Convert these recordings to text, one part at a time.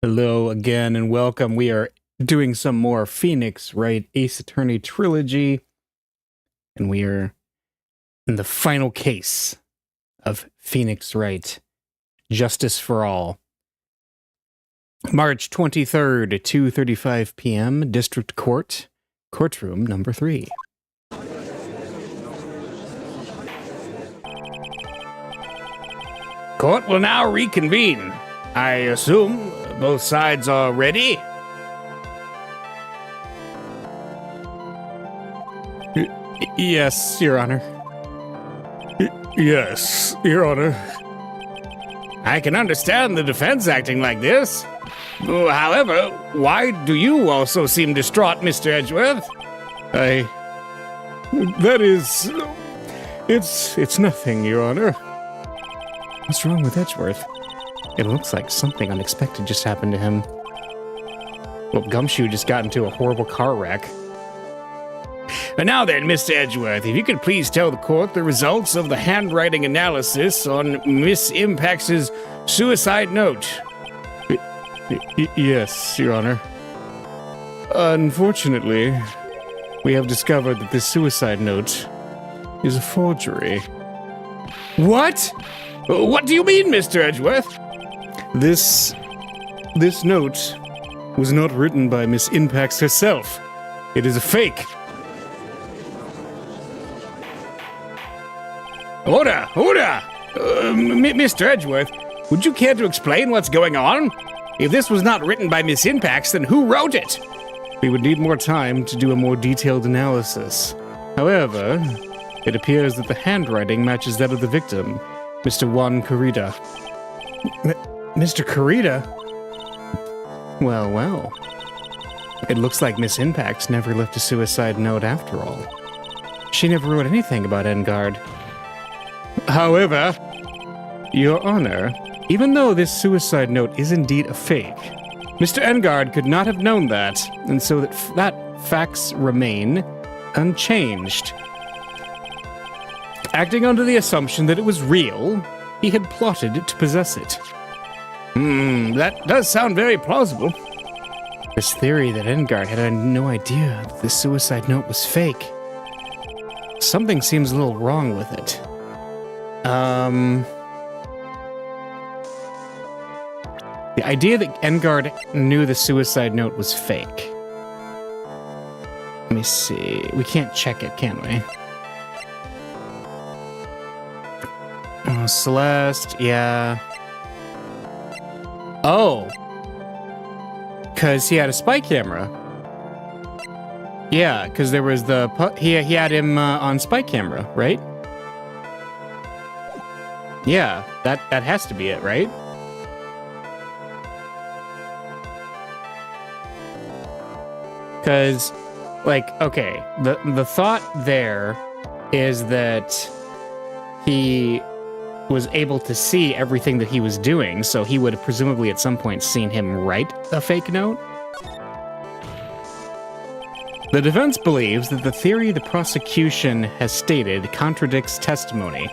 Hello again and welcome. We are doing some more Phoenix Wright Ace Attorney Trilogy, and we are in the final case of Phoenix Wright, Justice for All. March 23rd, 2:35 p.m., District Court, Courtroom number 3. Court will now reconvene. I assume both sides are ready? Yes, Your Honor. Yes, Your Honor. I can understand the defense acting like this. However, why do you also seem distraught, Mr. Edgeworth? It's nothing, Your Honor. What's wrong with Edgeworth? It looks like something unexpected just happened to him. Well, Gumshoe just got into a horrible car wreck. And now then, Mr. Edgeworth, if you could please tell the court the results of the handwriting analysis on Miss Impax's suicide note. Yes, Your Honor. Unfortunately, we have discovered that this suicide note is a forgery. What? What do you mean, Mr. Edgeworth? This note was not written by Miss Impax herself. It is a fake. Order! Mr. Edgeworth, would you care to explain what's going on? If this was not written by Miss Impax, then who wrote it? We would need more time to do a more detailed analysis. However, it appears that the handwriting matches that of the victim, Mr. Juan Carida. Mr. Carida? Well. It looks like Miss Impax never left a suicide note after all. She never wrote anything about engarde. However, Your Honor, even though this suicide note is indeed a fake, Mr. Engarde could not have known that, and so that facts remain unchanged. Acting under the assumption that it was real, he had plotted to possess it. That does sound very plausible. This theory that Engarde had no idea that the suicide note was fake. Something seems a little wrong with it. The idea that Engarde knew the suicide note was fake. Let me see. We can't check it, can we? Oh, Celeste, yeah. Oh. Because he had a spy camera. Yeah, because there was he had him on spy camera, right? Yeah, that has to be it, right? Because, like, okay, the thought there is that he was able to see everything that he was doing, so he would have presumably at some point seen him write a fake note. The defense believes that the theory the prosecution has stated contradicts testimony.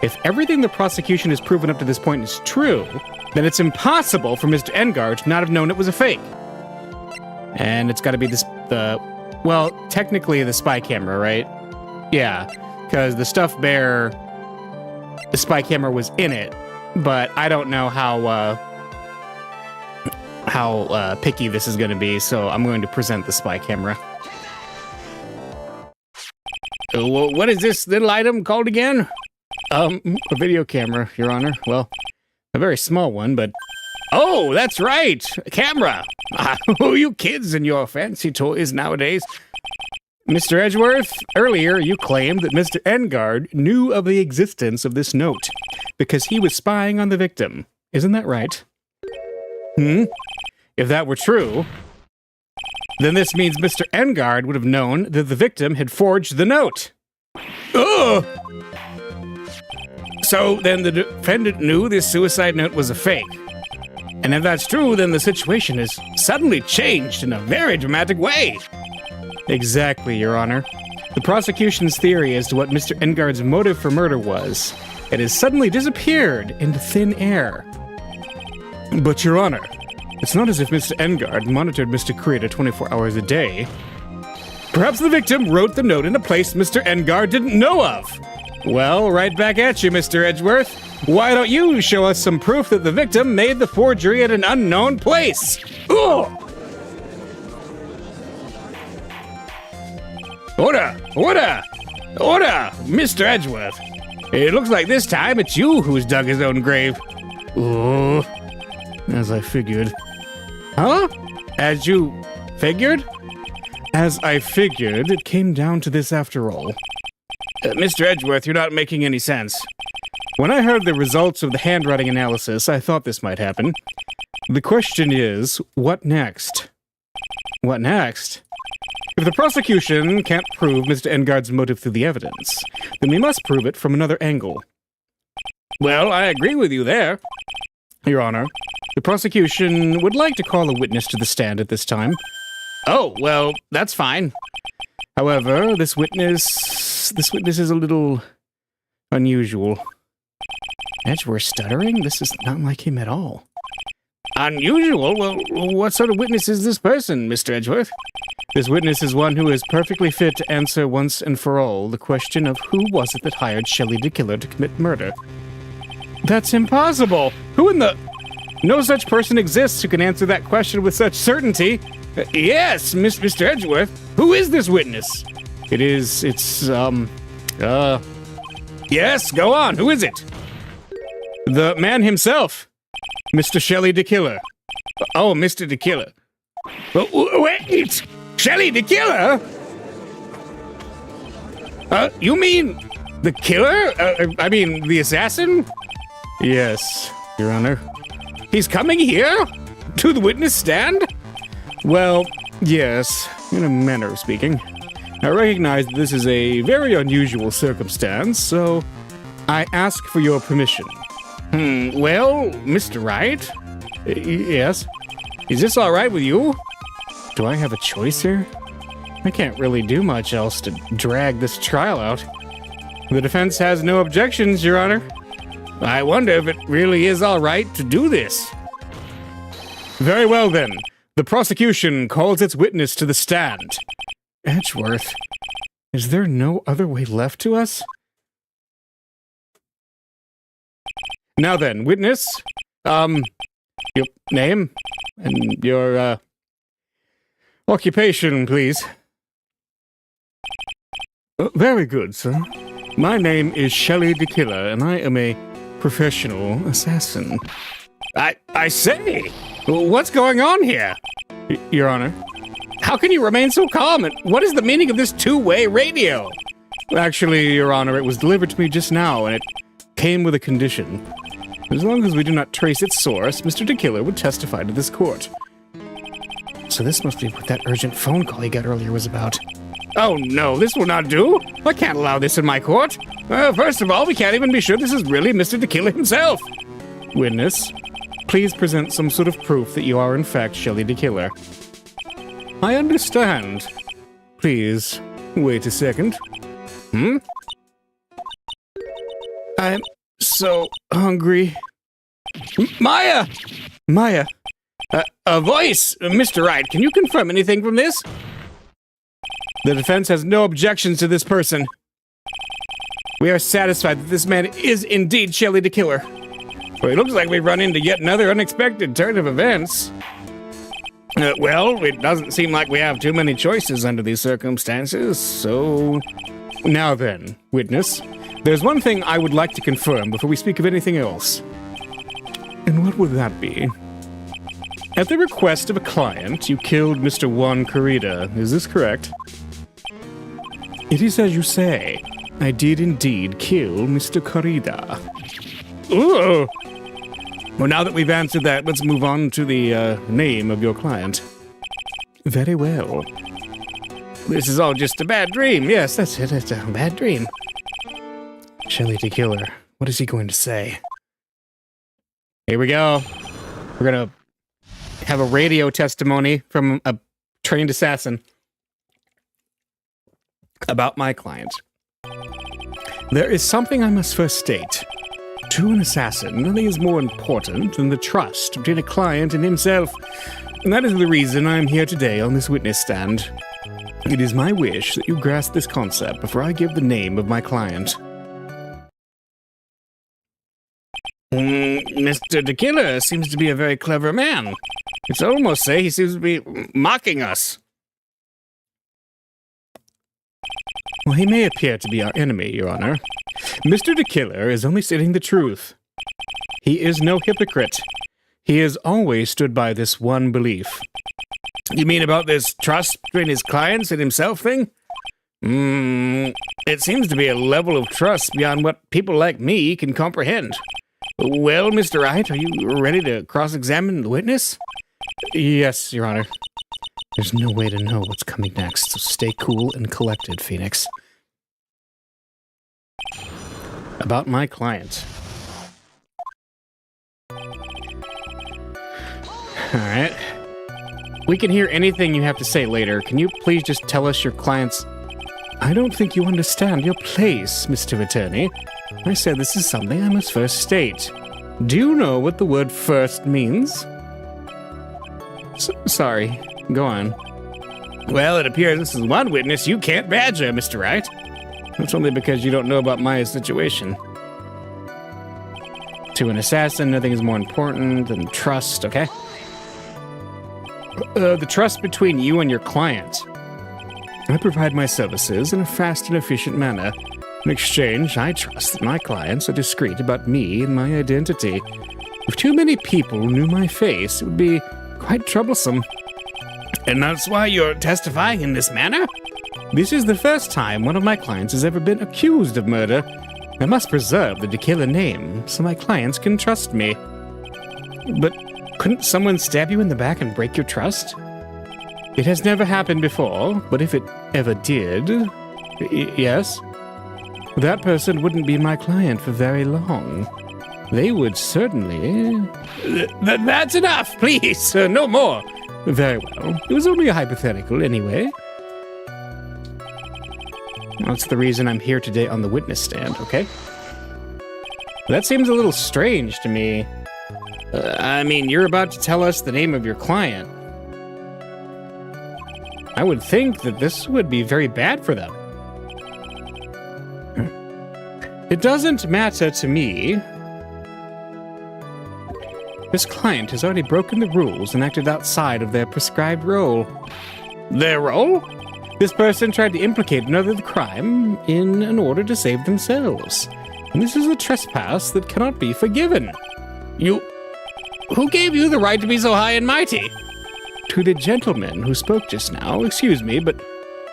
If everything the prosecution has proven up to this point is true, then it's impossible for Mr. Engarde to not have known it was a fake. And it's got to be well, technically the spy camera, right? Yeah, because the stuffed bear, the spy camera was in it, but I don't know how picky this is going to be, so I'm going to present the spy camera. What is this little item called again? A video camera, Your Honor. Well, a very small one, but... Oh, that's right! A camera! Oh, you kids and your fancy toys nowadays. Mr. Edgeworth, earlier you claimed that Mr. Engarde knew of the existence of this note because he was spying on the victim. Isn't that right? If that were true, then this means Mr. Engarde would have known that the victim had forged the note. Ugh! So then the defendant knew this suicide note was a fake. And if that's true, then the situation has suddenly changed in a very dramatic way. Exactly, Your Honor. The prosecution's theory as to what Mr. Engarde's motive for murder was, it has suddenly disappeared into thin air. But, Your Honor, It's not as if Mr. Engarde monitored Mr. Kurita 24 hours a day. Perhaps the victim wrote the note in a place Mr. Engarde didn't know of. Well, right back at you, Mr. Edgeworth. Why don't you show us some proof that the victim made the forgery at an unknown place? Ugh! Order, Mr. Edgeworth. It looks like this time it's you who's dug his own grave. Ooh, as I figured. Huh? As you figured? As I figured, it came down to this after all. Mr. Edgeworth, you're not making any sense. When I heard the results of the handwriting analysis, I thought this might happen. The question is, what next? What next? If the prosecution can't prove Mr. Engarde's motive through the evidence, then we must prove it from another angle. Well, I agree with you there, Your Honor. The prosecution would like to call a witness to the stand at this time. Oh, well, that's fine. However, this witness is a little unusual. Edgeworth stuttering? This is not like him at all. Unusual? Well, what sort of witness is this person, Mr. Edgeworth? This witness is one who is perfectly fit to answer once and for all the question of who was it that hired Shelley the Killer to commit murder. That's impossible! Who in the... No such person exists who can answer that question with such certainty. Yes, Mr. Edgeworth. Who is this witness? Yes, go on. Who is it? The man himself. Mr. Shelley the Killer. Oh, Mr. the Killer. Wait! Shelley the Killer? You mean the killer? I mean the assassin? Yes, Your Honor. He's coming here? To the witness stand? Well, yes, in a manner of speaking. I recognize that this is a very unusual circumstance, so I ask for your permission. Well, Mr. Wright? Yes? Is this all right with you? Do I have a choice here? I can't really do much else to drag this trial out. The defense has no objections, Your Honor. I wonder if it really is all right to do this. Very well, then. The prosecution calls its witness to the stand. Edgeworth, is there no other way left to us? Now then, witness, your name and your, occupation, please. Very good, sir. My name is Shelley the Killer, and I am a professional assassin. I say, what's going on here? Your Honor. How can you remain so calm? And what is the meaning of this two-way radio? Actually, Your Honor, it was delivered to me just now, and it came with a condition. As long as we do not trace its source, Mr. the Killer would testify to this court. So this must be what that urgent phone call he got earlier was about. Oh no, this will not do. I can't allow this in my court. First of all, we can't even be sure this is really Mr. the Killer himself. Witness, please present some sort of proof that you are in fact Shelley the Killer. I understand. Please, wait a second. I'm so hungry. Maya! Maya! A voice! Mr. Wright, can you confirm anything from this? The defense has no objections to this person. We are satisfied that this man is indeed Shelley the Killer. Well, it looks like we've run into yet another unexpected turn of events. Well, it doesn't seem like we have too many choices under these circumstances, so... Now then, witness, there's one thing I would like to confirm before we speak of anything else. And what would that be? At the request of a client, you killed Mr. Juan Kurita. Is this correct? It is as you say. I did indeed kill Mr. Kurita. Ooh! Well, now that we've answered that, let's move on to the name of your client. Very well. This is all just a bad dream. Yes, that's it. It's a bad dream. Shelley the Killer. What is he going to say? Here we go. We're going to have a radio testimony from a trained assassin about my client. There is something I must first state. To an assassin, nothing is more important than the trust between a client and himself. And that is the reason I am here today on this witness stand. It is my wish that you grasp this concept before I give the name of my client. Mr. De Killer seems to be a very clever man. It's almost say he seems to be mocking us. Well, he may appear to be our enemy, Your Honor. Mr. De Killer is only stating the truth. He is no hypocrite. He has always stood by this one belief. You mean about this trust between his clients and himself thing? It seems to be a level of trust beyond what people like me can comprehend. Well, Mr. Wright, are you ready to cross-examine the witness? Yes, Your Honor. There's no way to know what's coming next, so stay cool and collected, Phoenix. About my client. Alright. We can hear anything you have to say later. Can you please just tell us your client's... I don't think you understand your place, Mr. Attorney. I said this is something I must first state. Do you know what the word first means? Sorry. Go on. Well, it appears this is one witness you can't badger, Mr. Wright. That's only because you don't know about my situation. To an assassin, nothing is more important than trust, okay? The trust between you and your client. I provide my services in a fast and efficient manner. In exchange, I trust that my clients are discreet about me and my identity. If too many people knew my face, it would be quite troublesome. And that's why you're testifying in this manner? This is the first time one of my clients has ever been accused of murder. I must preserve the De Killer name so my clients can trust me. But couldn't someone stab you in the back and break your trust? It has never happened before, but if it ever did... yes? That person wouldn't be my client for very long. They would certainly... That's enough, please! No more! Very well. It was only a hypothetical, anyway. That's the reason I'm here today on the witness stand, okay? That seems a little strange to me. I mean, you're about to tell us the name of your client. I would think that this would be very bad for them. It doesn't matter to me. This client has already broken the rules and acted outside of their prescribed role. Their role? This person tried to implicate another in the crime in order to save themselves. And this is a trespass that cannot be forgiven. Who gave you the right to be so high and mighty? To the gentleman who spoke just now, excuse me, but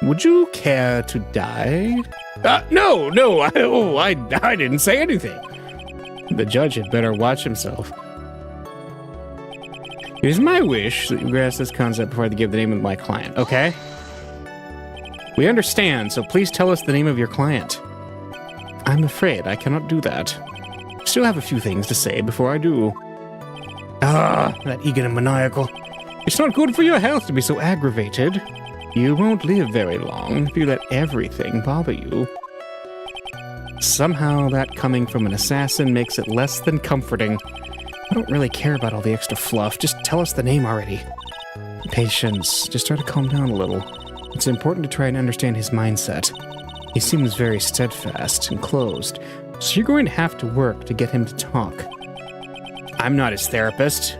would you care to die? No, I didn't say anything. The judge had better watch himself. It is my wish that you grasp this concept before I give the name of my client, okay? We understand, so please tell us the name of your client. I'm afraid I cannot do that. Still have a few things to say before I do. That egomaniacal. It's not good for your health to be so aggravated. You won't live very long if you let everything bother you. Somehow that coming from an assassin makes it less than comforting. I don't really care about all the extra fluff. Just tell us the name already. Patience. Just try to calm down a little. It's important to try and understand his mindset. He seems very steadfast and closed, so you're going to have to work to get him to talk. I'm not his therapist.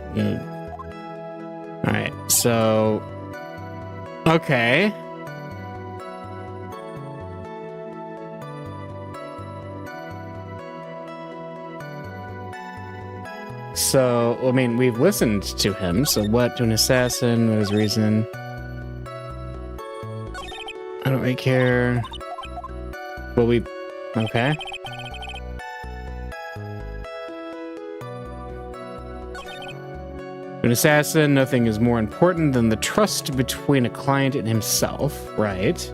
Alright, so... okay. So, I mean, we've listened to him, so what? To an assassin? What is reason? I don't really care. Well, we... okay. To an assassin, nothing is more important than the trust between a client and himself, right?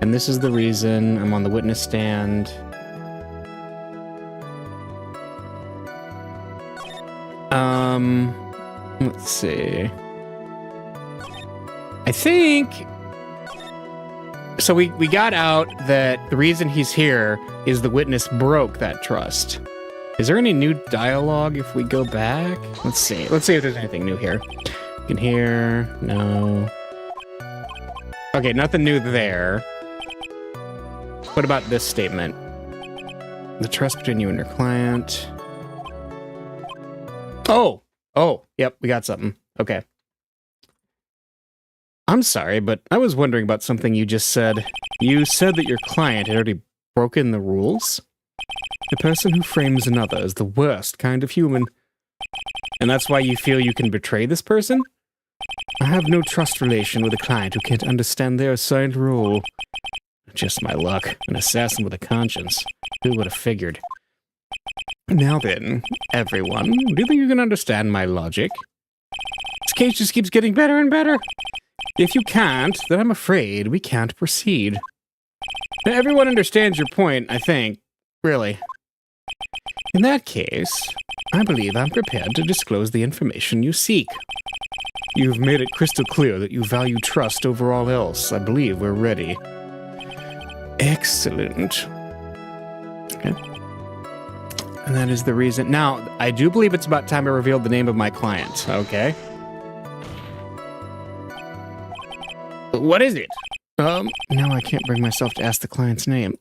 And this is the reason I'm on the witness stand. Let's see. I think... so we got out that the reason he's here is the witness broke that trust. Is there any new dialogue if we go back? Let's see. Let's see if there's anything new here. You can hear... No. Okay, nothing new there. What about this statement? The trust between you and your client. Oh! Oh, yep, we got something. Okay. I'm sorry, but I was wondering about something you just said. You said that your client had already broken the rules? The person who frames another is the worst kind of human. And that's why you feel you can betray this person? I have no trust relation with a client who can't understand their assigned role. Just my luck. An assassin with a conscience. Who would have figured? Now then, everyone, do you think you can understand my logic? This case just keeps getting better and better. If you can't, then I'm afraid we can't proceed. Everyone understands your point, I think. Really. In that case, I believe I'm prepared to disclose the information you seek. You've made it crystal clear that you value trust over all else. I believe we're ready. Excellent. Okay. And that is the reason. Now, I do believe it's about time I revealed the name of my client. Okay. What is it? Now I can't bring myself to ask the client's name.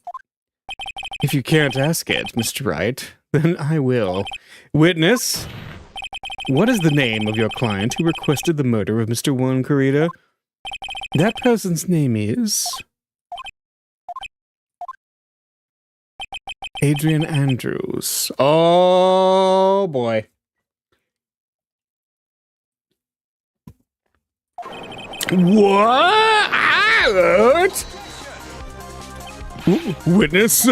If you can't ask it, Mr. Wright, then I will. Witness, what is the name of your client who requested the murder of Mr. Juan Corrida? That person's name is... Adrian Andrews. Oh, boy. What? Witness?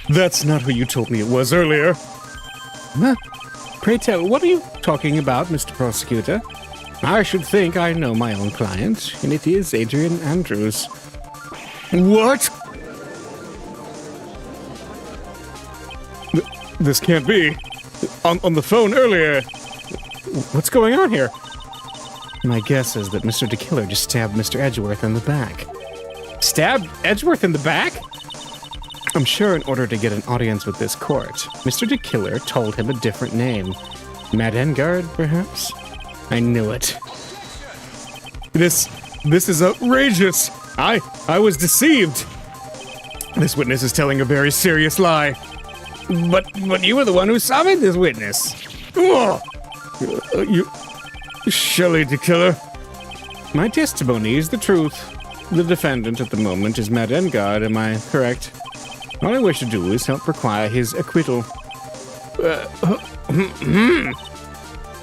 That's not who you told me it was earlier. Huh? Pray tell, what are you talking about, Mr. Prosecutor? I should think I know my own client, and it is Adrian Andrews. What? This can't be. On the phone earlier. What's going on here? My guess is that Mr. DeKiller just stabbed Mr. Edgeworth in the back. Stabbed Edgeworth in the back? I'm sure in order to get an audience with this court, Mr. DeKiller told him a different name. Matt Engarde, perhaps? I knew it. This is outrageous. I was deceived. This witness is telling a very serious lie. But you were the one who summoned this witness. You... Shelley DeKiller. My testimony is the truth. The defendant at the moment is Matt Engarde, am I correct? All I wish to do is help require his acquittal.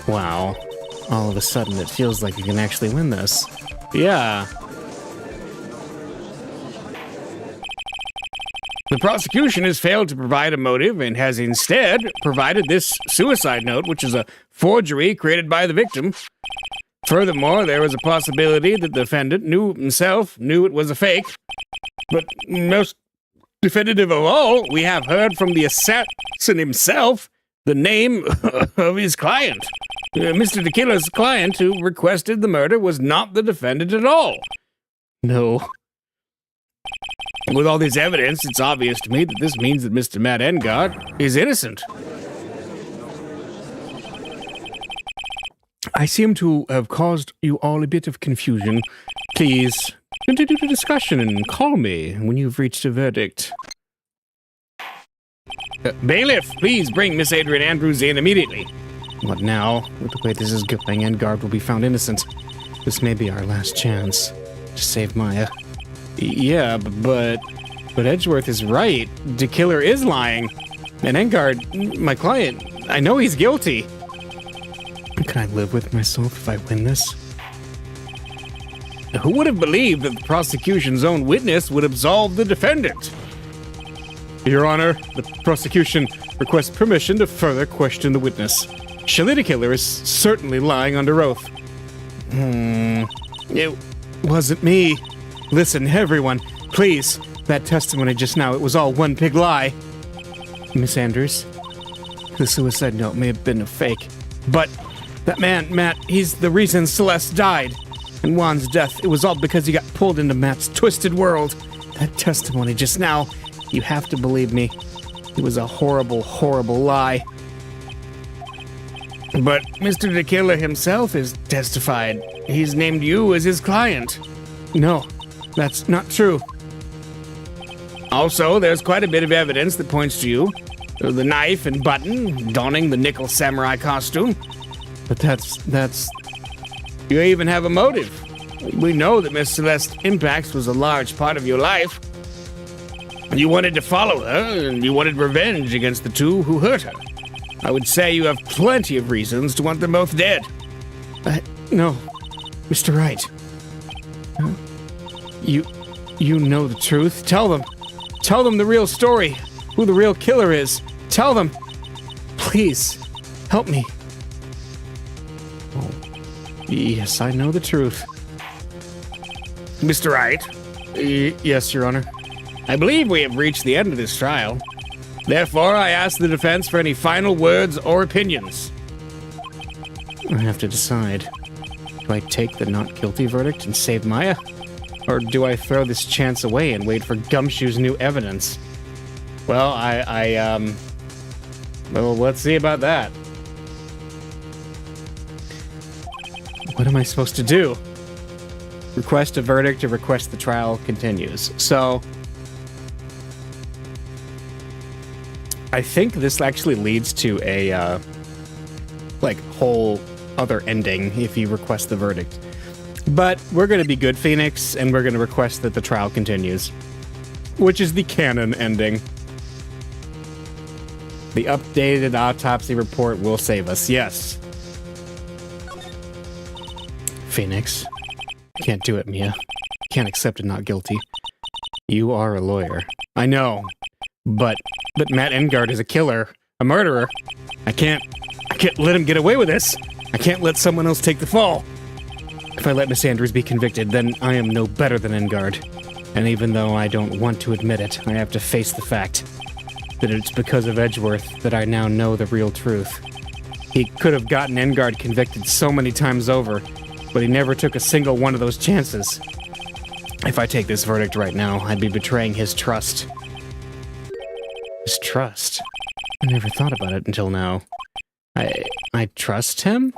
Wow. All of a sudden it feels like you can actually win this. Yeah. The prosecution has failed to provide a motive and has instead provided this suicide note, which is a forgery created by the victim. Furthermore, there is a possibility that the defendant knew it was a fake. But most definitive of all, we have heard from the assassin himself the name of his client. Mr. DeKiller's client who requested the murder was not the defendant at all. No. With all this evidence, it's obvious to me that this means that Mr. Matt Engarde is innocent. I seem to have caused you all a bit of confusion. Please, continue the discussion and call me when you've reached a verdict. Bailiff, please bring Miss Adrian Andrews in immediately. What now? With the way this is going, Engarde will be found innocent. This may be our last chance to save Maya. Yeah, but Edgeworth is right. DeKiller is lying. And Engarde, my client, I know he's guilty. Can I live with myself if I win this? Who would have believed that the prosecution's own witness would absolve the defendant? Your Honor, the prosecution requests permission to further question the witness. Shelley DeKiller is certainly lying under oath. It wasn't me. Listen, everyone, please. That testimony just now, it was all one big lie. Miss Andrews, the suicide note may have been a fake, but that man, Matt, he's the reason Celeste died. And Juan's death, it was all because he got pulled into Matt's twisted world. That testimony just now, you have to believe me. It was a horrible, horrible lie. But Mr. the Killer himself has testified. He's named you as his client. No, that's not true. Also, there's quite a bit of evidence that points to you. The knife and button, donning the nickel samurai costume. But that's... You even have a motive. We know that Miss Celeste Impax was a large part of your life. You wanted to follow her, and you wanted revenge against the two who hurt her. I would say you have plenty of reasons to want them both dead. No, Mr. Wright. You know the truth. Tell them. Tell them the real story. Who the real killer is. Tell them. Please, help me. Oh, yes, I know the truth. Mr. Wright? Yes, Your Honor. I believe we have reached the end of this trial. Therefore, I ask the defense for any final words or opinions. I have to decide. Do I take the not guilty verdict and save Maya? Or do I throw this chance away and wait for Gumshoe's new evidence? Well, well, let's see about that. What am I supposed to do? Request a verdict or request the trial continues. So, I think this actually leads to a, whole other ending if you request the verdict. But we're going to be good, Phoenix, and we're going to request that the trial continues. Which is the canon ending. The updated autopsy report will save us, yes. Phoenix. Can't do it, Mia. Can't accept it not guilty. You are a lawyer. I know. But Matt Engarde is a killer. A murderer. I can't let him get away with this. I can't let someone else take the fall. If I let Miss Andrews be convicted, then I am no better than Engarde. And even though I don't want to admit it, I have to face the fact that it's because of Edgeworth that I now know the real truth. He could have gotten Engarde convicted so many times over, but he never took a single one of those chances. If I take this verdict right now, I'd be betraying his trust. His trust? I never thought about it until now. I trust him?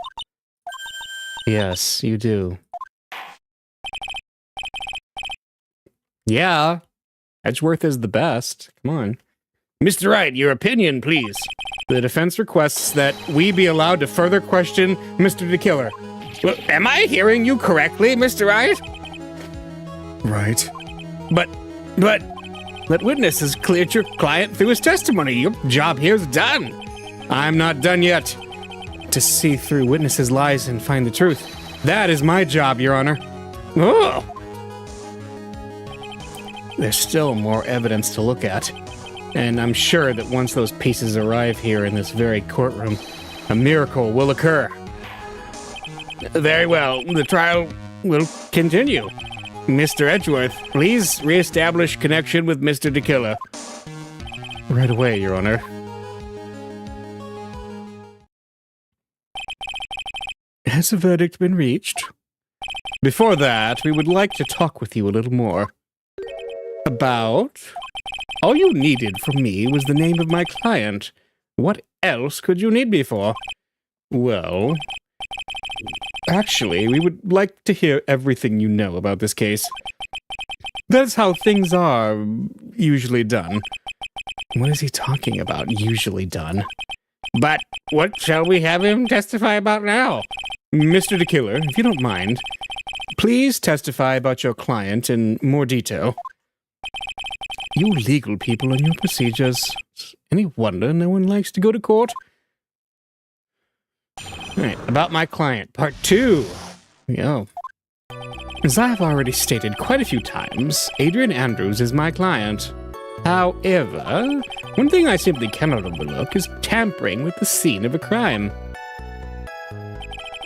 Yes, you do. Yeah. Edgeworth is the best. Come on. Mr. Wright, your opinion, please. The defense requests that we be allowed to further question Mr. the Killer. Well, am I hearing you correctly, Mr. Wright? Right. But, that witness has cleared your client through his testimony. Your job here's done. I'm not done yet. To see through witnesses' lies and find the truth. That is my job, Your Honor. Oh! There's still more evidence to look at. And I'm sure that once those pieces arrive here in this very courtroom, a miracle will occur. Very well, the trial will continue. Mr. Edgeworth, please reestablish connection with Mr. the Killer. Right away, Your Honor. Has a verdict been reached? Before that, we would like to talk with you a little more. About? All you needed from me was the name of my client. What else could you need me for? Well, actually, we would like to hear everything you know about this case. That's how things are usually done. What is he talking about, usually done? But what shall we have him testify about now? Mr. the Killer, if you don't mind, please testify about your client in more detail. You legal people and your procedures. Any wonder no one likes to go to court? Alright, about my client, part 2. Yo. As I have already stated quite a few times, Adrian Andrews is my client. However, one thing I simply cannot overlook is tampering with the scene of a crime.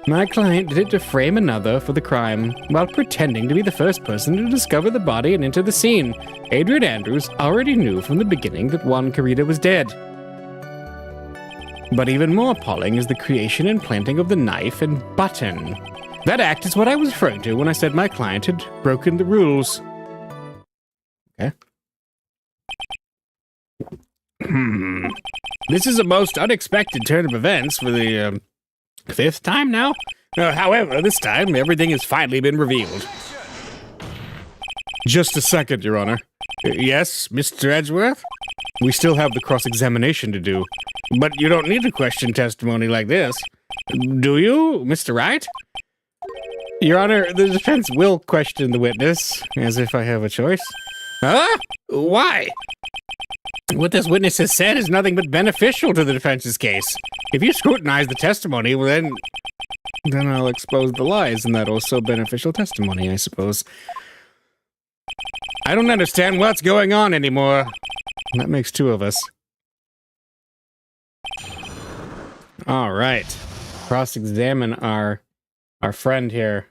My client did it to frame another for the crime, while pretending to be the first person to discover the body and enter the scene. Adrian Andrews already knew from the beginning that Juan Carita was dead. But even more appalling is the creation and planting of the knife and button. That act is what I was referring to when I said my client had broken the rules. Okay. This is a most unexpected turn of events for the fifth time now. However, this time everything has finally been revealed. Just a second, Your Honor. Yes, Mr. Edgeworth? We still have the cross-examination to do. But you don't need to question testimony like this. Do you, Mr. Wright? Your Honor, the defense will question the witness, as if I have a choice. Huh? Why? What this witness has said is nothing but beneficial to the defense's case. If you scrutinize the testimony, well then I'll expose the lies in that also beneficial testimony, I suppose. I don't understand what's going on anymore. That makes two of us. All right. Cross-examine our friend here.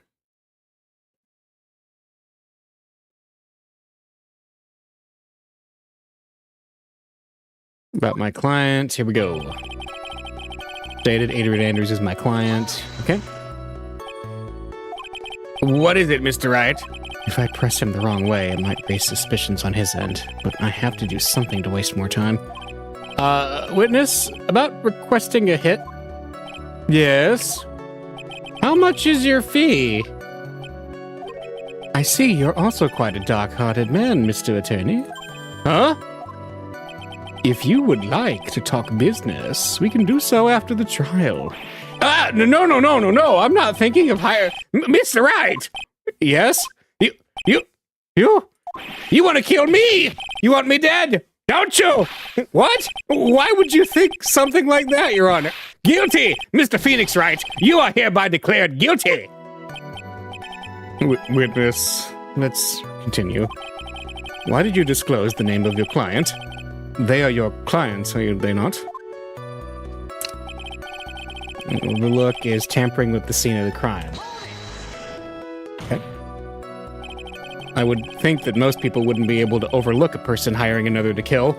About my client. Here we go. Stated Adrian Andrews is my client. Okay. What is it, Mr. Wright? If I press him the wrong way, it might raise suspicions on his end, but I have to do something to waste more time. Witness, about requesting a hit? Yes? How much is your fee? I see you're also quite a dark-hearted man, Mr. Attorney. Huh? If you would like to talk business, we can do so after the trial. No, I'm not thinking of higher... Mr. Wright! Yes? You want to kill me? You want me dead? Don't you? What? Why would you think something like that, Your Honor? Guilty! Mr. Phoenix Wright, you are hereby declared guilty! Witness, let's continue. Why did you disclose the name of your client? They are your clients, are they not? The look is tampering with the scene of the crime. Okay. I would think that most people wouldn't be able to overlook a person hiring another to kill.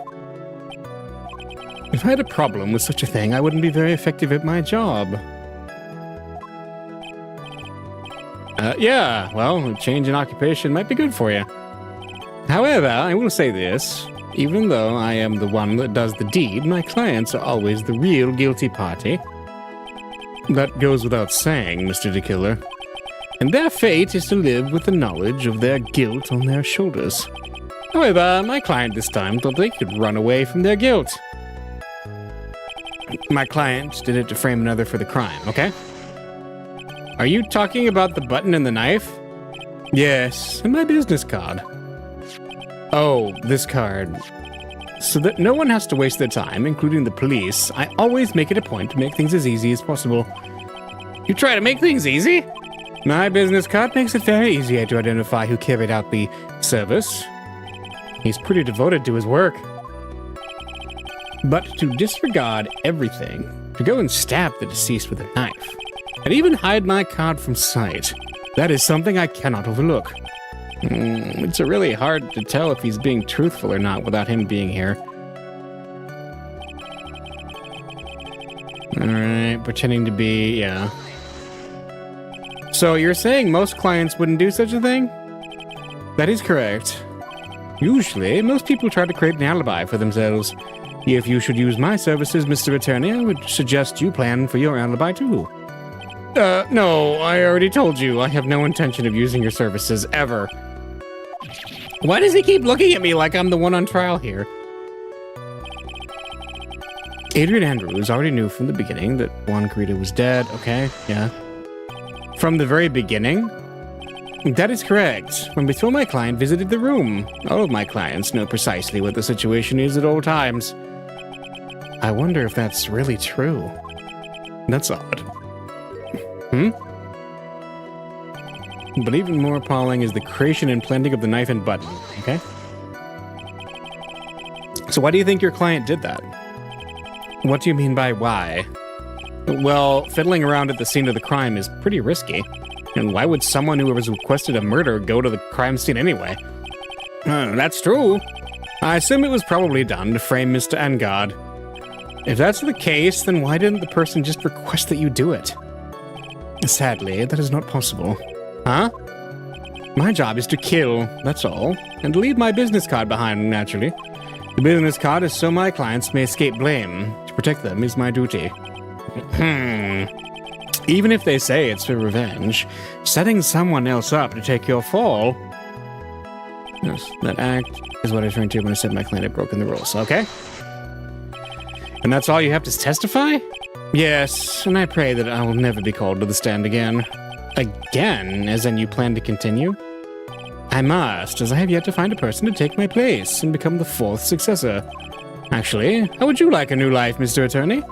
If I had a problem with such a thing, I wouldn't be very effective at my job. Yeah, well, a change in occupation might be good for you. However, I will say this. Even though I am the one that does the deed, my clients are always the real guilty party. That goes without saying, Mr. the Killer. And their fate is to live with the knowledge of their guilt on their shoulders. However, my client this time thought they could run away from their guilt. My client did it to frame another for the crime, okay? Are you talking about the button and the knife? Yes, and my business card. Oh, this card. So that no one has to waste their time, including the police, I always make it a point to make things as easy as possible. You try to make things easy? My business card makes it very easy to identify who carried out the service. He's pretty devoted to his work. But to disregard everything, to go and stab the deceased with a knife, and even hide my card from sight, that is something I cannot overlook. It's really hard to tell if he's being truthful or not without him being here. Alright, pretending to be, yeah. So you're saying most clients wouldn't do such a thing? That is correct. Usually, most people try to create an alibi for themselves. If you should use my services, Mr. Attorney, I would suggest you plan for your alibi too. No, I already told you, I have no intention of using your services, ever. Why does he keep looking at me like I'm the one on trial here? Adrian Andrews already knew from the beginning that Juan Garrido was dead, okay, yeah. From the very beginning? That is correct. When before my client visited the room, all of my clients know precisely what the situation is at all times. I wonder if that's really true. That's odd. But even more appalling is the creation and planting of the knife and button, okay? So why do you think your client did that? What do you mean by why? Well, fiddling around at the scene of the crime is pretty risky. And why would someone who has requested a murder go to the crime scene anyway? That's true. I assume it was probably done to frame Mr. Engarde. If that's the case, then why didn't the person just request that you do it? Sadly, that is not possible. Huh? My job is to kill, that's all. And leave my business card behind, naturally. Building this card is so my clients may escape blame. To protect them is my duty. Even if they say it's for revenge, setting someone else up to take your fall. Yes, that act is what I referred to when I said my client had broken the rules, okay? And that's all you have to testify? Yes, and I pray that I will never be called to the stand again. Again? As in you plan to continue? I must, as I have yet to find a person to take my place and become the fourth successor. Actually, how would you like a new life, Mr. Attorney?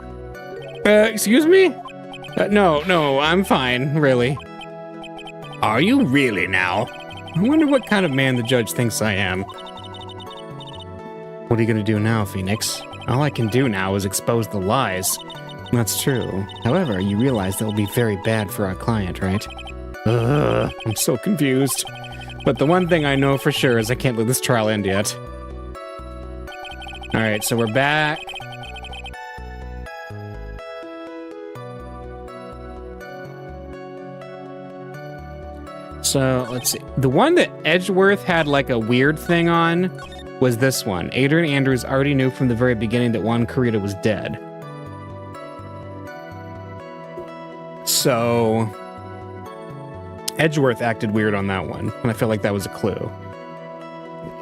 Excuse me? No, I'm fine, really. Are you really now? I wonder what kind of man the judge thinks I am. What are you gonna do now, Phoenix? All I can do now is expose the lies. That's true. However, you realize that will be very bad for our client, right? I'm so confused. But the one thing I know for sure is I can't let this trial end yet. Alright, so we're back. So, let's see. The one that Edgeworth had like a weird thing on was this one. Adrian Andrews already knew from the very beginning that Juan Corrida was dead. So, Edgeworth acted weird on that one, and I feel like that was a clue.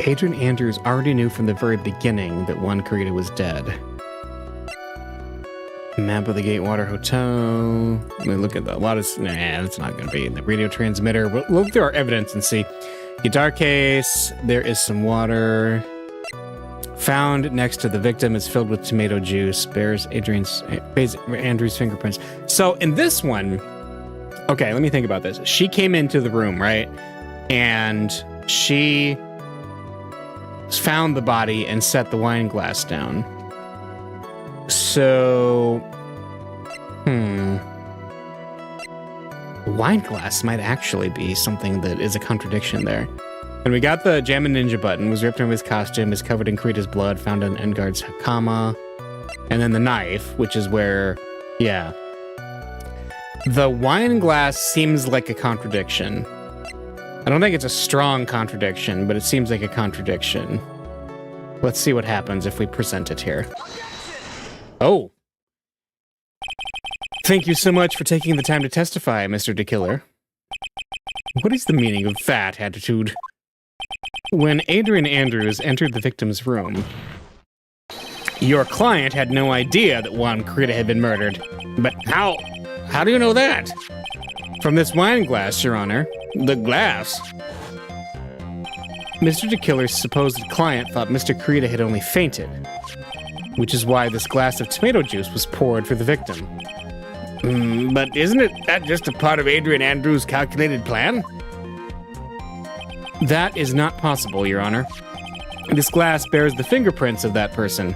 Adrian Andrews already knew from the very beginning that Juan Corrida was dead. Map of the Gatewater Hotel. Let me look at a lot of... Nah, that's not going to be in the radio transmitter. We'll look through our evidence and see. Guitar case. There is some water. Found next to the victim is filled with tomato juice. Bears Andrew's fingerprints. So in this one... Okay, let me think about this. She came into the room, right? And she found the body and set the wine glass down. So, the wine glass might actually be something that is a contradiction there. And we got the Jammin' Ninja button, was ripped from his costume, is covered in Corrida's blood, found in Engarde's Hakama. And then the knife, which is where, yeah. The wine glass seems like a contradiction. I don't think it's a strong contradiction, but it seems like a contradiction. Let's see what happens if we present it here. Oh. Thank you so much for taking the time to testify, Mr. DeKiller. What is the meaning of that attitude? When Adrian Andrews entered the victim's room, your client had no idea that Juan Corrida had been murdered. But how? How do you know that? From this wine glass, Your Honor. The glass? Mr. DeKiller's supposed client thought Mr. Corrida had only fainted, which is why this glass of tomato juice was poured for the victim. But isn't that just a part of Adrian Andrews' calculated plan? That is not possible, Your Honor. This glass bears the fingerprints of that person.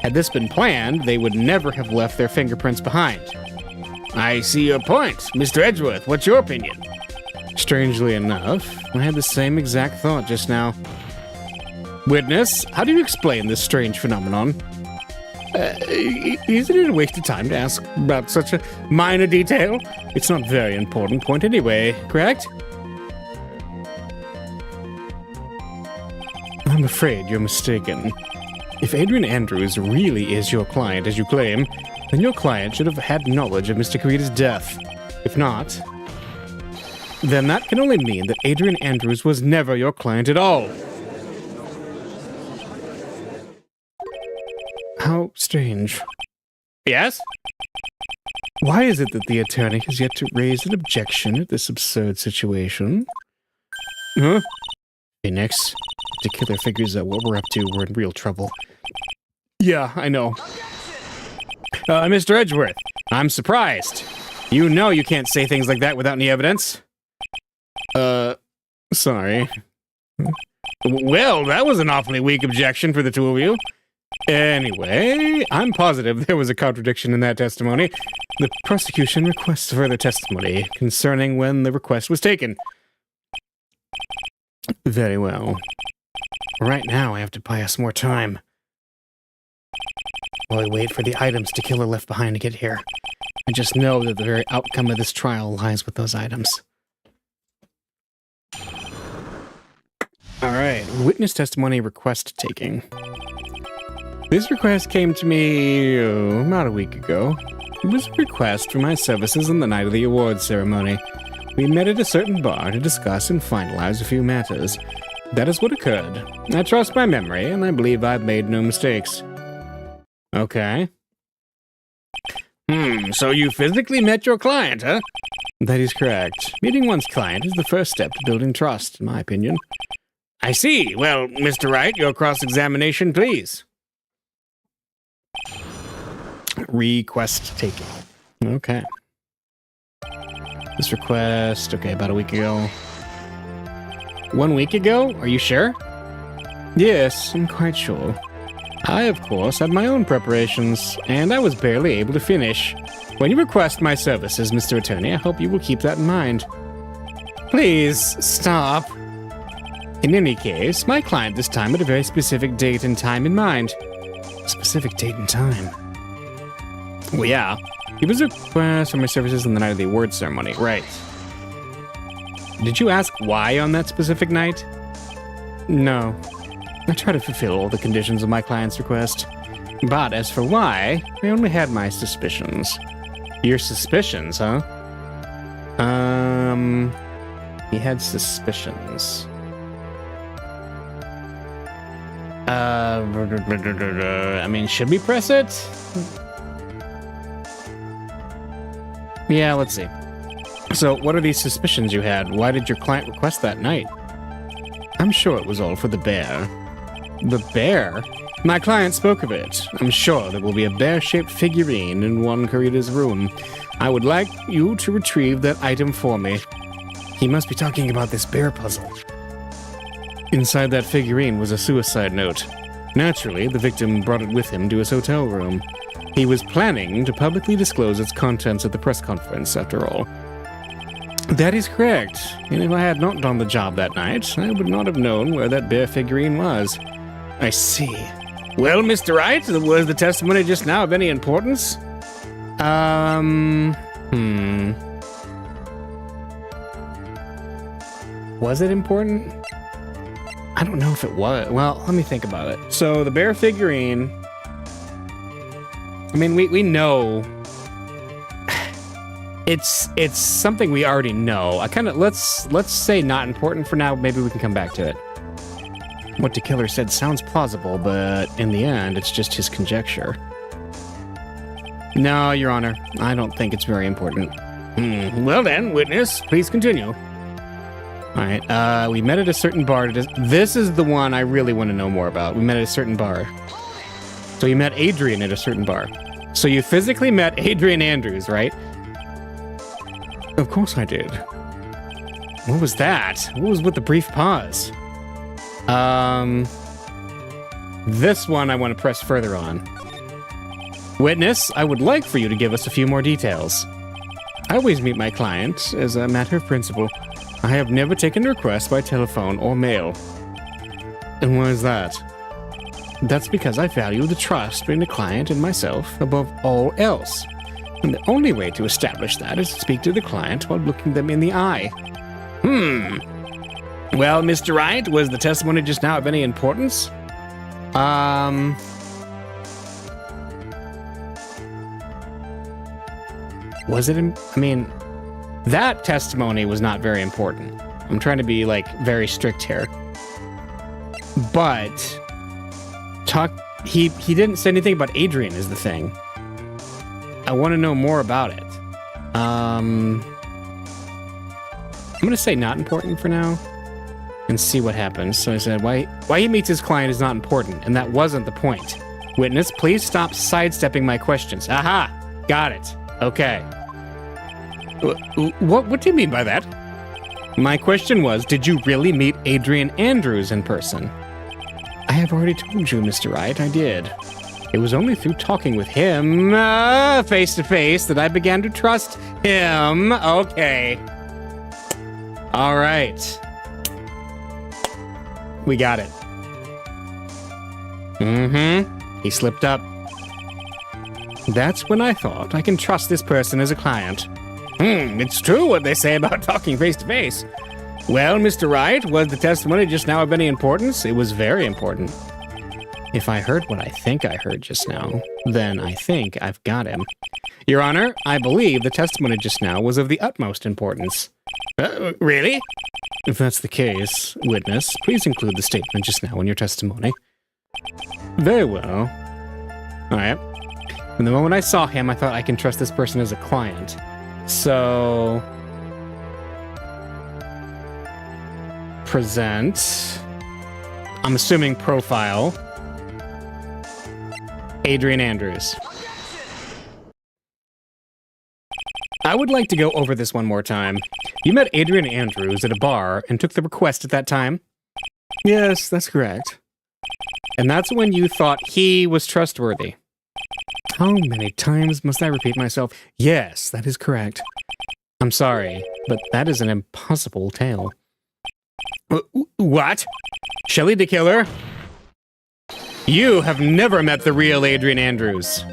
Had this been planned, they would never have left their fingerprints behind. I see your point. Mr. Edgeworth, what's your opinion? Strangely enough, I had the same exact thought just now. Witness, how do you explain this strange phenomenon? Isn't it a waste of time to ask about such a minor detail? It's not a very important point anyway, correct? I'm afraid you're mistaken. If Adrian Andrews really is your client, as you claim, then your client should have had knowledge of Mr. Corrida's death. If not, then that can only mean that Adrian Andrews was never your client at all. How strange. Yes? Why is it that the attorney has yet to raise an objection at this absurd situation? Huh? Phoenix, the killer figures out what we're up to, we're in real trouble. Yeah, I know. Mr. Edgeworth, I'm surprised. You know you can't say things like that without any evidence. Sorry. Well, that was an awfully weak objection for the two of you. Anyway, I'm positive there was a contradiction in that testimony. The prosecution requests further testimony concerning when the request was taken. Very well. Right now, I have to buy us more time. While I wait for the items DeKiller left behind to get here, I just know that the very outcome of this trial lies with those items. All right, witness testimony request taking. This request came to me about a week ago. It was a request for my services on the night of the awards ceremony. We met at a certain bar to discuss and finalize a few matters. That is what occurred. I trust my memory, and I believe I've made no mistakes. Okay. So you physically met your client, huh? That is correct. Meeting one's client is the first step to building trust, in my opinion. I see. Well, Mr. Wright, your cross-examination, please. Request taking. Okay. This request, okay, about a week ago. 1 week ago? Are you sure? Yes, I'm quite sure. I, of course, had my own preparations, and I was barely able to finish. When you request my services, Mr. Attorney, I hope you will keep that in mind. Please, stop. In any case, my client this time had a very specific date and time in mind. Specific date and time? Well, yeah. He was a request for my services on the night of the awards ceremony, right? Did you ask why on that specific night? No. I try to fulfill all the conditions of my client's request. But as for why, I only had my suspicions. Your suspicions, huh? He had suspicions. I mean, should we press it? Yeah, let's see. So, what are these suspicions you had? Why did your client request that night? I'm sure it was all for the bear. The bear? My client spoke of it. I'm sure there will be a bear-shaped figurine in one Karita's room. I would like you to retrieve that item for me. He must be talking about this bear puzzle. Inside that figurine was a suicide note. Naturally, the victim brought it with him to his hotel room. He was planning to publicly disclose its contents at the press conference, after all. That is correct. And if I had not done the job that night, I would not have known where that bear figurine was. I see. Well, Mr. Wright, was the testimony just now of any importance? Was it important? I don't know if it was. Well, let me think about it. So, the bear figurine... I mean, we know... It's something we already know. I kind of... Let's say not important for now. Maybe we can come back to it. What the killer said sounds plausible, but in the end, it's just his conjecture. No, Your Honor. I don't think it's very important. Well then, witness, please continue. Alright, we met at a certain bar. This is the one I really want to know more about. We met at a certain bar. So you met Adrian at a certain bar. So you physically met Adrian Andrews, right? Of course I did. What was that? What was with the brief pause? This one I want to press further on. Witness, I would like for you to give us a few more details. I always meet my client as a matter of principle. I have never taken a request by telephone or mail. And why is that? That's because I value the trust between the client and myself above all else. And the only way to establish that is to speak to the client while looking them in the eye. Well, Mr. Wright, was the testimony just now of any importance? Was it? I mean, that testimony was not very important. I'm trying to be, like, very strict here. But he didn't say anything about Adrian is the thing. I want to know more about it. I'm going to say not important for now and see what happens. So I said, why he meets his client is not important, and that wasn't the point. Witness, please stop sidestepping my questions. Aha! Got it. Okay. What do you mean by that? My question was, did you really meet Adrian Andrews in person? I have already told you, Mr. Wright, I did. It was only through talking with him, face to face, that I began to trust him. Okay. All right. We got it. He slipped up. That's when I thought I can trust this person as a client. It's true what they say about talking face to face. Well, Mr. Wright, was the testimony just now of any importance? It was very important. If I heard what I think I heard just now, then I think I've got him. Your Honor, I believe the testimony just now was of the utmost importance. Really? If that's the case, witness, please include the statement just now in your testimony. Very well. All right. From the moment I saw him, I thought I can trust this person as a client. So... present. I'm assuming profile. Adrian Andrews. I would like to go over this one more time. You met Adrian Andrews at a bar and took the request at that time? Yes, that's correct. And that's when you thought he was trustworthy. How many times must I repeat myself? Yes, that is correct. I'm sorry, but that is an impossible tale. What? Shelley the Killer? You have never met the real Adrian Andrews.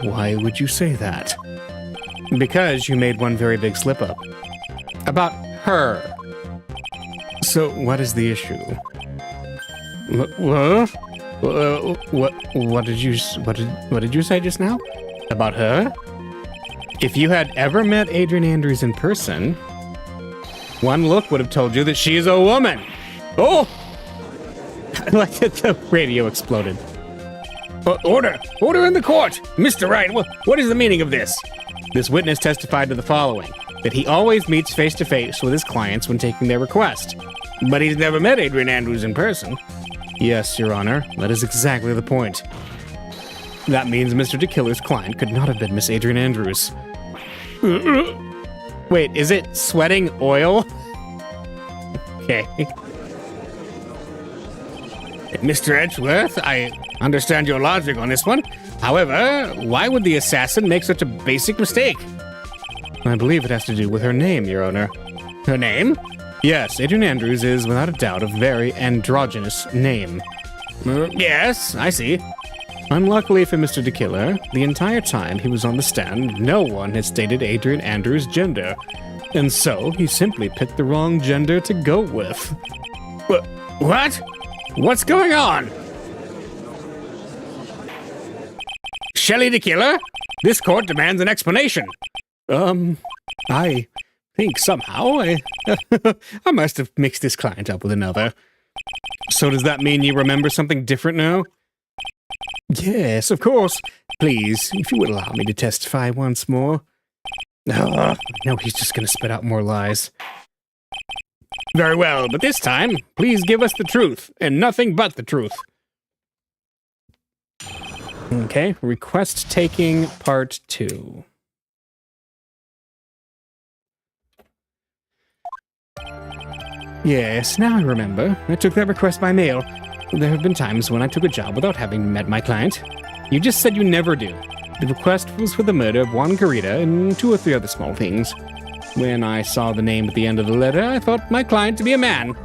Why would you say that? Because you made one very big slip-up. About her. So, what is the issue? What did you say just now? About her? If you had ever met Adrian Andrews in person, one look would have told you that she is a woman. Oh! Like the radio exploded. Order! Order in the court! Mr. Wright, what is the meaning of this? This witness testified to the following, that he always meets face-to-face with his clients when taking their request. But he's never met Adrian Andrews in person. Yes, Your Honor, that is exactly the point. That means Mr. DeKiller's client could not have been Miss Adrian Andrews. Wait, is it sweating oil? Okay. Mr. Edgeworth, I understand your logic on this one. However, why would the assassin make such a basic mistake? I believe it has to do with her name, Your Honor. Her name? Yes, Adrian Andrews is, without a doubt, a very androgynous name. Yes, I see. Unluckily for Mr. DeKiller, the entire time he was on the stand, no one had stated Adrian Andrews' gender. And so, he simply picked the wrong gender to go with. What? What's going on? Shelley DeKiller? This court demands an explanation. I think somehow I must have mixed this client up with another. So does that mean you remember something different now? Yes, of course. Please, if you would allow me to testify once more. No, he's just going to spit out more lies. Very well, but this time, please give us the truth, and nothing but the truth. Okay, request taking part 2. Yes, now I remember. I took that request by mail. There have been times when I took a job without having met my client. You just said you never do. The request was for the murder of Juan Carita and 2 or 3 other small things. When I saw the name at the end of the letter, I thought my client to be a man.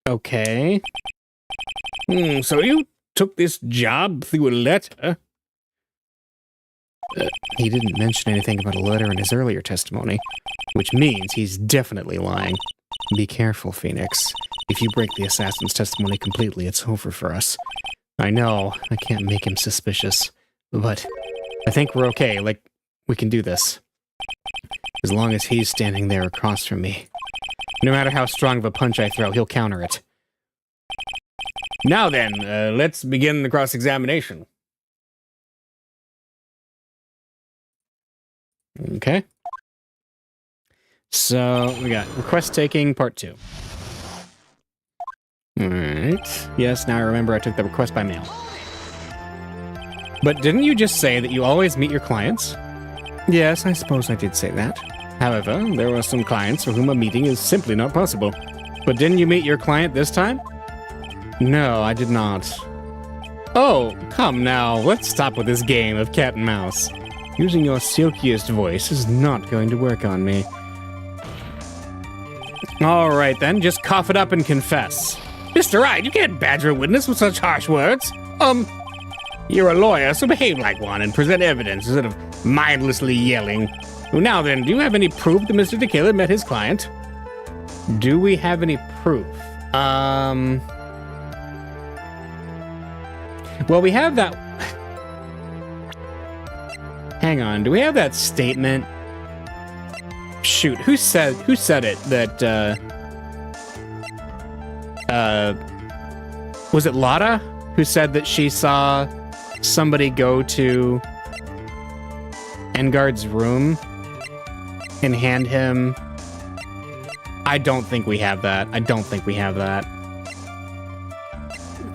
Okay. So you took this job through a letter? He didn't mention anything about a letter in his earlier testimony, which means he's definitely lying. Be careful, Phoenix. If you break the assassin's testimony completely, it's over for us. I know, I can't make him suspicious, but I think we're okay, like, we can do this. As long as he's standing there across from me. No matter how strong of a punch I throw, he'll counter it. Now then, let's begin the cross-examination. Okay. So, we got request taking part 2. Alright. Yes, now I remember I took the request by mail. But didn't you just say that you always meet your clients? Yes, I suppose I did say that. However, there are some clients for whom a meeting is simply not possible. But didn't you meet your client this time? No, I did not. Oh, come now, let's stop with this game of cat and mouse. Using your silkiest voice is not going to work on me. Alright then, just cough it up and confess. Mr. Wright, you can't badger a witness with such harsh words. You're a lawyer, so behave like one and present evidence instead of mindlessly yelling. Well, now then, do you have any proof that Mr. DeKiller met his client? Do we have any proof? Well, we have that... Hang on, do we have that statement? Shoot, who said it that, was it Lotta who said that she saw somebody go to Engarde's room and hand him... I don't think we have that.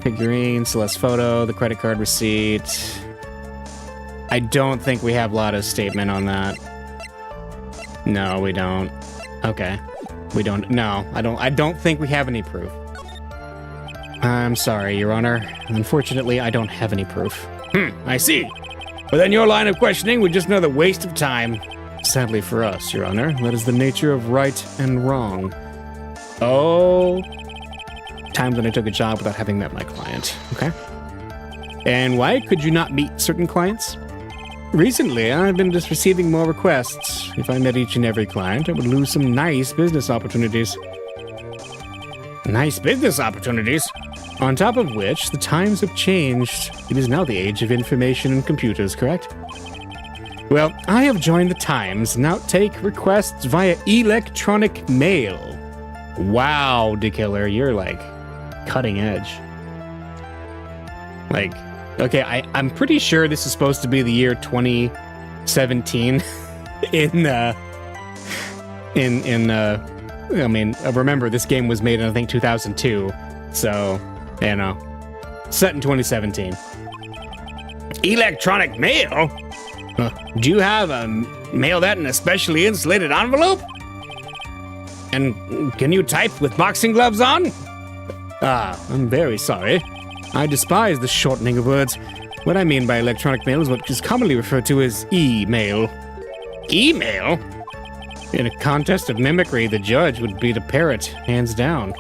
Figurine, Celeste photo, the credit card receipt. I don't think we have Lotta's statement on that. No, we don't. Okay. We don't. No, I don't think we have any proof. I'm sorry, Your Honor. Unfortunately, I don't have any proof. I see. But then your line of questioning would just another waste of time. Sadly for us, Your Honor, that is the nature of right and wrong. Oh, times when I took a job without having met my client. Okay. And why could you not meet certain clients? Recently, I've been just receiving more requests. If I met each and every client, I would lose some nice business opportunities. Nice business opportunities? On top of which, the times have changed. It is now the age of information and computers, correct? Well, I have joined the Times and now take requests via electronic mail. Wow, DeKiller, you're like cutting edge. Like, okay, I'm pretty sure this is supposed to be the year 2017 I mean, remember this game was made in I think 2002. So, you know, set in 2017. Electronic mail? Do you have mail that in a specially insulated envelope? And can you type with boxing gloves on? Ah, I'm very sorry. I despise the shortening of words. What I mean by electronic mail is what is commonly referred to as e-mail. E-mail? In a contest of mimicry, the judge would beat a parrot, hands down.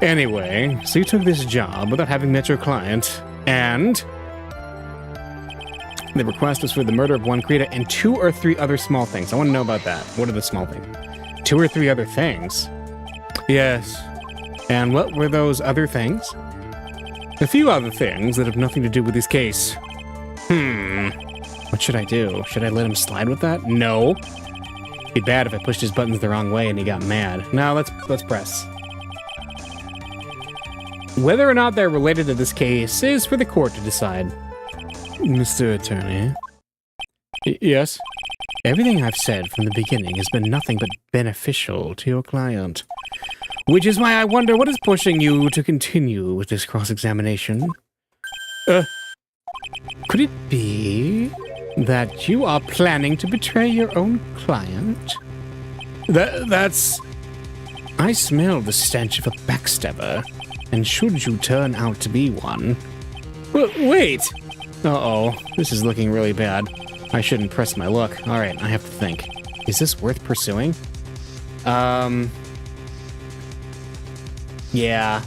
Anyway, so you took this job without having met your client, and... The request was for the murder of one Krita and 2 or 3 other small things. I want to know about that. What are the small things? 2 or 3 other things? Yes. And what were those other things? A few other things that have nothing to do with this case. What should I do? Should I let him slide with that? No. It'd be bad if I pushed his buttons the wrong way and he got mad. Now let's press. Whether or not they're related to this case is for the court to decide. Mr. Attorney? Yes? Everything I've said from the beginning has been nothing but beneficial to your client. Which is why I wonder what is pushing you to continue with this cross-examination. Could it be that you are planning to betray your own client? That's... I smell the stench of a backstabber, and should you turn out to be one... Wait! Uh-oh, this is looking really bad. I shouldn't press my luck. Alright, I have to think. Is this worth pursuing? Yeah.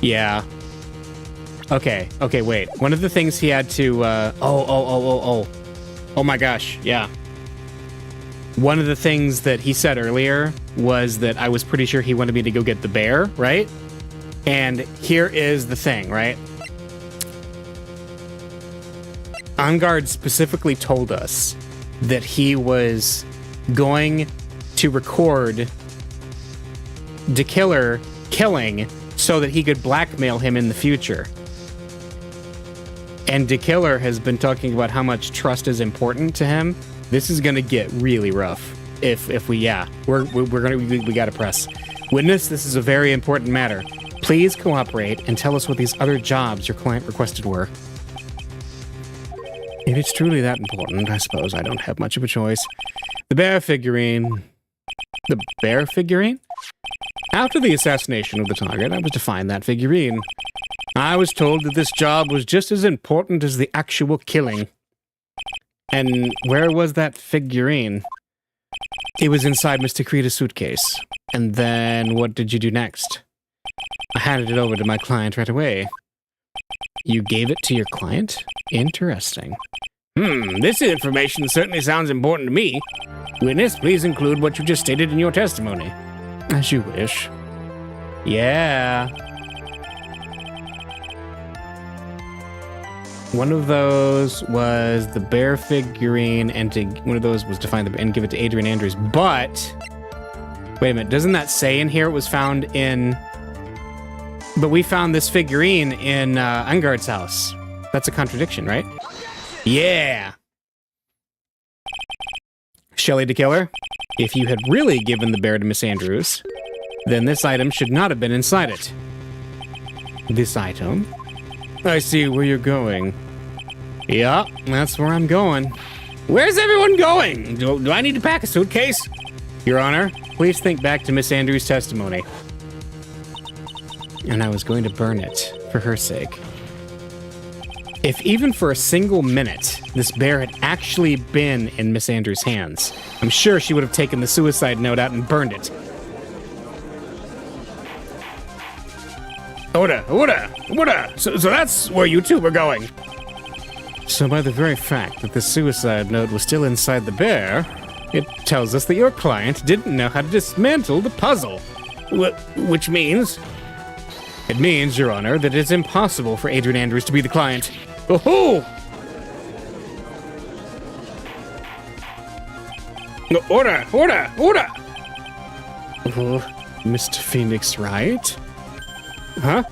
Yeah. Okay, wait. One of the things he had to, Oh my gosh, yeah. One of the things that he said earlier was that I was pretty sure he wanted me to go get the bear, right? And here is the thing, right? engarde specifically told us that he was going to record DeKiller killing so that he could blackmail him in the future. And DeKiller has been talking about how much trust is important to him. This is gonna get really rough. If we gotta press. Witness, this is a very important matter. Please cooperate and tell us what these other jobs your client requested were. If it's truly that important, I suppose I don't have much of a choice. The bear figurine. The bear figurine? After the assassination of the target, I was to find that figurine. I was told that this job was just as important as the actual killing. And where was that figurine? It was inside Mr. Krita's suitcase. And then what did you do next? I handed it over to my client right away. You gave it to your client? Interesting. This information certainly sounds important to me. Witness, please include what you just stated in your testimony. As you wish. Yeah. One of those was the bear figurine, and one of those was to find the and give it to Adrian Andrews. But wait a minute, doesn't that say in here it was found in? But we found this figurine in Engarde's house. That's a contradiction, right? Yeah. Shelley the Killer, if you had really given the bear to Miss Andrews, then this item should not have been inside it. This item? I see where you're going. Yeah, that's where I'm going. Where's everyone going? Do I need to pack a suitcase? Your Honor, please think back to Miss Andrews' testimony. And I was going to burn it, for her sake. If even for a single minute, this bear had actually been in Miss Andrews' hands, I'm sure she would have taken the suicide note out and burned it. Order! So that's where you two were going. So by the very fact that the suicide note was still inside the bear, it tells us that your client didn't know how to dismantle the puzzle. Which means? It means, Your Honor, that it's impossible for Adrian Andrews to be the client. Oh-ho! Order! Mr. Phoenix, right? Huh?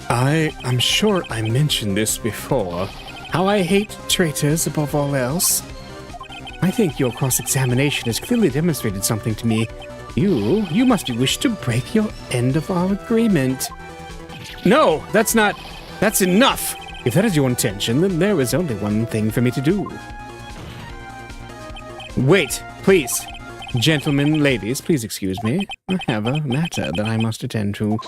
I'm sure I mentioned this before. How I hate traitors above all else. I think your cross-examination has clearly demonstrated something to me. You must wish to break your end of our agreement. No, that's enough. If that is your intention, then there is only one thing for me to do. Wait, please. Gentlemen, ladies, please excuse me. I have a matter that I must attend to.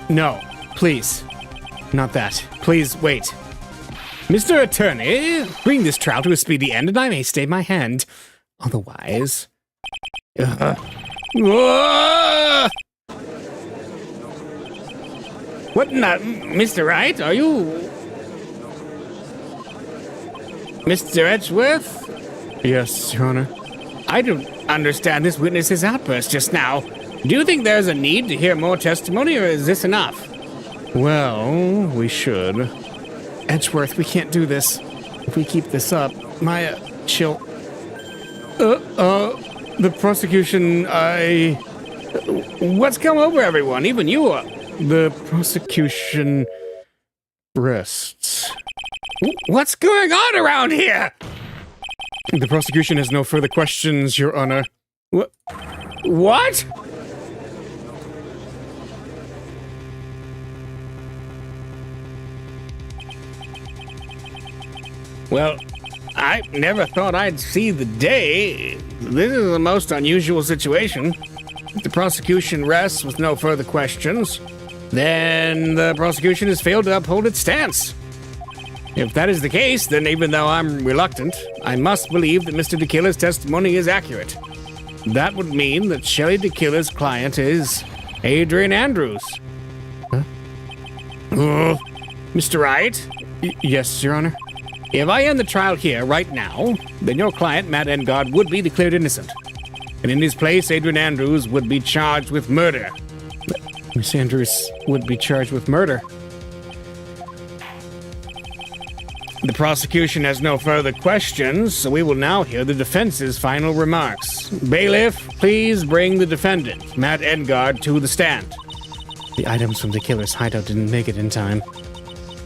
No, please. Not that. Please, wait. Mr. Attorney, bring this trial to a speedy end and I may stay my hand. Otherwise... What not, Mr. Wright? Are you... Mr. Edgeworth? Yes, Your Honor. I don't understand this witness's outburst just now. Do you think there's a need to hear more testimony, or is this enough? Well, we should. Edgeworth, we can't do this. If we keep this up, she'll... the prosecution, What's come over everyone, even you? The prosecution rests. What's going on around here? The prosecution has no further questions, Your Honor. What? Well, I never thought I'd see the day. This is the most unusual situation. If the prosecution rests with no further questions, then the prosecution has failed to uphold its stance. If that is the case, then even though I'm reluctant, I must believe that Mr. DeKiller's testimony is accurate. That would mean that Shelley DeKiller's client is Adrian Andrews. Huh? Mr. Wright? Yes, Your Honor. If I end the trial here, right now, then your client, Matt Engarde, would be declared innocent. And in his place, Adrian Andrews would be charged with murder. Miss Andrews would be charged with murder. The prosecution has no further questions, so we will now hear the defense's final remarks. Bailiff, please bring the defendant, Matt Engarde, to the stand. The items from the killer's hideout didn't make it in time.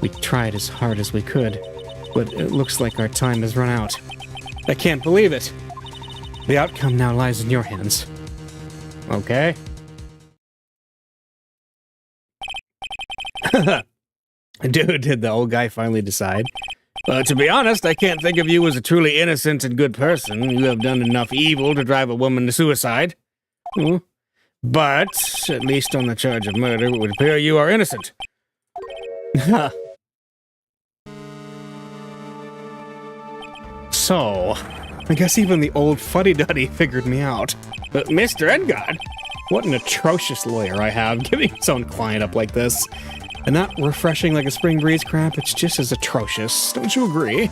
We tried as hard as we could, but it looks like our time has run out. I can't believe it. The outcome now lies in your hands. Okay. Dude, did the old guy finally decide? To be honest, I can't think of you as a truly innocent and good person. You have done enough evil to drive a woman to suicide. But, at least on the charge of murder, it would appear you are innocent. So, I guess even the old fuddy-duddy figured me out. Mr. Engarde, What an atrocious lawyer I have, giving his own client up like this. And not refreshing like a spring breeze crap, it's just as atrocious. Don't you agree?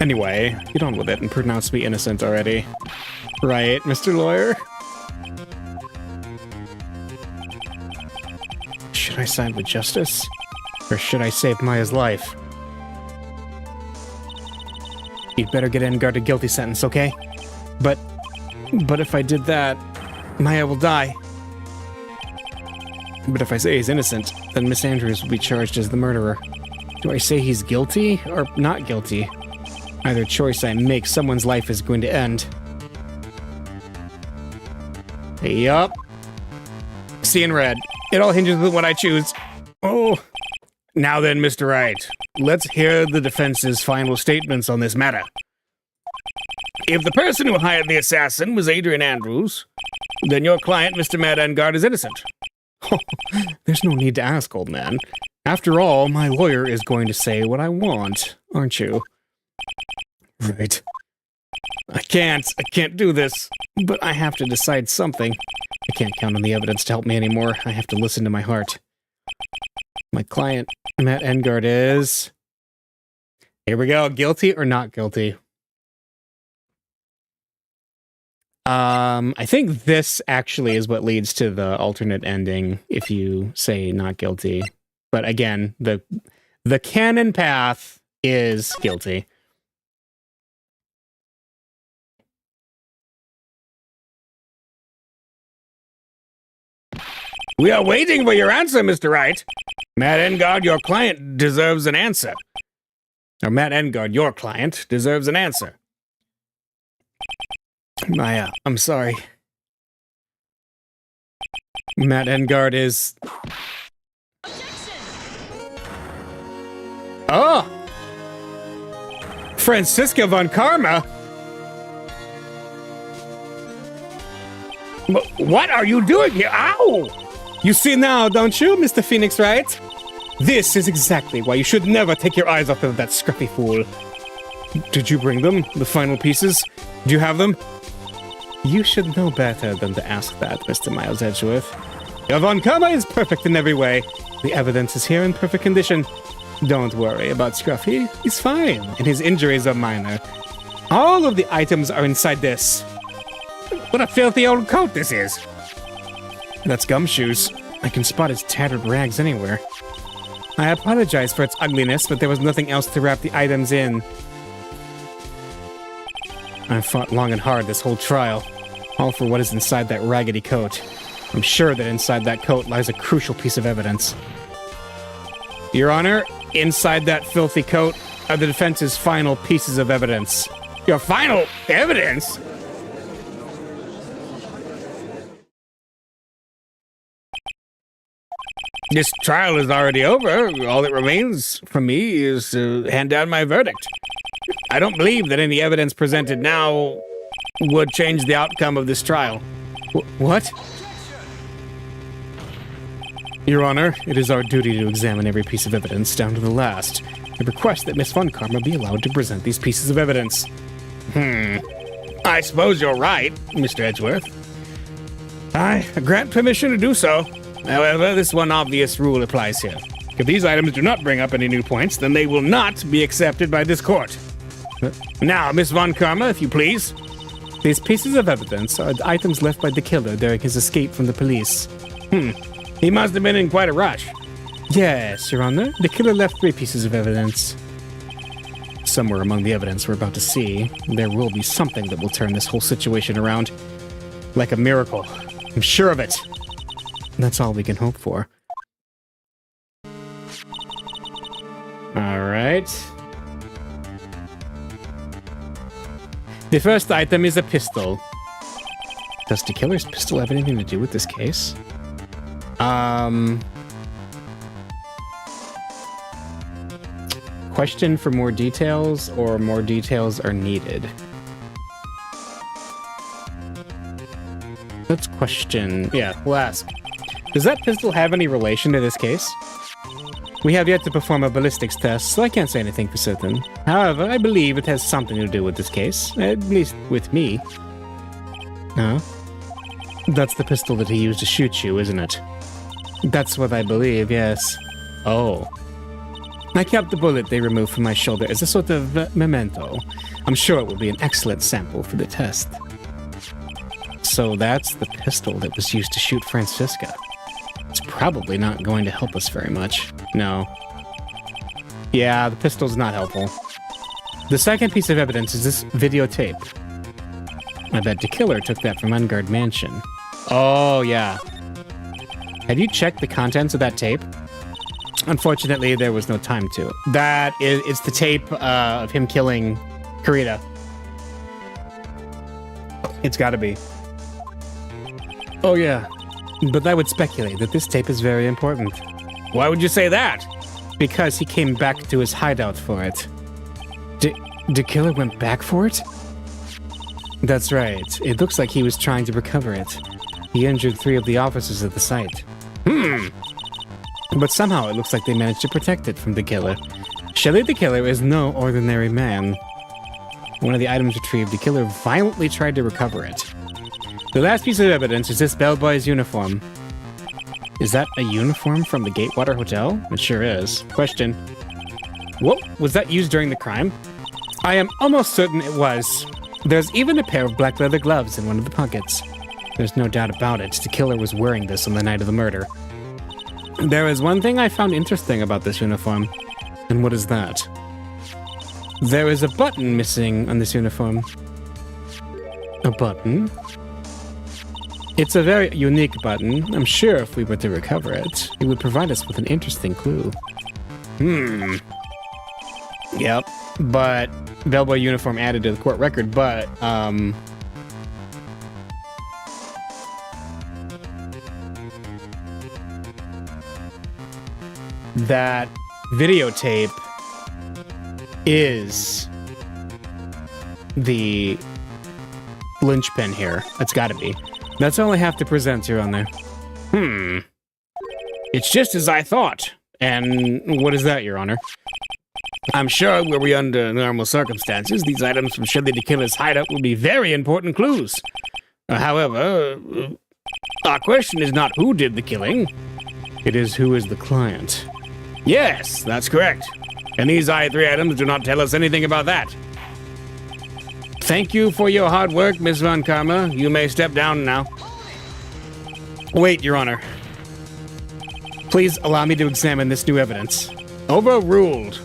Anyway, get on with it and pronounce me innocent already. Right, Mr. Lawyer? Should I side with justice? Or should I save Maya's life? You'd better get engarde a guilty sentence, okay? But if I did that, Maya will die. But if I say he's innocent, then Miss Andrews will be charged as the murderer. Do I say he's guilty or not guilty? Either choice I make, someone's life is going to end. Yup. Seeing red. It all hinges on what I choose. Oh. Now then, Mr. Wright, let's hear the defense's final statements on this matter. If the person who hired the assassin was Adrian Andrews, then your client, Mr. Matt Engarde, is innocent. Oh, there's no need to ask, old man. After all, my lawyer is going to say what I want, aren't you? Right. I can't do this, but I have to decide something. I can't count on the evidence to help me anymore. I have to listen to my heart. My client, Matt Engarde, is... Here we go. Guilty or not guilty? I think this actually is what leads to the alternate ending if you say not guilty. But again, the canon path is guilty. We are waiting for your answer, Mr. Wright. Matt Engarde, your client, deserves an answer. Or Matt Engarde, your client, deserves an answer. Maya, I'm sorry. Matt Engarde is... Oh! Franziska von Karma? What are you doing here? Ow! You see now, don't you, Mr. Phoenix Wright? This is exactly why you should never take your eyes off of that scruffy fool. Did you bring them? The final pieces? Do you have them? You should know better than to ask that, Mr. Miles Edgeworth. Your Von Karma is perfect in every way. The evidence is here in perfect condition. Don't worry about Scruffy. He's fine, and his injuries are minor. All of the items are inside this. What a filthy old coat this is. That's Gumshoes. I can spot his tattered rags anywhere. I apologize for its ugliness, but there was nothing else to wrap the items in. I fought long and hard this whole trial, all for what is inside that raggedy coat. I'm sure that inside that coat lies a crucial piece of evidence. Your Honor, inside that filthy coat are the defense's final pieces of evidence. Your final evidence? This trial is already over. All that remains from me is to hand down my verdict. I don't believe that any evidence presented now would change the outcome of this trial. What? Your Honor, it is our duty to examine every piece of evidence down to the last. I request that Miss Von Karma be allowed to present these pieces of evidence. I suppose you're right, Mr. Edgeworth. I grant permission to do so. However, this one obvious rule applies here. If these items do not bring up any new points, then they will not be accepted by this court. Now, Miss Von Karma, if you please. These pieces of evidence are the items left by the killer during his escape from the police. He must have been in quite a rush. Yes, Your Honor. The killer left 3 pieces of evidence. Somewhere among the evidence we're about to see, there will be something that will turn this whole situation around. Like a miracle. I'm sure of it. That's all we can hope for. Alright. The first item is a pistol. Does the killer's pistol have anything to do with this case? Question for more details, or more details are needed? Let's question. Yeah, we'll ask. Does that pistol have any relation to this case? We have yet to perform a ballistics test, so I can't say anything for certain. However, I believe it has something to do with this case, at least with me. No? That's the pistol that he used to shoot you, isn't it? That's what I believe, yes. Oh. I kept the bullet they removed from my shoulder as a sort of memento. I'm sure it will be an excellent sample for the test. So that's the pistol that was used to shoot Francisca. It's probably not going to help us very much. No. Yeah, the pistol's not helpful. The second piece of evidence is this videotape. I bet the killer took that from engarde Mansion. Oh, yeah. Have you checked the contents of that tape? Unfortunately, there was no time to. It's the tape of him killing Kurita. It's gotta be. Oh, yeah. But I would speculate that this tape is very important. Why would you say that? Because he came back to his hideout for it. The killer went back for it? That's right. It looks like he was trying to recover it. He injured 3 of the officers at the site. But somehow it looks like they managed to protect it from the killer. Shelley the killer is no ordinary man. One of the items retrieved, the killer violently tried to recover it. The last piece of evidence is this bellboy's uniform. Is that a uniform from the Gatewater Hotel? It sure is. Question. What was that used during the crime? I am almost certain it was. There's even a pair of black leather gloves in one of the pockets. There's no doubt about it. The killer was wearing this on the night of the murder. There is one thing I found interesting about this uniform. And what is that? There is a button missing on this uniform. A button? It's a very unique button. I'm sure if we were to recover it, it would provide us with an interesting clue. Yep. But bellboy uniform added to the court record, but that videotape is the linchpin here. That's gotta be. That's all I have to present, Your Honor. It's just as I thought. And what is that, Your Honor? I'm sure were we under normal circumstances, these items from Shelley the Killer's hideout would be very important clues. However, our question is not who did the killing. It is who is the client. Yes, that's correct. And these I-3 items do not tell us anything about that. Thank you for your hard work, Miss Von Karma. You may step down now. Wait, Your Honor. Please allow me to examine this new evidence. Overruled.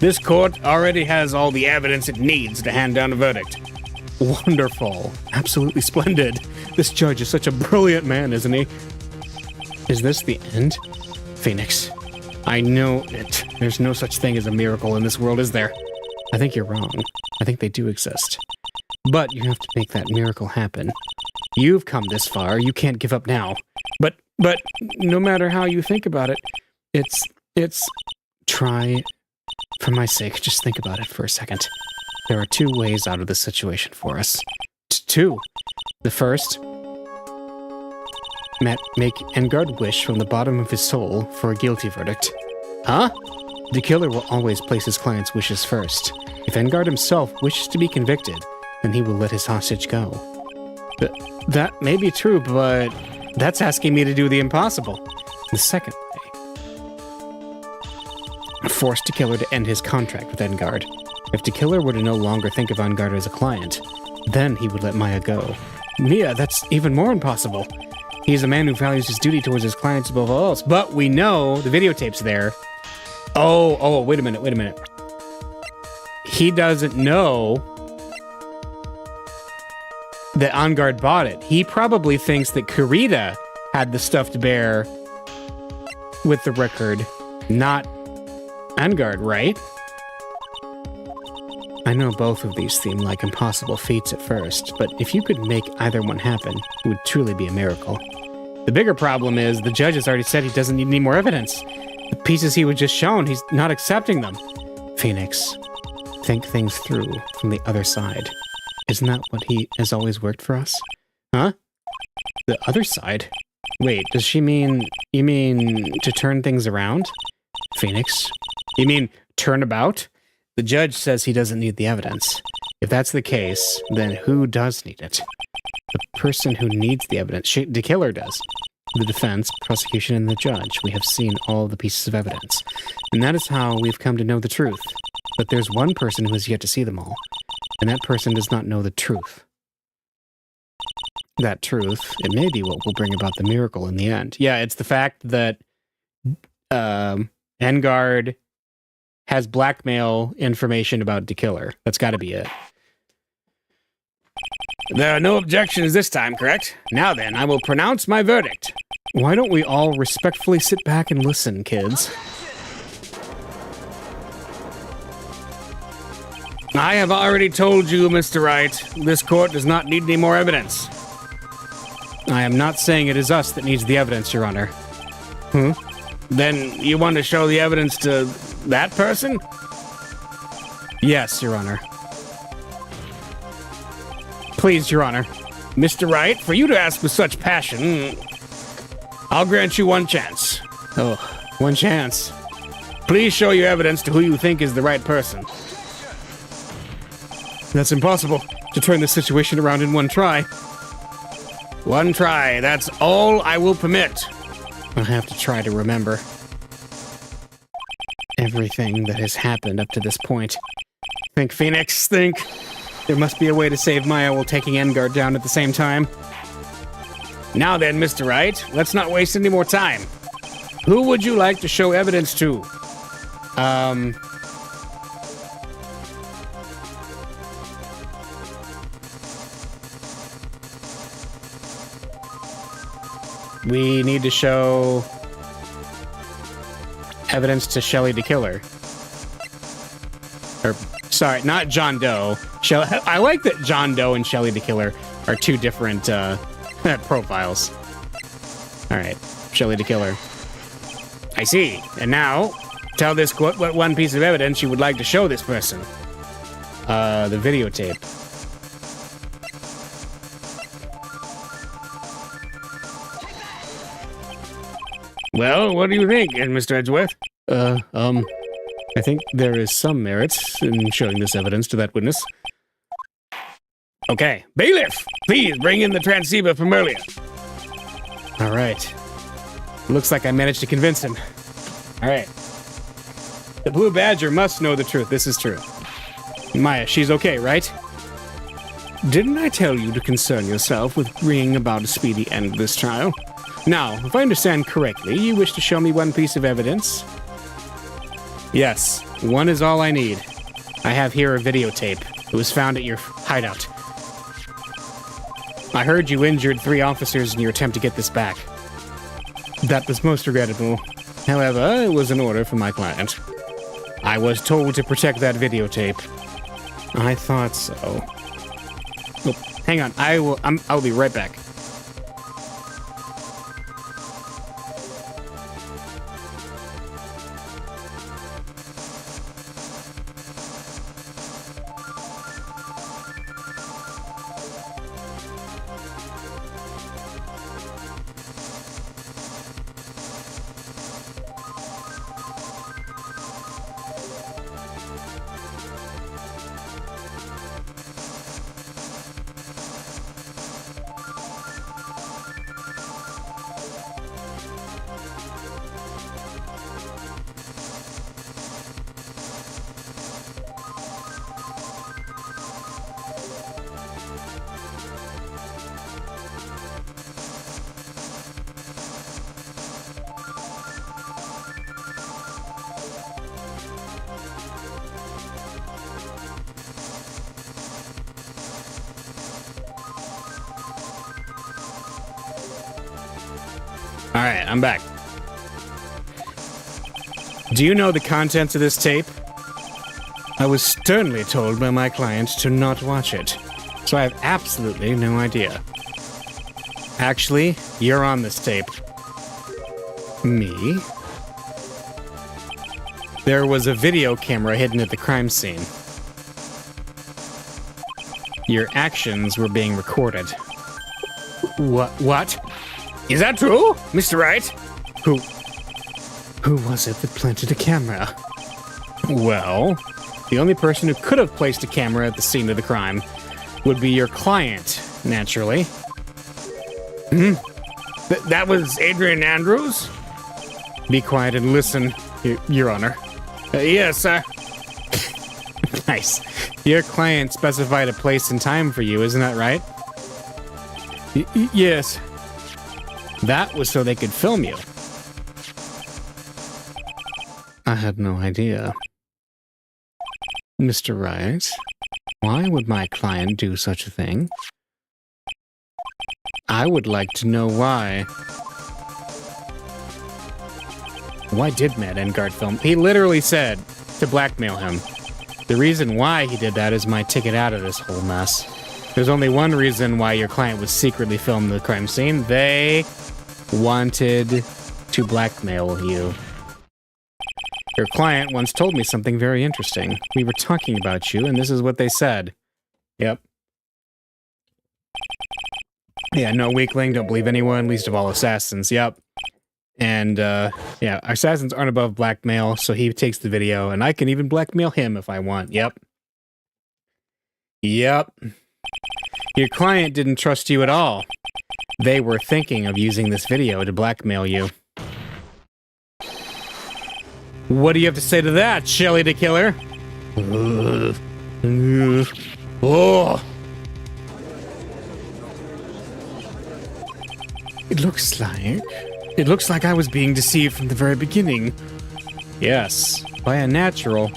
This court already has all the evidence it needs to hand down a verdict. Wonderful. Absolutely splendid. This judge is such a brilliant man, isn't he? Is this the end? Phoenix. I know it. There's no such thing as a miracle in this world, is there? I think you're wrong. I think they do exist. But you have to make that miracle happen. You've come this far. You can't give up now. But no matter how you think about it, it's try. For my sake, just think about it for a second. There are 2 ways out of this situation for us. 2. The first, make engarde wish from the bottom of his soul for a guilty verdict. Huh? The killer will always place his client's wishes first. If engarde himself wishes to be convicted, then he will let his hostage go. That may be true, but that's asking me to do the impossible. The second way, force the killer to end his contract with engarde. If the killer were to no longer think of engarde as a client, then he would let Maya go. Mia, that's even more impossible. He's a man who values his duty towards his clients above all else. But we know the videotape's there. Oh, wait a minute. He doesn't know that engarde bought it. He probably thinks that Kurita had the stuffed bear with the record, not engarde, right? I know both of these seem like impossible feats at first, but if you could make either one happen, it would truly be a miracle. The bigger problem is the judge has already said he doesn't need any more evidence. The pieces he was just shown, he's not accepting them. Phoenix, think things through from the other side. Isn't that what he has always worked for us? Huh? The other side? Wait, does she mean... You mean to turn things around? Phoenix? You mean turn about? The judge says he doesn't need the evidence. If that's the case, then who does need it? The person who needs the evidence. The killer does. The defense, prosecution, and the judge. We have seen all the pieces of evidence. And that is how we've come to know the truth. But there's one person who has yet to see them all. And that person does not know the truth. That truth, it may be what will bring about the miracle in the end. Yeah, it's the fact that engarde has blackmail information about the killer. That's got to be it. There are no objections this time, correct? Now then, I will pronounce my verdict. Why don't we all respectfully sit back and listen, kids? I have already told you, Mr. Wright, this court does not need any more evidence. I am not saying it is us that needs the evidence, Your Honor. Then you want to show the evidence to that person? Yes, Your Honor. Please, Your Honor. Mr. Wright, for you to ask with such passion, I'll grant you one chance. Oh, one chance. Please show your evidence to who you think is the right person. That's impossible, to turn this situation around in one try. One try, that's all I will permit. I'll have to try to remember everything that has happened up to this point. Think, Phoenix, think. There must be a way to save Maya while taking engarde down at the same time. Now then, Mr. Wright, let's not waste any more time. Who would you like to show evidence to? We need to show evidence to Shelly the Killer. Or, sorry, not John Doe. I like that John Doe and Shelly the Killer are two different profiles. Alright, Shelly the Killer. I see. And now, tell this court what one piece of evidence you would like to show this person. The videotape. Well, what do you think, Mr. Edgeworth? I think there is some merit in showing this evidence to that witness. Okay. Bailiff, please bring in the transceiver from earlier. All right. Looks like I managed to convince him. All right. The Blue Badger must know the truth. This is true. Maya, she's okay, right? Didn't I tell you to concern yourself with bringing about a speedy end of this trial? Now, if I understand correctly, you wish to show me one piece of evidence? Yes, one is all I need. I have here a videotape. It was found at your hideout. I heard you injured 3 officers in your attempt to get this back. That was most regrettable. However, it was an order from my client. I was told to protect that videotape. I thought so. Oh, hang on, I'll be right back. All right, I'm back. Do you know the contents of this tape? I was sternly told by my client to not watch it, so I have absolutely no idea. Actually, you're on this tape. Me? There was a video camera hidden at the crime scene. Your actions were being recorded. What? Is that true, Mr. Wright? Who was it that planted a camera? Well, The only person who could have placed a camera at the scene of the crime would be your client, naturally. That was Adrian Andrews? Be quiet and listen, Your Honor. Yes, sir. Nice. Your client specified a place and time for you, isn't that right? Yes. That was so they could film you. I had no idea. Mr. Wright, why would my client do such a thing? I would like to know why. Why did Matt Engarde film? He literally said to blackmail him. The reason why he did that is my ticket out of this whole mess. There's only one reason why your client would secretly film the crime scene. They wanted to blackmail you. Your client once told me something very interesting. We were talking about you, and this is what they said. Yep. Yeah, no weakling, don't believe anyone, least of all assassins. Yep. And, yeah, assassins aren't above blackmail, so he takes the video, and I can even blackmail him if I want. Yep. Yep. Your client didn't trust you at all. They were thinking of using this video to blackmail you. What do you have to say to that, Shelly the Killer? Oh! It looks like I was being deceived from the very beginning. Yes, by a natural.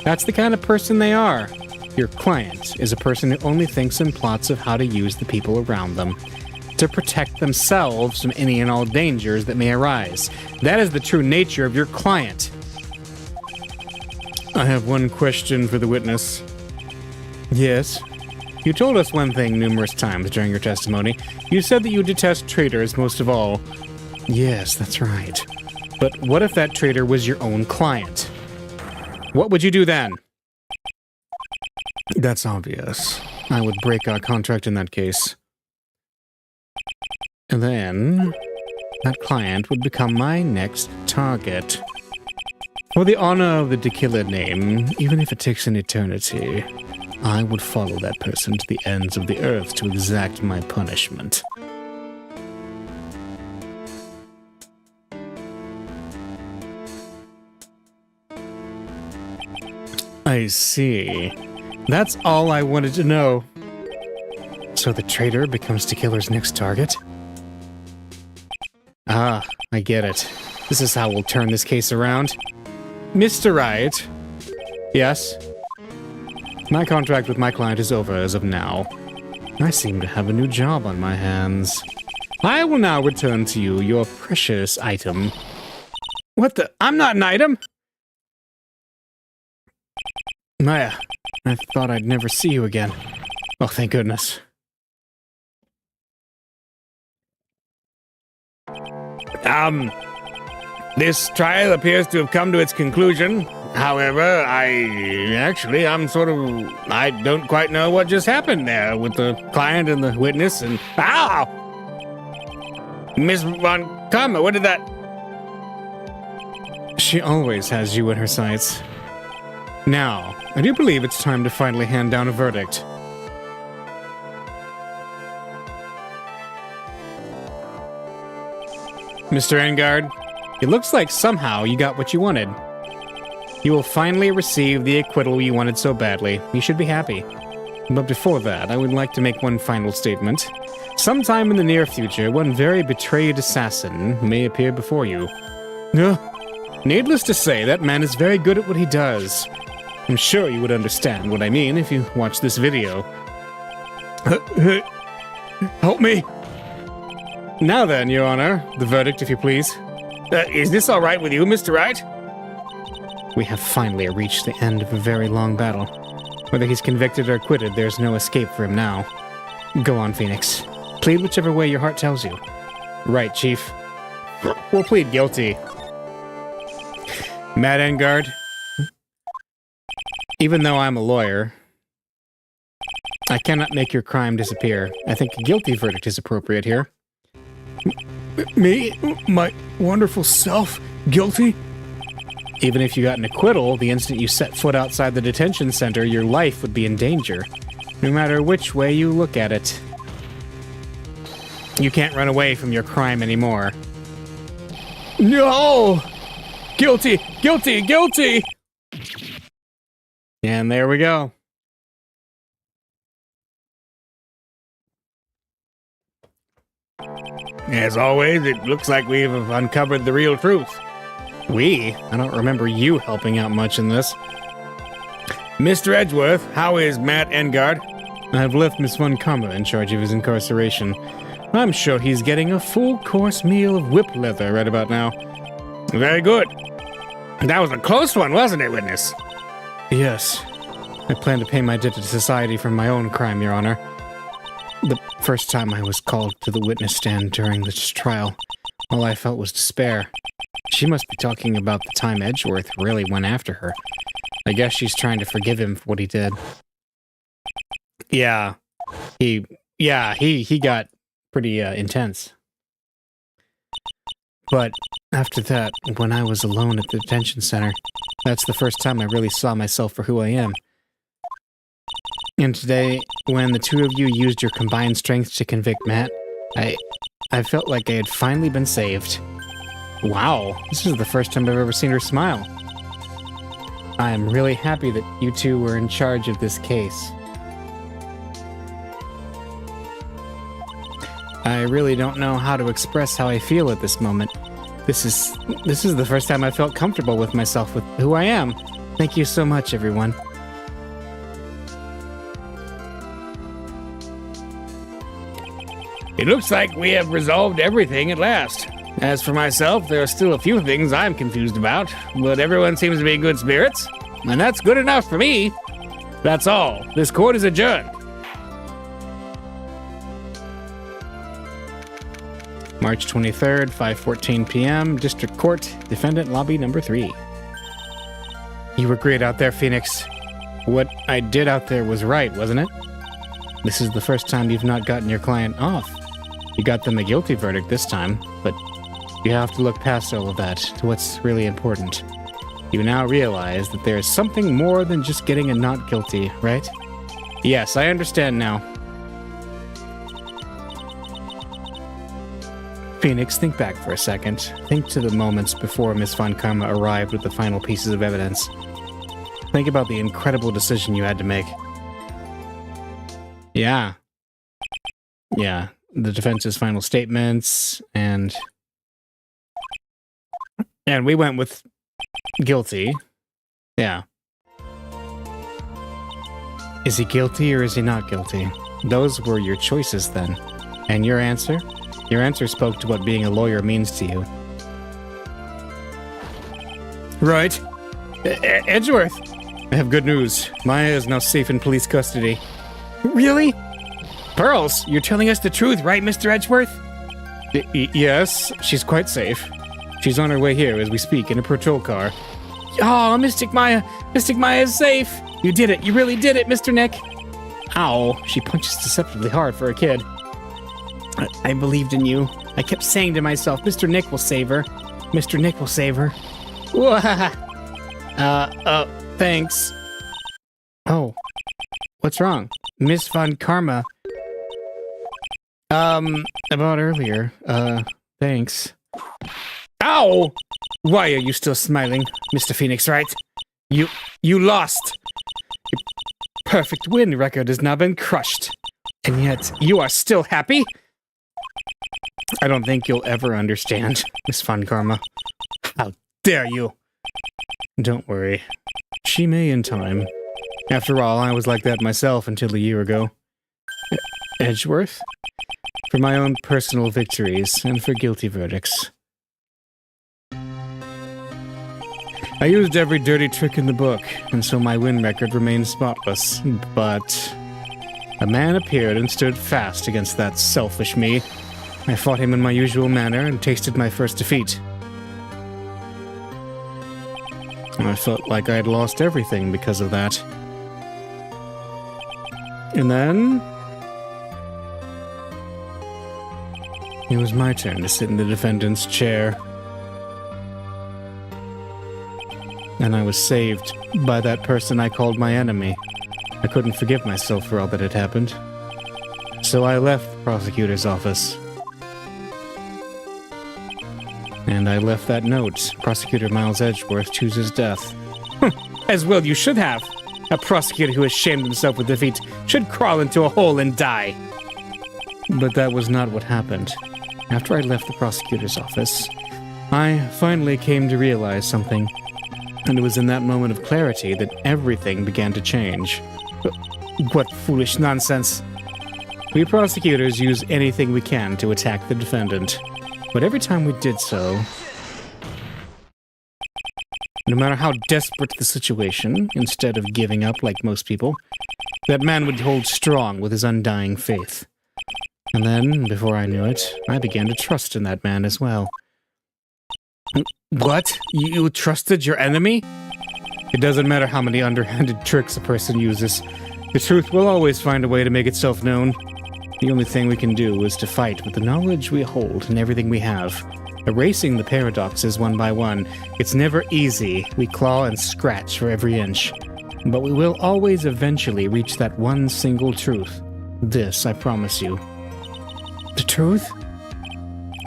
That's the kind of person they are. Your client is a person who only thinks and plots of how to use the people around them to protect themselves from any and all dangers that may arise. That is the true nature of your client. I have one question for the witness. Yes? You told us one thing numerous times during your testimony. You said that you detest traitors most of all. Yes, that's right. But what if that traitor was your own client? What would you do then? That's obvious. I would break our contract in that case. And then, that client would become my next target. For the honor of the Tequila name, even if it takes an eternity, I would follow that person to the ends of the earth to exact my punishment. I see. That's all I wanted to know. So the traitor becomes Tequila's next target? Ah, I get it. This is how we'll turn this case around. Mr. Wright. Yes? My contract with my client is over as of now. I seem to have a new job on my hands. I will now return to you your precious item. What the? I'm not an item! Maya, I thought I'd never see you again. Oh, thank goodness. This trial appears to have come to its conclusion. However, I don't quite know what just happened there with the client and the witness and... Ow! Miss Von Karma, what did that... She always has you in her sights. Now, I do believe it's time to finally hand down a verdict. Mr. Engarde, it looks like somehow you got what you wanted. You will finally receive the acquittal you wanted so badly. You should be happy. But before that, I would like to make one final statement. Sometime in the near future, one very betrayed assassin may appear before you. Needless to say, that man is very good at what he does. I'm sure you would understand what I mean if you watch this video. Help me! Now then, Your Honor, the verdict, if you please. Is this all right with you, Mr. Wright? We have finally reached the end of a very long battle. Whether he's convicted or acquitted, there's no escape for him now. Go on, Phoenix. Plead whichever way your heart tells you. Right, Chief. We'll plead guilty. Matt Engarde, even though I'm a lawyer, I cannot make your crime disappear. I think a guilty verdict is appropriate here. Me? My wonderful self? Guilty? Even if you got an acquittal, the instant you set foot outside the detention center, your life would be in danger, no matter which way you look at it. You can't run away from your crime anymore. No! Guilty! Guilty! Guilty! And there we go. As always, it looks like we've uncovered the real truth. I don't remember you helping out much in this. Mr. Edgeworth, how is Matt Engarde? I've left Miss Von Karma in charge of his incarceration. I'm sure he's getting a full-course meal of whip leather right about now. Very good. That was a close one, wasn't it, witness? Yes. I plan to pay my debt to society from my own crime, Your Honor. The first time I was called to the witness stand during this trial, all I felt was despair. She must be talking about the time Edgeworth really went after her. I guess she's trying to forgive him for what he did. Yeah. He got pretty intense. But after that, when I was alone at the detention center, that's the first time I really saw myself for who I am. And today, when the two of you used your combined strength to convict Matt, I felt like I had finally been saved. Wow, this is the first time I've ever seen her smile. I am really happy that you two were in charge of this case. I really don't know how to express how I feel at this moment. This is the first time I felt comfortable with myself, with who I am. Thank you so much, everyone. It looks like we have resolved everything at last. As for myself, there are still a few things I'm confused about, but everyone seems to be in good spirits, and that's good enough for me. That's all. This court is adjourned. March 23rd, 5:14 p.m., District Court, Defendant Lobby Number 3. You were great out there, Phoenix. What I did out there was right, wasn't it? This is the first time you've not gotten your client off. You got them a guilty verdict this time, but you have to look past all of that to what's really important. You now realize that there is something more than just getting a not guilty, right? Yes, I understand now. Phoenix, think back for a second. Think to the moments before Miss Von Karma arrived with the final pieces of evidence. Think about the incredible decision you had to make. Yeah, the defense's final statements, and we went with guilty. Yeah. Is he guilty or is he not guilty? Those were your choices then. And your answer? Your answer spoke to what being a lawyer means to you. Right. Edgeworth. I have good news. Maya is now safe in police custody. Really? Pearls, you're telling us the truth, right, Mr. Edgeworth? Yes, she's quite safe. She's on her way here as we speak in a patrol car. Oh, Mystic Maya is safe. You did it. You really did it, Mr. Nick. Ow, she punches deceptively hard for a kid. I believed in you. I kept saying to myself, Mr. Nick will save her. Mr. Nick will save her. Thanks. Oh, what's wrong? Miss Von Karma. About earlier. Thanks. Ow! Why are you still smiling, Mr. Phoenix Wright? You lost. Your perfect win record has now been crushed. And yet, you are still happy? I don't think you'll ever understand, Miss Von Karma. How dare you? Don't worry. She may in time. After all, I was like that myself until a year ago. Edgeworth? For my own personal victories and for guilty verdicts. I used every dirty trick in the book, and so my win record remained spotless. But a man appeared and stood fast against that selfish me. I fought him in my usual manner and tasted my first defeat. I felt like I had lost everything because of that. And then it was my turn to sit in the defendant's chair. And I was saved by that person I called my enemy. I couldn't forgive myself for all that had happened. So I left the prosecutor's office. And I left that note. Prosecutor Miles Edgeworth chooses death. As well you should have. A prosecutor who has shamed himself with defeat should crawl into a hole and die. But that was not what happened. After I left the prosecutor's office, I finally came to realize something. And it was in that moment of clarity that everything began to change. What foolish nonsense. We prosecutors use anything we can to attack the defendant. But every time we did so, no matter how desperate the situation, instead of giving up like most people, that man would hold strong with his undying faith. And then, before I knew it, I began to trust in that man as well. What? You trusted your enemy? It doesn't matter how many underhanded tricks a person uses. The truth will always find a way to make itself known. The only thing we can do is to fight with the knowledge we hold and everything we have. Erasing the paradoxes one by one. It's never easy. We claw and scratch for every inch. But we will always eventually reach that one single truth. This, I promise you. The truth?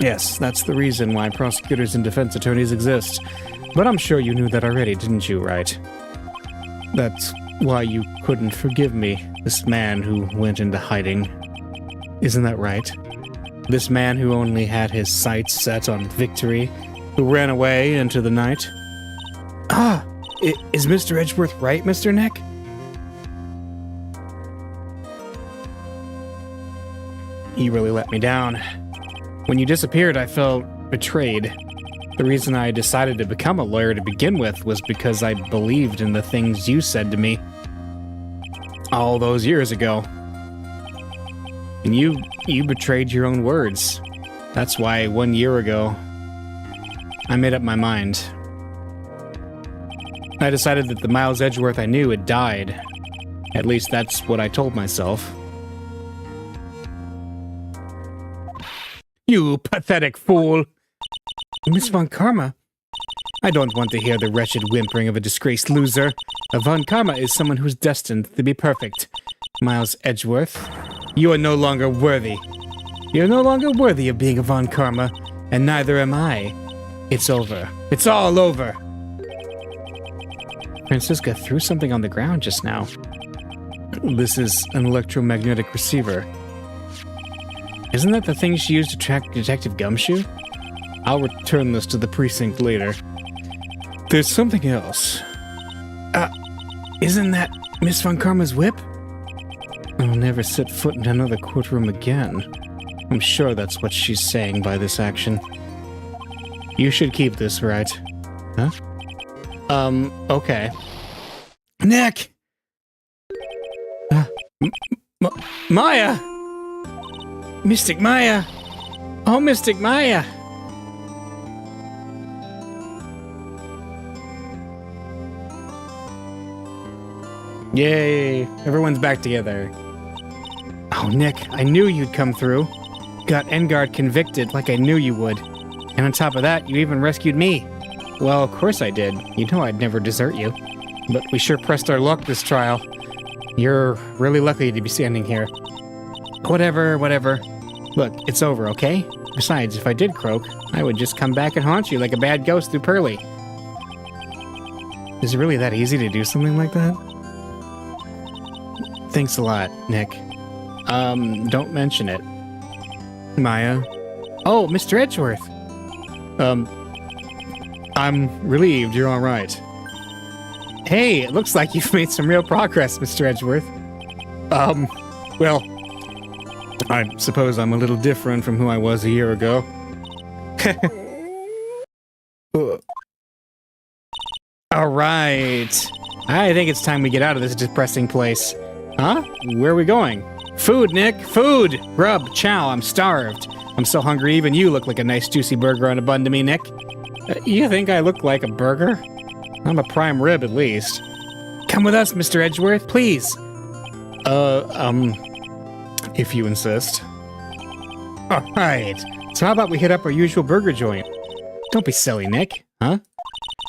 Yes, that's the reason why prosecutors and defense attorneys exist. But I'm sure you knew that already, didn't you, Wright? That's why you couldn't forgive me, this man who went into hiding. Isn't that right? This man who only had his sights set on victory, who ran away into the night? Ah! Is Mr. Edgeworth right, Mr. Nick? You really let me down. When you disappeared, I felt betrayed. The reason I decided to become a lawyer to begin with was because I believed in the things you said to me all those years ago. And you betrayed your own words. That's why 1 year ago, I made up my mind. I decided that the Miles Edgeworth I knew had died. At least that's what I told myself. You pathetic fool! Miss Von Karma? I don't want to hear the wretched whimpering of a disgraced loser. A Von Karma is someone who's destined to be perfect. Miles Edgeworth, you are no longer worthy. You're no longer worthy of being a Von Karma, and neither am I. It's over. It's all over. Francisca threw something on the ground just now. This is an electromagnetic receiver. Isn't that the thing she used to track Detective Gumshoe? I'll return this to the precinct later. There's something else. Isn't that Miss Von Karma's whip? I'll never set foot in another courtroom again. I'm sure that's what she's saying by this action. You should keep this, right? Huh? Okay. Nick! Maya! Mystic Maya! Oh, Mystic Maya! Yay! Everyone's back together. Oh, Nick, I knew you'd come through. Got engarde convicted like I knew you would. And on top of that, you even rescued me. Well, of course I did. You know I'd never desert you. But we sure pressed our luck this trial. You're really lucky to be standing here. Whatever. Look, it's over, okay? Besides, if I did croak, I would just come back and haunt you like a bad ghost through Pearly. Is it really that easy to do something like that? Thanks a lot, Nick. Don't mention it. Maya. Oh, Mr. Edgeworth. I'm relieved you're all right. Hey, it looks like you've made some real progress, Mr. Edgeworth. Well, I suppose I'm a little different from who I was a year ago. All right. I think it's time we get out of this depressing place. Huh? Where are we going? Food, Nick! Food! Grub, chow, I'm starved. I'm so hungry even you look like a nice juicy burger on a bun to me, Nick. You think I look like a burger? I'm a prime rib at least. Come with us, Mr. Edgeworth, please. If you insist. Alright. So how about we hit up our usual burger joint? Don't be silly, Nick. Huh?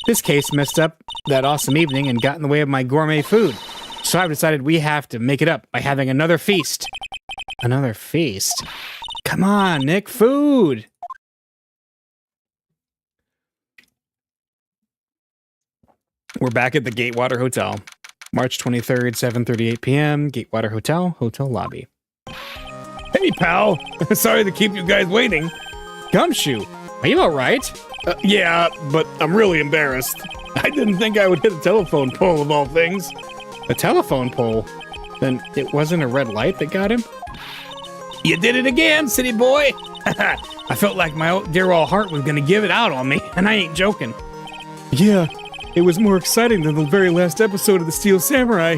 This case messed up that awesome evening and got in the way of my gourmet food. So I've decided we have to make it up by having another feast. Another feast? Come on, Nick, food! We're back at the Gatewater Hotel. March 23rd, 7:38 p.m., Gatewater Hotel, hotel lobby. Hey, pal. Sorry to keep you guys waiting. Gumshoe, are you alright? Yeah, but I'm really embarrassed. I didn't think I would hit a telephone pole of all things. A telephone pole? Then it wasn't a red light that got him? You did it again, city boy. I felt like my dear old heart was gonna give it out on me, and I ain't joking. Yeah, it was more exciting than the very last episode of The Steel Samurai.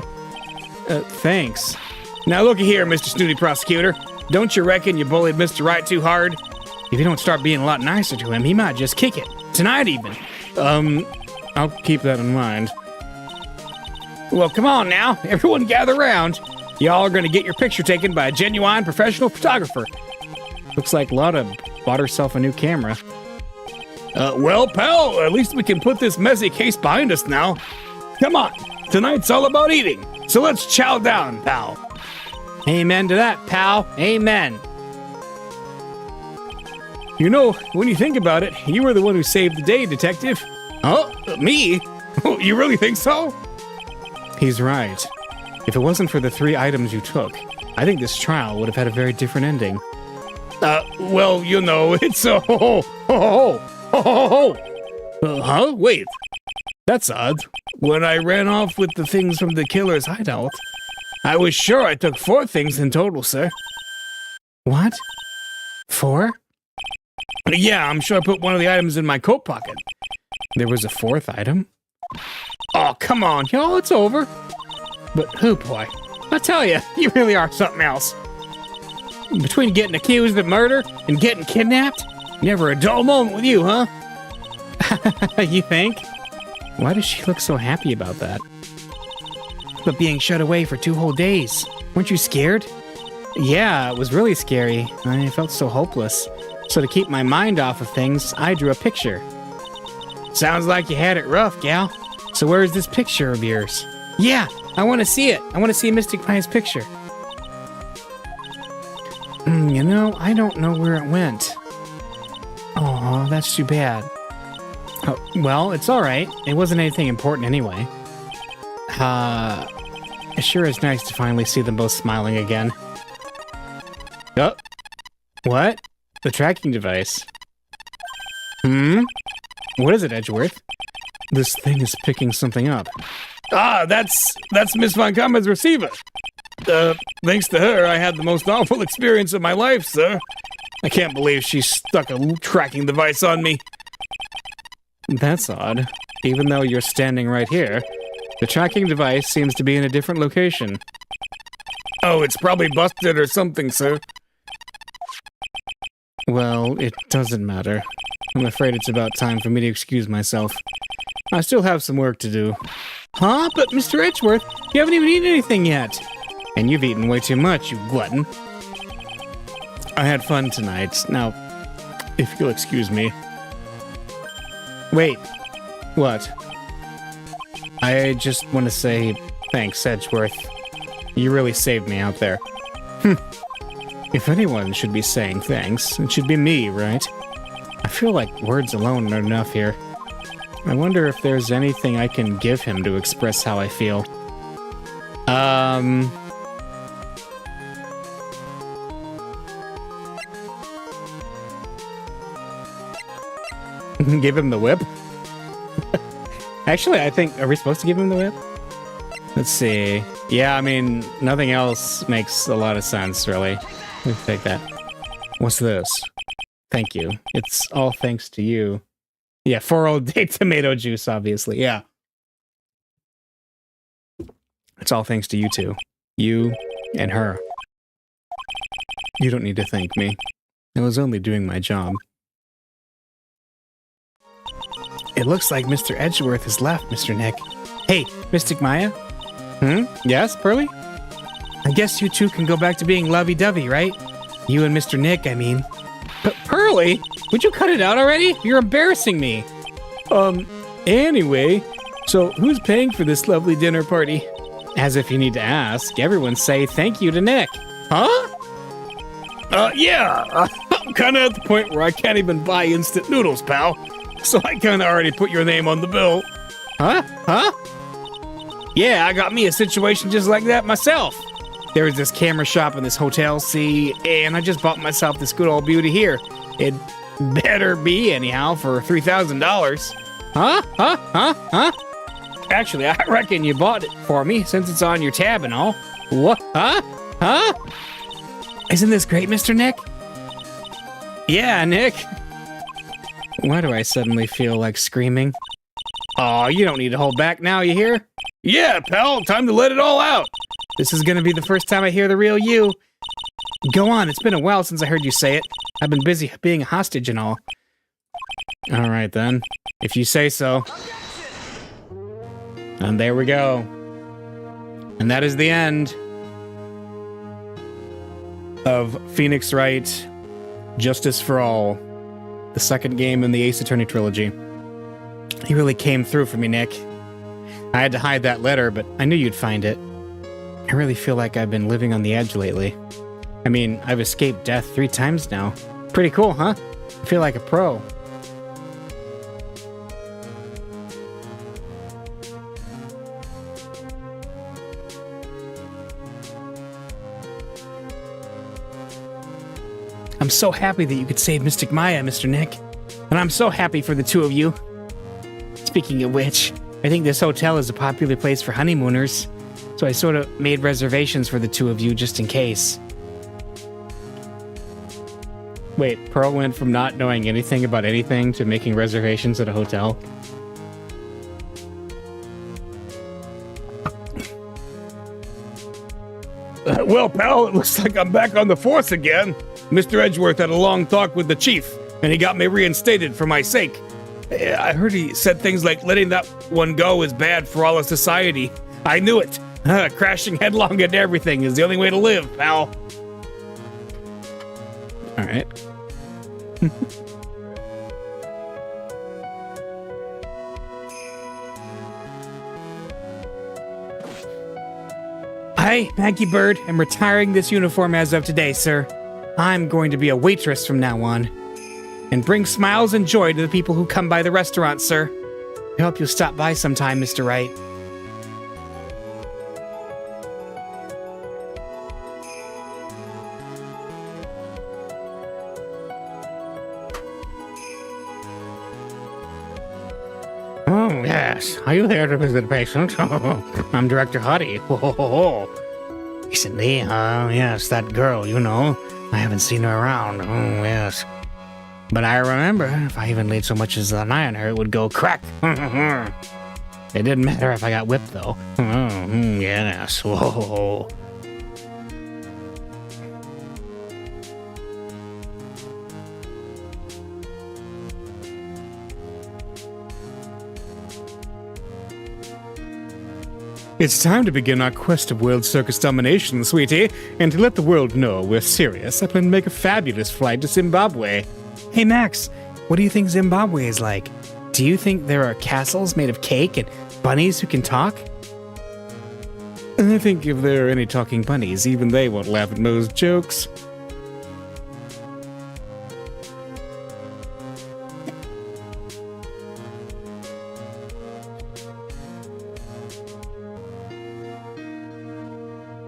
Thanks. Now looky here, Mr. Snooty Prosecutor. Don't you reckon you bullied Mr. Wright too hard? If you don't start being a lot nicer to him, he might just kick it. Tonight even. I'll keep that in mind. Well, come on now. Everyone gather around. Y'all are gonna get your picture taken by a genuine professional photographer. Looks like Lotta bought herself a new camera. Well, pal, at least we can put this messy case behind us now. Come on. Tonight's all about eating. So let's chow down, pal. Amen to that, pal. Amen. You know, when you think about it, you were the one who saved the day, detective. Oh, me? You really think so? He's right. If it wasn't for the 3 items you took, I think this trial would have had a very different ending. Well, you know, it's huh? Wait. That's odd. When I ran off with the things from the killer's hideout, I was sure I took 4 things in total, sir. What? 4? Yeah, I'm sure I put one of the items in my coat pocket. There was a 4th item? Oh, come on, y'all, it's over. But who, boy? I tell you, you really are something else. Between getting accused of murder and getting kidnapped, never a dull moment with you, huh? You think? Why does she look so happy about that? But being shut away for 2 whole days. Weren't you scared? Yeah, it was really scary. I felt so hopeless. So to keep my mind off of things, I drew a picture. Sounds like you had it rough, gal. So where's this picture of yours? Yeah, I want to see it. I want to see Mystic Pie's picture. You know, I don't know where it went. Oh, that's too bad. Oh, well, it's all right. It wasn't anything important anyway. It sure is nice to finally see them both smiling again. Oh, what? The tracking device. What is it, Edgeworth? This thing is picking something up. Ah, that's Miss Von Common's receiver. Thanks to her, I had the most awful experience of my life, sir. I can't believe she stuck a tracking device on me. That's odd. Even though you're standing right here, the tracking device seems to be in a different location. Oh, it's probably busted or something, sir. Well, it doesn't matter. I'm afraid it's about time for me to excuse myself. I still have some work to do. Huh? But Mr. Edgeworth, you haven't even eaten anything yet. And you've eaten way too much, you glutton. I had fun tonight. Now, if you'll excuse me. Wait. What? I just want to say thanks, Edgeworth. You really saved me out there. If anyone should be saying thanks, it should be me, right? I feel like words alone are enough here. I wonder if there's anything I can give him to express how I feel. Give him the whip? Actually, I think... Are we supposed to give him the whip? Let's see. Yeah, I mean, nothing else makes a lot of sense, really. Let me take that. What's this? Thank you. It's all thanks to you. Yeah, 4-day tomato juice, obviously. Yeah. It's all thanks to you two. You and her. You don't need to thank me. I was only doing my job. It looks like Mr. Edgeworth has left, Mr. Nick. Hey, Mystic Maya? Yes, Pearly? I guess you two can go back to being lovey-dovey, right? You and Mr. Nick, I mean. But Pearly, would you cut it out already? You're embarrassing me. Anyway, so who's paying for this lovely dinner party? As if you need to ask, everyone say thank you to Nick. Huh? Yeah. I'm kind of at the point where I can't even buy instant noodles, pal. So I kind of already put your name on the bill. Huh? Huh? Yeah, I got me a situation just like that myself. There was this camera shop in this hotel, see, and I just bought myself this good old beauty here. It better be, anyhow, for $3,000. Huh? Huh? Huh? Huh? Actually, I reckon you bought it for me, since it's on your tab and all. What? Huh? Huh? Isn't this great, Mr. Nick? Yeah, Nick. Why do I suddenly feel like screaming? Aw, you don't need to hold back now, you hear? Yeah, pal, time to let it all out. This is gonna be the first time I hear the real you. Go on, it's been a while since I heard you say it. I've been busy being a hostage and all. All right then, if you say so. And there we go. And that is the end of Phoenix Wright, Justice for All, the second game in the Ace Attorney trilogy. He really came through for me, Nick. I had to hide that letter, but I knew you'd find it. I really feel like I've been living on the edge lately. I mean, I've escaped death 3 times now. Pretty cool, huh? I feel like a pro. I'm so happy that you could save Mystic Maya, Mr. Nick. And I'm so happy for the two of you. Speaking of which, I think this hotel is a popular place for honeymooners. So I sort of made reservations for the two of you just in case. Wait, Pearl went from not knowing anything about anything to making reservations at a hotel? Well, pal, it looks like I'm back on the force again. Mr. Edgeworth had a long talk with the chief, and he got me reinstated for my sake. I heard he said things like letting that one go is bad for all of society. I knew it. Crashing headlong into everything is the only way to live, pal. All right. I, Maggie Bird, am retiring this uniform as of today, sir. I'm going to be a waitress from now on. And bring smiles and joy to the people who come by the restaurant, sir. I hope you'll stop by sometime, Mr. Wright. Oh, yes. Are you here to visit a patient? I'm Director Huddy. Recently, yes, that girl, you know. I haven't seen her around. Oh, yes. But I remember, if I even laid so much as an eye on her, it would go crack. It didn't matter if I got whipped, though. Yes. Whoa. It's time to begin our quest of world circus domination, sweetie. And to let the world know we're serious, I plan to make a fabulous flight to Zimbabwe. Hey, Max, what do you think Zimbabwe is like? Do you think there are castles made of cake and bunnies who can talk? I think if there are any talking bunnies, even they won't laugh at Mo's jokes.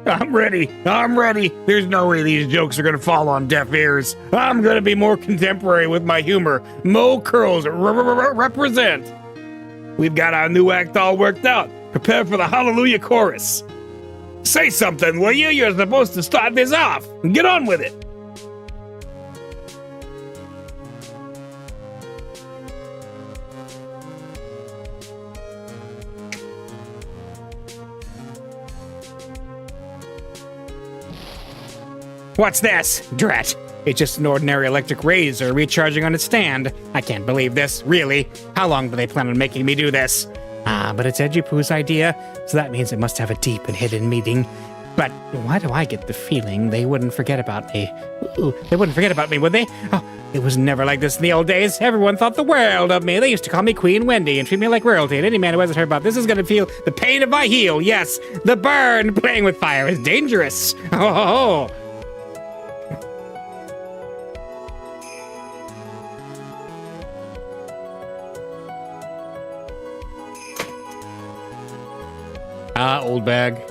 I'm ready. I'm ready. There's no way these jokes are going to fall on deaf ears. I'm going to be more contemporary with my humor. Mo Curls represent. We've got our new act all worked out. Prepare for the Hallelujah chorus. Say something, will you? You're supposed to start this off. Get on with it. What's this? Drat. It's just an ordinary electric razor recharging on its stand. I can't believe this, really. How long do they plan on making me do this? But it's Edupoo's idea, so that means it must have a deep and hidden meaning. But why do I get the feeling they wouldn't forget about me? Ooh, they wouldn't forget about me, would they? Oh, It was never like this in the old days. Everyone thought the world of me. They used to call me Queen Wendy and treat me like royalty. And any man who hasn't heard about this is going to feel the pain of my heel. Yes, the burn. Playing with fire is dangerous. Oh. Old bag.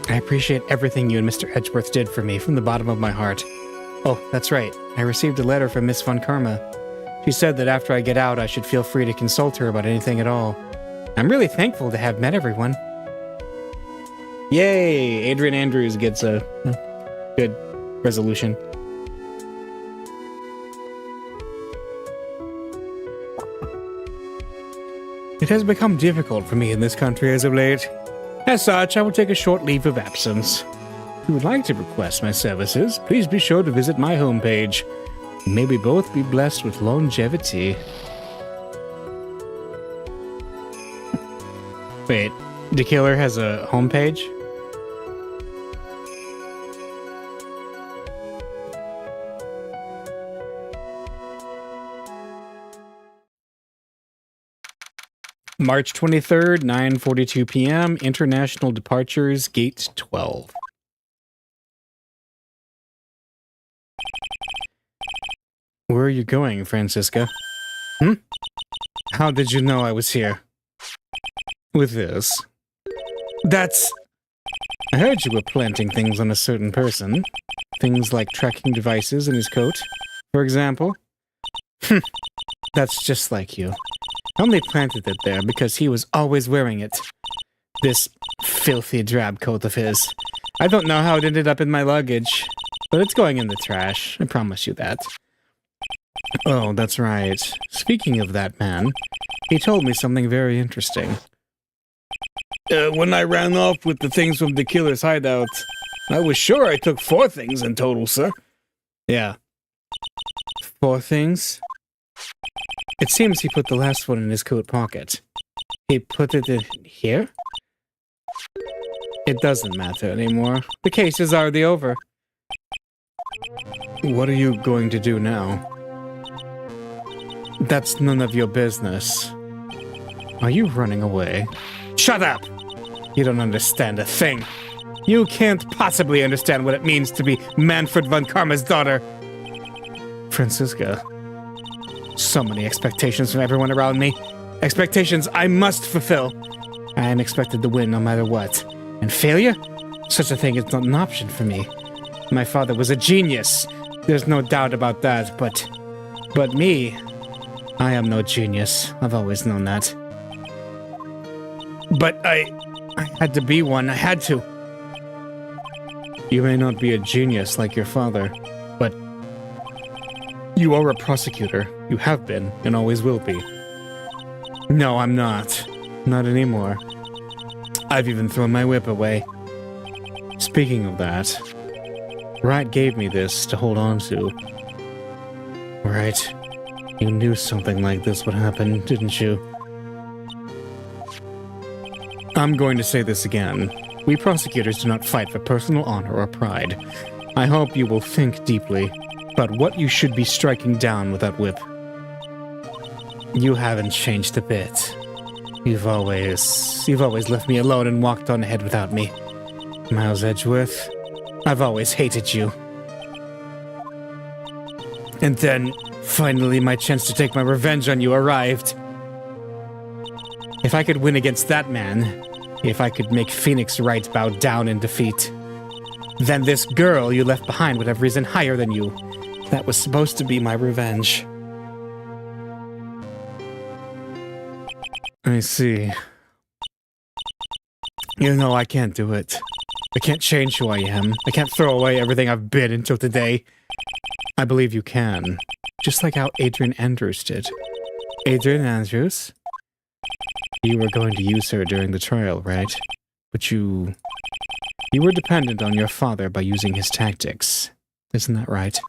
I appreciate everything you and Mr. Edgeworth did for me from the bottom of my heart. Oh, that's right. I received a letter from Miss Von Karma. She said that after I get out, I should feel free to consult her about anything at all. I'm really thankful to have met everyone. Yay! Adrian Andrews gets a good resolution. It has become difficult for me in this country as of late. As such, I will take a short leave of absence. If you would like to request my services, please be sure to visit my homepage. May we both be blessed with longevity. Wait, the killer has a homepage? March 23rd, 9:42 p.m. International departures, gate 12. Where are you going, Francisca? How did you know I was here? With this. That's... I heard you were planting things on a certain person. Things like tracking devices in his coat, for example. That's just like you. I only planted it there because he was always wearing it. This filthy drab coat of his. I don't know how it ended up in my luggage, but it's going in the trash. I promise you that. Oh, that's right. Speaking of that man, he told me something very interesting. When I ran off with the things from the killer's hideout, I was sure I took 4 things in total, sir. Yeah. 4 things? It seems he put the last one in his coat pocket. He put it in here? It doesn't matter anymore. The case is already over. What are you going to do now? That's none of your business. Are you running away? Shut up! You don't understand a thing. You can't possibly understand what it means to be Manfred von Karma's daughter. Francisca. So many expectations from everyone around me. Expectations I must fulfill. I am expected to win no matter what. And failure? Such a thing is not an option for me. My father was a genius. There's no doubt about that, but me, I am no genius. I've always known that. But I had to be one. I had to. You may not be a genius like your father, but you are a prosecutor. You have been, and always will be. No, I'm not. Not anymore. I've even thrown my whip away. Speaking of that, Wright gave me this to hold on to. Right. You knew something like this would happen, didn't you? I'm going to say this again. We prosecutors do not fight for personal honor or pride. I hope you will think deeply about what you should be striking down with that whip. You haven't changed a bit. You've always left me alone and walked on ahead without me. Miles Edgeworth, I've always hated you. And then, finally, my chance to take my revenge on you arrived. If I could win against that man, if I could make Phoenix Wright bow down in defeat, then this girl you left behind would have risen higher than you. That was supposed to be my revenge. I see. You know, I can't do it. I can't change who I am. I can't throw away everything I've been until today. I believe you can. Just like how Adrian Andrews did. Adrian Andrews? You were going to use her during the trial, right? But you were dependent on your father by using his tactics. Isn't that right?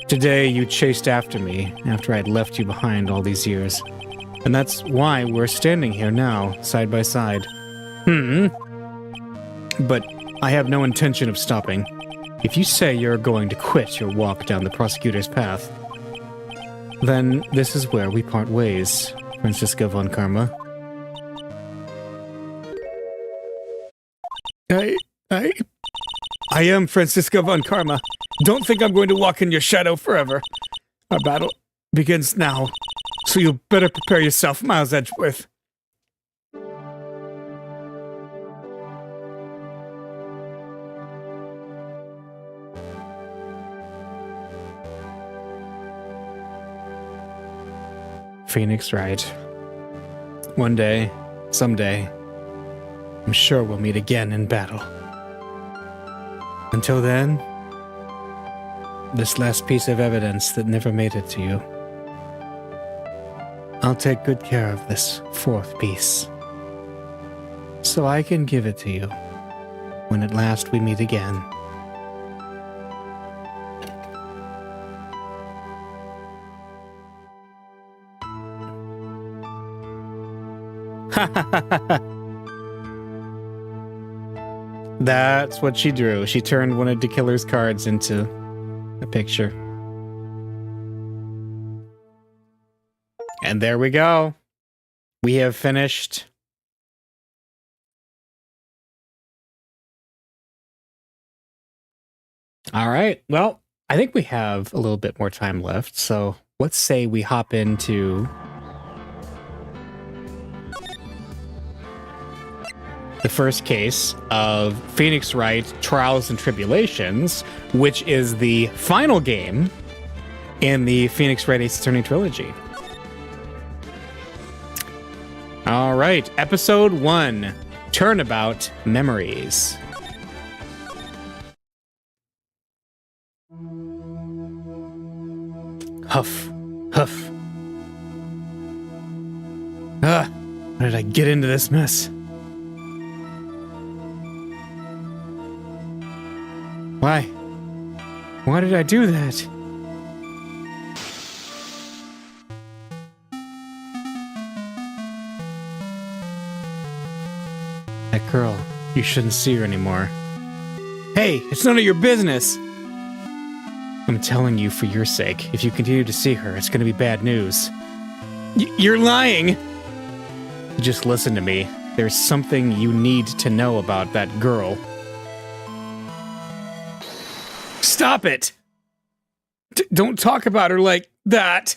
Today, you chased after me after I'd left you behind all these years. And that's why we're standing here now, side by side. But I have no intention of stopping. If you say you're going to quit your walk down the prosecutor's path, then this is where we part ways, Franziska von Karma. I am Franziska von Karma. Don't think I'm going to walk in your shadow forever. Our battle begins now, so you better prepare yourself, Miles Edgeworth. Phoenix Wright. One day, someday, I'm sure we'll meet again in battle. Until then, this last piece of evidence that never made it to you, I'll take good care of this fourth piece, so I can give it to you when at last we meet again. That's what she drew. She turned one of the killer's cards into a picture. And there we go. We have finished. All right. Well, I think we have a little bit more time left. So let's say we hop into the first case of Phoenix Wright Trials and Tribulations, which is the final game in the Phoenix Wright Ace Attorney trilogy. All right, episode 1, Turnabout Memories. Huff, huff. How did I get into this mess? Why? Why did I do that? That girl, you shouldn't see her anymore. Hey, it's none of your business! I'm telling you for your sake, if you continue to see her, it's gonna be bad news. You're lying! Just listen to me. There's something you need to know about that girl. Stop it! Don't talk about her like that!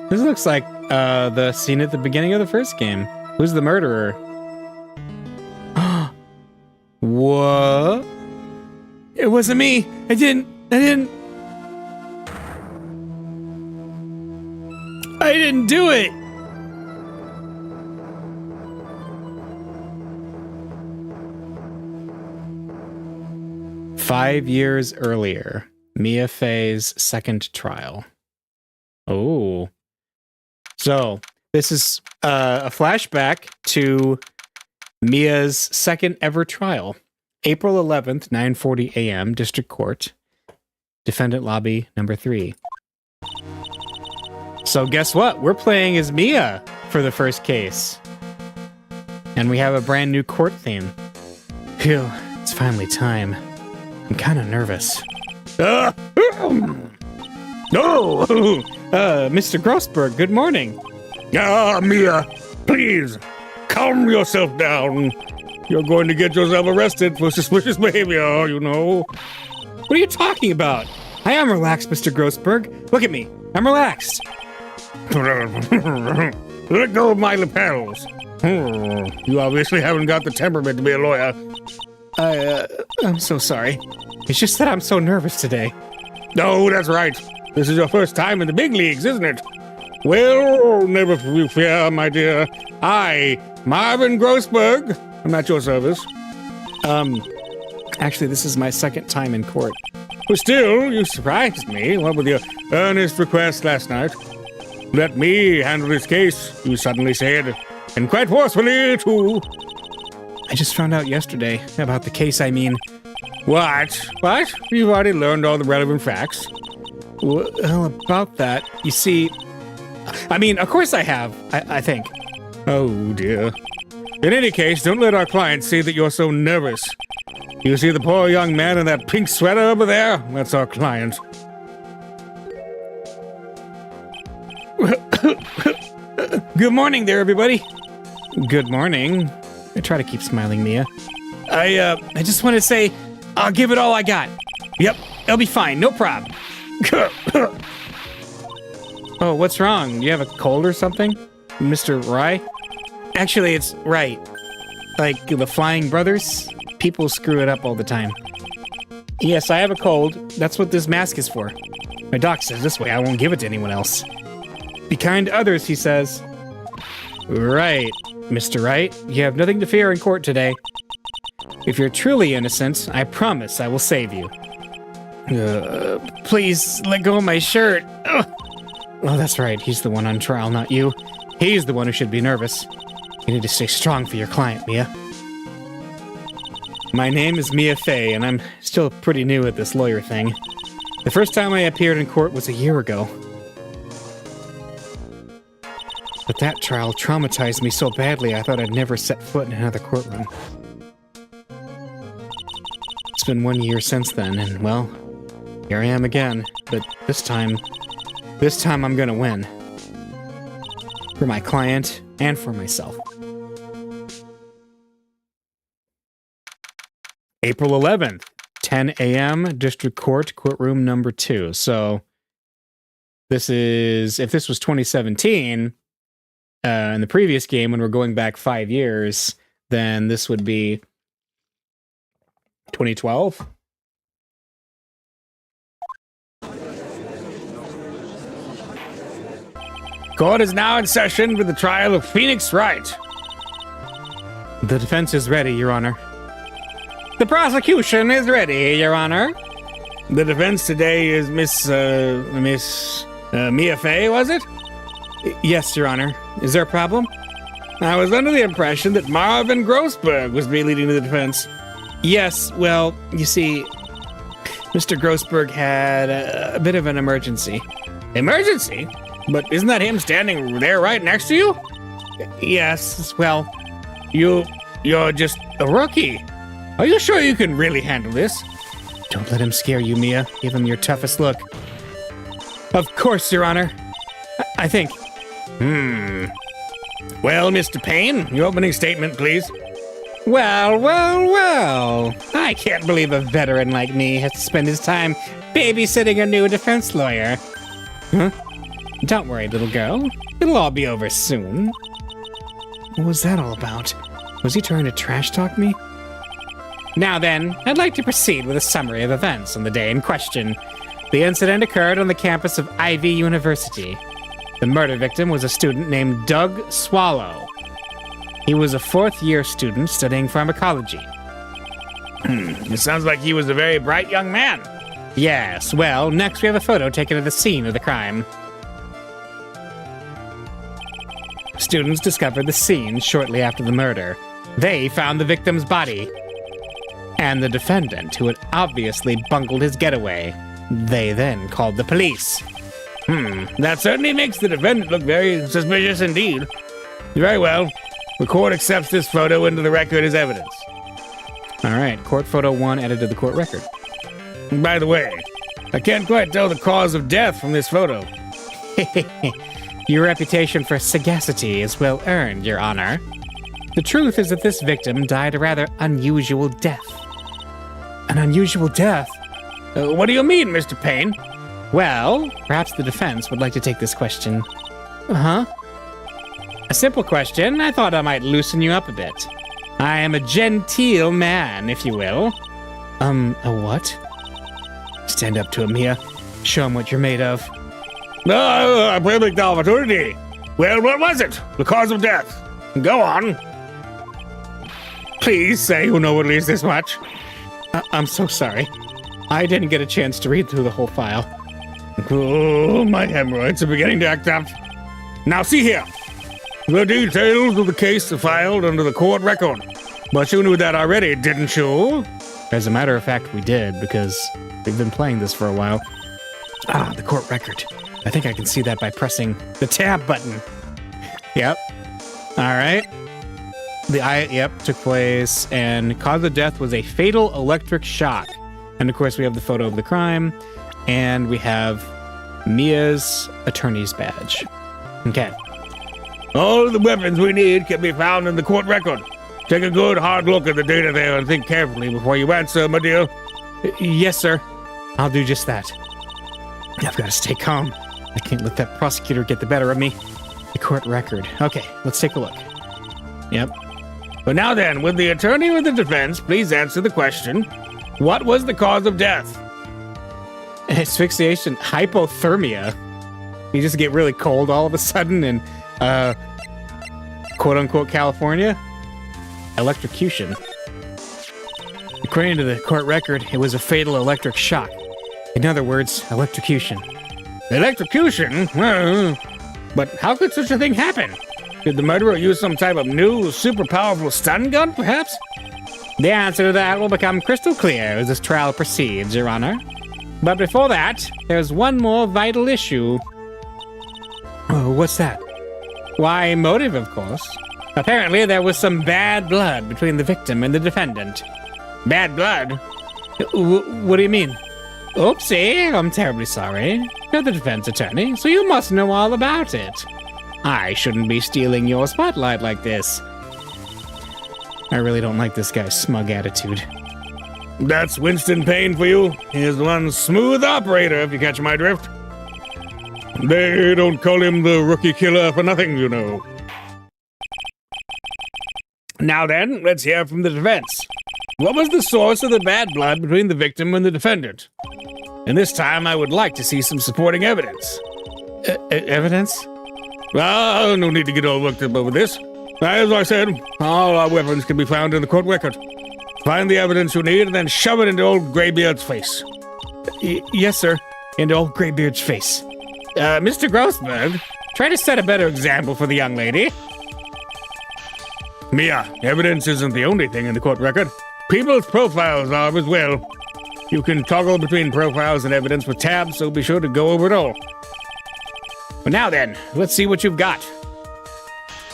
This looks like the scene at the beginning of the first game. Who's the murderer? What? It wasn't me! I didn't... I didn't do it! Five years earlier, Mia Fey's second trial. Oh. So, this is a flashback to Mia's second ever trial. April 11th, 9:40 a.m., District Court. Defendant Lobby number 3. So guess what? We're playing as Mia for the first case. And we have a brand new court theme. Phew, it's finally time. I'm kind of nervous. No! Mr. Grossberg, good morning. Mia, please, calm yourself down. You're going to get yourself arrested for suspicious behavior, you know. What are you talking about? I am relaxed, Mr. Grossberg. Look at me. I'm relaxed. Let go of my lapels. You obviously haven't got the temperament to be a lawyer. I'm so sorry. It's just that I'm so nervous today. No, that's right. This is your first time in the big leagues, isn't it? Well, never you fear, my dear. I, Marvin Grossberg, I'm at your service. Actually, this is my second time in court. But still, you surprised me, what with your earnest request last night. Let me handle this case, you suddenly said. And quite forcefully, too. I just found out yesterday about the case, I mean. What? What? You've already learned all the relevant facts. Well, about that, you see... I mean, of course I have, I think. Oh, dear. In any case, don't let our client see that you're so nervous. You see the poor young man in that pink sweater over there? That's our client. Good morning there, everybody. Good morning. I try to keep smiling, Mia. I just want to say, I'll give it all I got. Yep, it'll be fine, no problem. Oh, what's wrong? You have a cold or something? Mr. Wright? Actually, it's Wright. Like the Flying Brothers? People screw it up all the time. Yes, I have a cold. That's what this mask is for. My doc says this way I won't give it to anyone else. Be kind to others, he says. Right, Mr. Wright. You have nothing to fear in court today. If you're truly innocent, I promise I will save you. Please let go of my shirt. Ugh. Oh, that's right. He's the one on trial, not you. He's the one who should be nervous. You need to stay strong for your client, Mia. My name is Mia Fey, and I'm still pretty new at this lawyer thing. The first time I appeared in court was a year ago. But that trial traumatized me so badly I thought I'd never set foot in another courtroom. It's been 1 year since then, and well, here I am again. But this time I'm gonna win. For my client and for myself. April 11th, 10 a.m., District Court, courtroom number 2. So this is, if this was 2017, in the previous game, when we're going back 5 years, then this would be 2012. Court is now in session for the trial of Phoenix Wright. The defense is ready, Your Honor. The prosecution is ready, Your Honor. The defense today is Miss Mia Fey, was it? Yes, Your Honor. Is there a problem? I was under the impression that Marvin Grossberg was leading the defense. Yes, well, you see, Mr. Grossberg had a bit of an emergency. Emergency? But isn't that him standing there right next to you? Yes, well, you're just a rookie. Are you sure you can really handle this? Don't let him scare you, Mia. Give him your toughest look. Of course, Your Honor. I think. Well, Mr. Payne, your opening statement, please. Well. I can't believe a veteran like me has to spend his time babysitting a new defense lawyer. Huh? Don't worry, little girl. It'll all be over soon. What was that all about? Was he trying to trash talk me? Now then, I'd like to proceed with a summary of events on the day in question. The incident occurred on the campus of Ivy University. The murder victim was a student named Doug Swallow. He was a fourth-year student studying pharmacology. It sounds like he was a very bright young man. Yes, well, next we have a photo taken of the scene of the crime. Students discovered the scene shortly after the murder. They found the victim's body. And the defendant, who had obviously bungled his getaway. They then called the police. That certainly makes the defendant look very suspicious indeed. Very well. The court accepts this photo into the record as evidence. All right, court photo 1 added to the court record. And by the way, I can't quite tell the cause of death from this photo. Your reputation for sagacity is well earned, Your Honor. The truth is that this victim died a rather unusual death. An unusual death? What do you mean, Mr. Payne? Well, perhaps the defense would like to take this question. Uh-huh. A simple question. I thought I might loosen you up a bit. I am a genteel man, if you will. A what? Stand up to him, Mia. Show him what you're made of. A perfect opportunity. Well, what was it? The cause of death. Go on. Please say you know at least this much. I'm so sorry. I didn't get a chance to read through the whole file. Oh, my hemorrhoids are beginning to act up. Now see here. The details of the case are filed under the court record. But you knew that already, didn't you? As a matter of fact, we did, because we've been playing this for a while. Ah, the court record. I think I can see that by pressing the tab button. Yep. All right. took place, and cause of death was a fatal electric shock. And of course, we have the photo of the crime, and we have Mia's attorney's badge. Okay. All the weapons we need can be found in the court record. Take a good hard look at the data there and think carefully before you answer, my dear. Yes, sir. I'll do just that. I've got to stay calm. I can't let that prosecutor get the better of me. The court record. Okay, let's take a look. Yep. But now then, would the attorney or the defense please answer the question, what was the cause of death? Asphyxiation, hypothermia. You just get really cold all of a sudden in, quote-unquote California. Electrocution. According to the court record, it was a fatal electric shock. In other words, electrocution. Electrocution? Well, but how could such a thing happen? Did the murderer use some type of new, super powerful stun gun, perhaps? The answer to that will become crystal clear as this trial proceeds, Your Honor. But before that, there's one more vital issue. Oh, what's that? Why, motive, of course. Apparently, there was some bad blood between the victim and the defendant. Bad blood? What do you mean? Oopsie, I'm terribly sorry. You're the defense attorney, so you must know all about it. I shouldn't be stealing your spotlight like this. I really don't like this guy's smug attitude. That's Winston Payne for you. He's one smooth operator, if you catch my drift. They don't call him the rookie killer for nothing, you know. Now then, let's hear from the defense. What was the source of the bad blood between the victim and the defendant? And this time, I would like to see some supporting evidence. Evidence? Well, no need to get all worked up over this. As I said, all our weapons can be found in the court record. Find the evidence you need and then shove it into old Graybeard's face. Yes, sir. Into old Graybeard's face. Mr. Grossberg, try to set a better example for the young lady. Mia, evidence isn't the only thing in the court record. People's profiles are as well. You can toggle between profiles and evidence with tabs, so be sure to go over it all. But now then, let's see what you've got.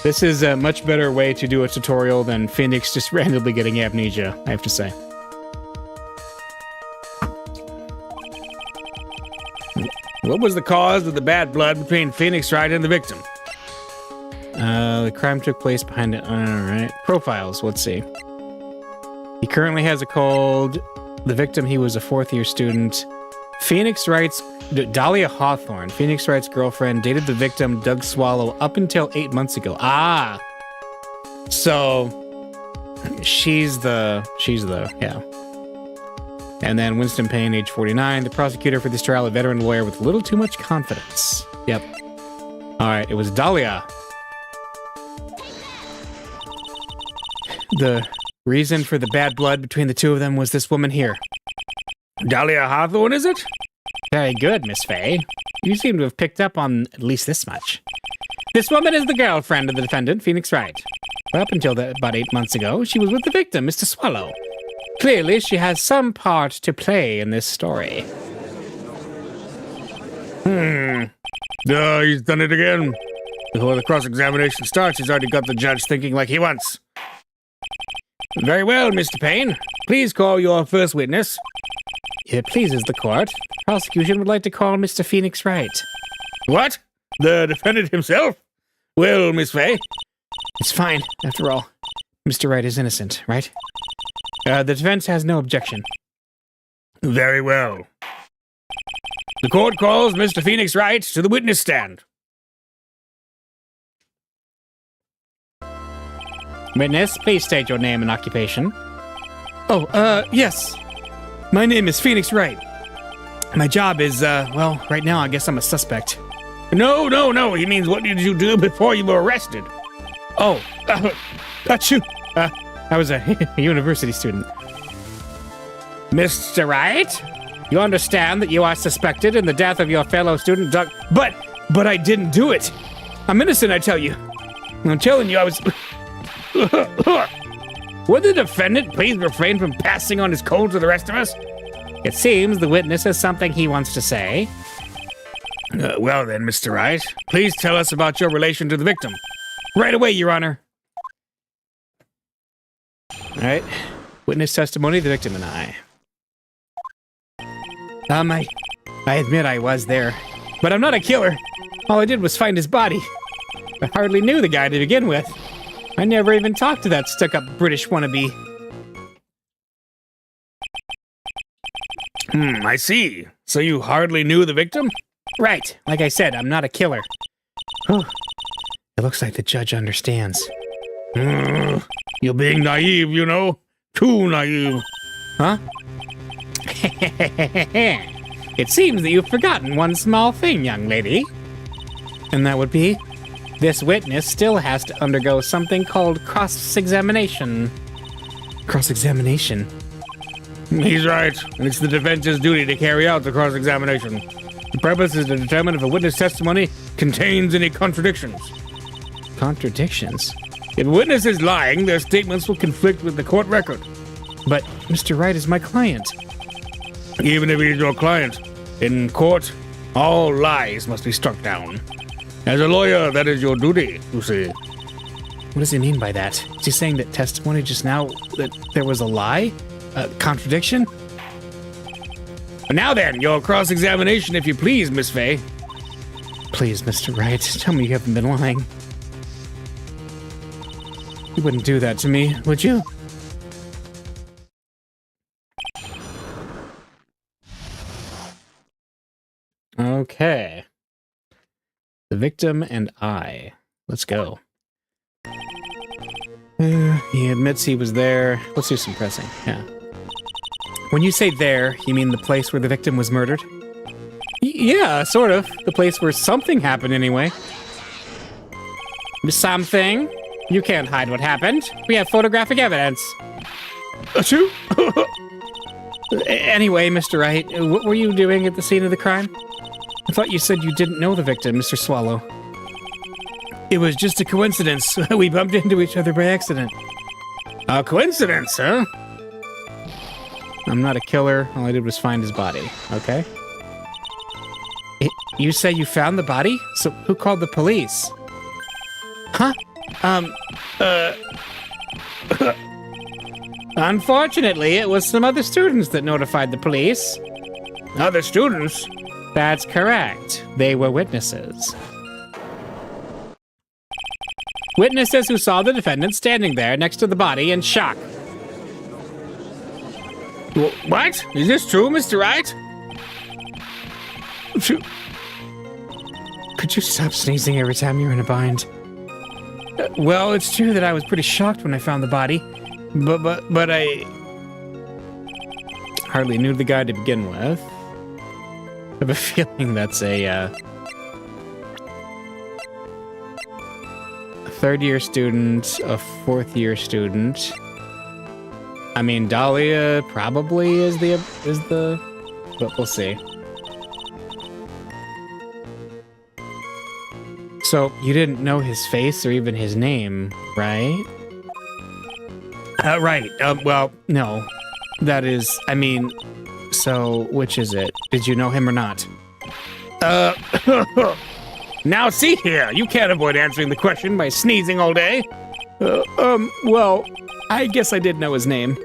This is a much better way to do a tutorial than Phoenix just randomly getting amnesia, I have to say. What was the cause of the bad blood between Phoenix Wright and the victim? The crime took place behind it. All right. Profiles, let's see. He currently has a cold. The victim, he was a fourth-year student. Phoenix Wright's Dahlia Hawthorne, Phoenix Wright's girlfriend, dated the victim, Doug Swallow, up until 8 months ago. Ah! So, she's the, yeah. And then Winston Payne, age 49, the prosecutor for this trial, a veteran lawyer with a little too much confidence. Yep. All right, it was Dahlia. The reason for the bad blood between the two of them was this woman here. Dahlia Hawthorne, is it? Very good, Miss Fay. You seem to have picked up on at least this much. This woman is the girlfriend of the defendant, Phoenix Wright. Up until about 8 months ago, she was with the victim, Mr. Swallow. Clearly, she has some part to play in this story. He's done it again. Before the cross-examination starts, he's already got the judge thinking like he wants. Very well, Mr. Payne. Please call your first witness. It pleases the court. Prosecution would like to call Mr. Phoenix Wright. What? The defendant himself? Well, Miss Fay. It's fine, after all. Mr. Wright is innocent, right? The defense has no objection. Very well. The court calls Mr. Phoenix Wright to the witness stand. Witness, please state your name and occupation. Oh, yes. My name is Phoenix Wright. My job is, well, right now I guess I'm a suspect. No. He means what did you do before you were arrested? Oh, got you. I was a university student. Mr. Wright? You understand that you are suspected in the death of your fellow student, Doug... But I didn't do it. I'm innocent, I tell you. I'm telling you, I was... Would the defendant please refrain from passing on his cold to the rest of us? It seems the witness has something he wants to say. Well then, Mr. Wright, please tell us about your relation to the victim. Right away, Your Honor. All right. Witness testimony, the victim and I. I admit I was there, but I'm not a killer. All I did was find his body. I hardly knew the guy to begin with. I never even talked to that stuck-up British wannabe. I see. So you hardly knew the victim? Right. Like I said, I'm not a killer. Whew. It looks like the judge understands. You're being naive, you know? Too naive. Huh? It seems that you've forgotten one small thing, young lady. And that would be? This witness still has to undergo something called cross-examination. Cross-examination? He's right, and it's the defense's duty to carry out the cross-examination. The purpose is to determine if a witness testimony contains any contradictions. Contradictions? If a witness is lying, their statements will conflict with the court record. But Mr. Wright is my client. Even if he's your client, in court, all lies must be struck down. As a lawyer, that is your duty, you see. What does he mean by that? Is he saying that testimony just now, that there was a lie? A contradiction? Now then, your cross-examination, if you please, Miss Fay. Please, Mr. Wright, tell me you haven't been lying. You wouldn't do that to me, would you? Okay. The victim and I. Let's go. He admits he was there. Let's do some pressing. Yeah. When you say there, you mean the place where the victim was murdered? Yeah, sort of. The place where something happened anyway. Something? You can't hide what happened. We have photographic evidence. Achoo! Anyway, Mr. Wright, what were you doing at the scene of the crime? I thought you said you didn't know the victim, Mr. Swallow. It was just a coincidence. We bumped into each other by accident. A coincidence, huh? I'm not a killer. All I did was find his body, okay? You say you found the body? So who called the police? Huh? Unfortunately, it was some other students that notified the police. Other students? That's correct. They were witnesses. Witnesses who saw the defendant standing there next to the body in shock. What? Is this true, Mr. Wright? Could you stop sneezing every time you're in a bind? Well, it's true that I was pretty shocked when I found the body, but I hardly knew the guy to begin with. I have a feeling that's a third-year student, a fourth-year student. I mean, Dahlia probably is the, but we'll see. So, you didn't know his face or even his name, right? Right. Well, no. That is, I mean, so, which is it? Did you know him or not? Now see here, you can't avoid answering the question by sneezing all day. Well, I guess I did know his name.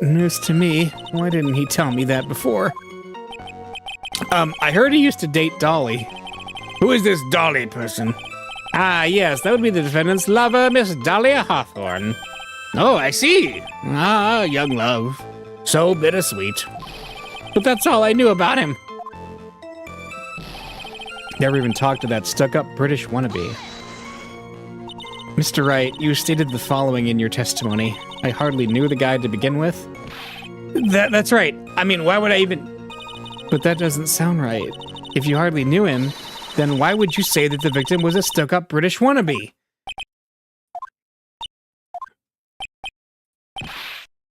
News to me. Why didn't he tell me that before? I heard he used to date Dolly. Who is this Dolly person? Ah, yes, that would be the defendant's lover, Miss Dahlia Hawthorne. Oh, I see. Ah, young love. So bittersweet. But that's all I knew about him. Never even talked to that stuck-up British wannabe. Mr. Wright, you stated the following in your testimony. I hardly knew the guy to begin with. That's right. I mean, why would I even... But that doesn't sound right. If you hardly knew him, then why would you say that the victim was a stuck-up British wannabe?